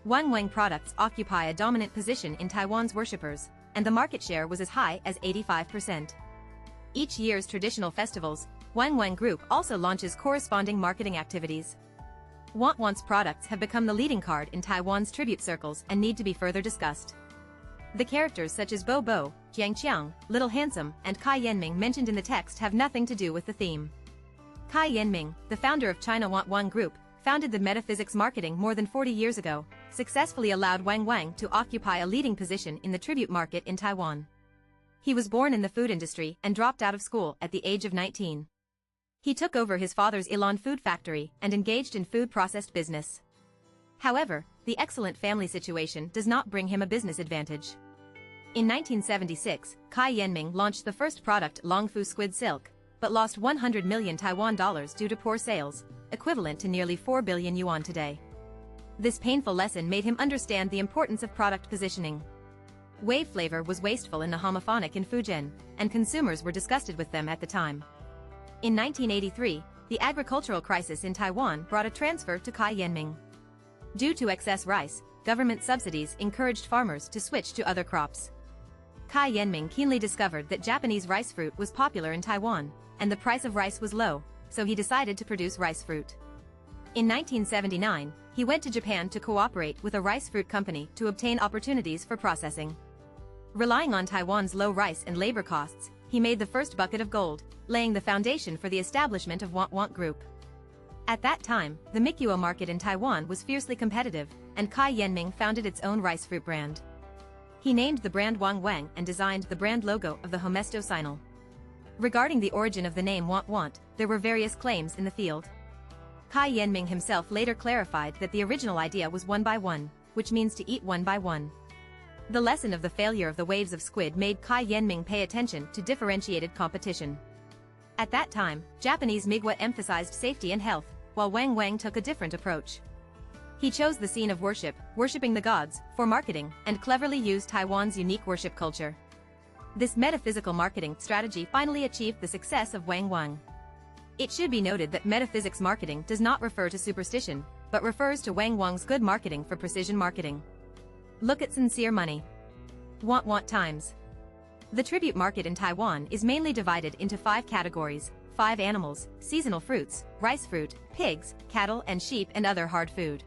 Wang Wang products occupy a dominant position in Taiwan's worshippers, and the market share was as high as 85%. Each year's traditional festivals, Wang Wang Group also launches corresponding marketing activities. Wang's products have become the leading card in Taiwan's tribute circles and need to be further discussed. The characters such as Bo Bo, Jiang Qiang, Little Handsome, and Kai Yanming mentioned in the text have nothing to do with the theme. Kai Yanming, the founder of China Wang Group, founded the metaphysics marketing more than 40 years ago, successfully allowed Wang Wang to occupy a leading position in the tribute market in Taiwan. He was born in the food industry and dropped out of school at the age of 19. He took over his father's Ilan food factory and engaged in food processed business. However, the excellent family situation does not bring him a business advantage. In 1976, Kai Yanming launched the first product Longfu squid silk, but lost 100 million Taiwan dollars due to poor sales, equivalent to nearly 4 billion yuan today. This painful lesson made him understand the importance of product positioning. Wave flavor was wasteful and homophonic in Fujian, and consumers were disgusted with them at the time. In 1983, the agricultural crisis in Taiwan brought a transfer to Kai Yanming. Due to excess rice, government subsidies encouraged farmers to switch to other crops. Kai Yanming keenly discovered that Japanese rice fruit was popular in Taiwan, and the price of rice was low, so he decided to produce rice fruit. In 1979, he went to Japan to cooperate with a rice fruit company to obtain opportunities for processing. Relying on Taiwan's low rice and labor costs, he made the first bucket of gold, laying the foundation for the establishment of Want Want Group. At that time, the Mikyua market in Taiwan was fiercely competitive, and Cai Yanming founded its own rice fruit brand. He named the brand Wang Wang and designed the brand logo of the Homesto Sinal. Regarding the origin of the name Want Want, there were various claims in the field. Cai Yanming himself later clarified that the original idea was one by one, which means to eat one by one. The lesson of the failure of the waves of squid made Cai Yanming pay attention to differentiated competition. At that time, Japanese Mikyua emphasized safety and health, while Wang Wang took a different approach. He chose the scene of worship, worshipping the gods, for marketing, and cleverly used Taiwan's unique worship culture. This metaphysical marketing strategy finally achieved the success of Wang Wang. It should be noted that metaphysics marketing does not refer to superstition, but refers to Wang Wang's good marketing for precision marketing. Look at sincere money. Want Want times. The tribute market in Taiwan is mainly divided into 5 categories: 5 animals, seasonal fruits, rice fruit, pigs, cattle and sheep and other hard food.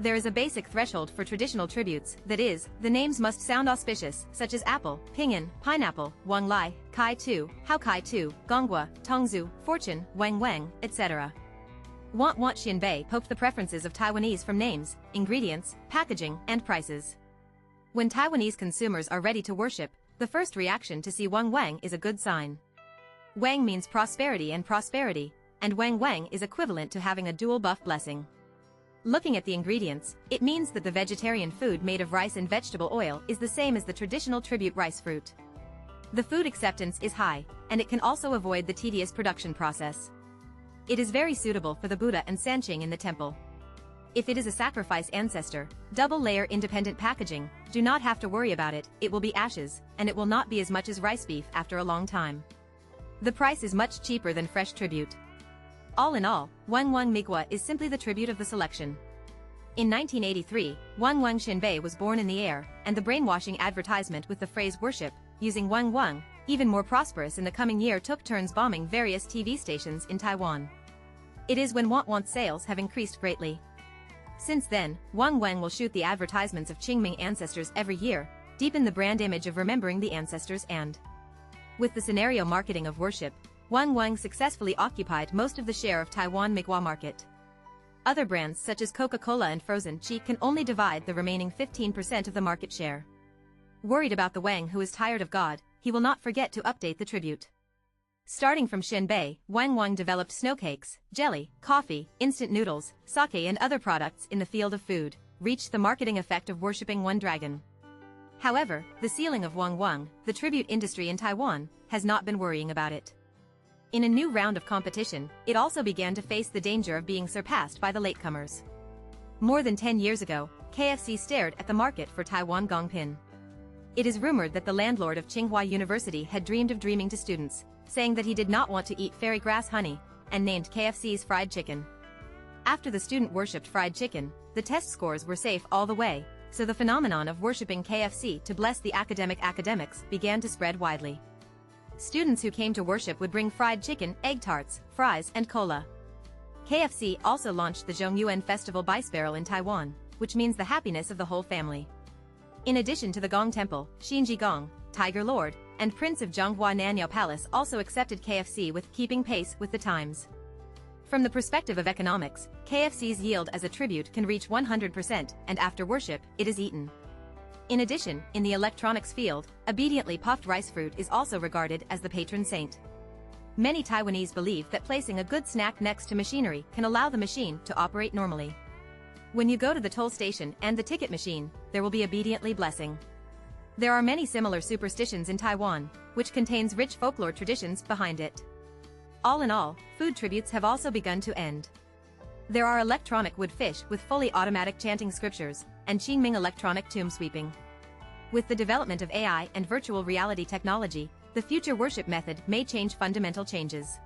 There is a basic threshold for traditional tributes, that is, the names must sound auspicious, such as apple, pinyin, pineapple, Wang Lai, Kai Tu, Hao Kai Tu, Gongwa, Tongzu, Fortune, Wang Wang, etc. Want Want Xinbei poked the preferences of Taiwanese from names, ingredients, packaging, and prices. When Taiwanese consumers are ready to worship, the first reaction to see Wang Wang is a good sign. Wang means prosperity, and Wang Wang is equivalent to having a dual buff blessing. Looking at the ingredients, it means that the vegetarian food made of rice and vegetable oil is the same as the traditional tribute rice fruit. The food acceptance is high, and it can also avoid the tedious production process. It is very suitable for the Buddha and Sanqing in the temple. If it is a sacrifice ancestor, double-layer independent packaging, do not have to worry about it, it will be ashes, and it will not be as much as rice beef after a long time. The price is much cheaper than fresh tribute. All in all, Wang Wang Mikyua is simply the tribute of the selection. In 1983, Wang Wang Xinbei was born in the air, and the brainwashing advertisement with the phrase worship, using Wang Wang, even more prosperous in the coming year, took turns bombing various TV stations in Taiwan. It is when Want Want sales have increased greatly. Since then, Wang Wang will shoot the advertisements of Qingming ancestors every year, deepen the brand image of remembering the ancestors and, with the scenario marketing of worship, Wang Wang successfully occupied most of the share of Taiwan Mikyua market. Other brands such as Coca-Cola and Frozen Chi can only divide the remaining 15% of the market share. Worried about the Wang who is tired of God, he will not forget to update the tribute. Starting from Xinbei, Wang Wang developed snowcakes, jelly, coffee, instant noodles, sake and other products in the field of food, reached the marketing effect of worshipping one dragon. However, the ceiling of Wang Wang, the tribute industry in Taiwan, has not been worrying about it. In a new round of competition, it also began to face the danger of being surpassed by the latecomers. More than 10 years ago, KFC stared at the market for Taiwan Gongpin. It is rumored that the landlord of Tsinghua University had dreamed of dreaming to students, saying that he did not want to eat fairy grass honey, and named KFC's fried chicken. After the student worshipped fried chicken, the test scores were safe all the way, so the phenomenon of worshipping KFC to bless the academics began to spread widely. Students who came to worship would bring fried chicken, egg tarts, fries, and cola. KFC also launched the Zhongyuan Festival Bicebarrel in Taiwan, which means the happiness of the whole family. In addition to the Gong Temple, Xinji Gong, Tiger Lord, and Prince of Zhonghua Nanyao Palace also accepted KFC with keeping pace with the times. From the perspective of economics, KFC's yield as a tribute can reach 100%, and after worship, it is eaten. In addition, in the electronics field, obediently puffed rice fruit is also regarded as the patron saint. Many Taiwanese believe that placing a good snack next to machinery can allow the machine to operate normally. When you go to the toll station and the ticket machine, there will be obediently blessing. There are many similar superstitions in Taiwan, which contains rich folklore traditions behind it. All in all, food tributes have also begun to end. There are electronic wood fish with fully automatic chanting scriptures, and Qingming electronic tomb sweeping. With the development of AI and virtual reality technology, the future worship method may change fundamental changes.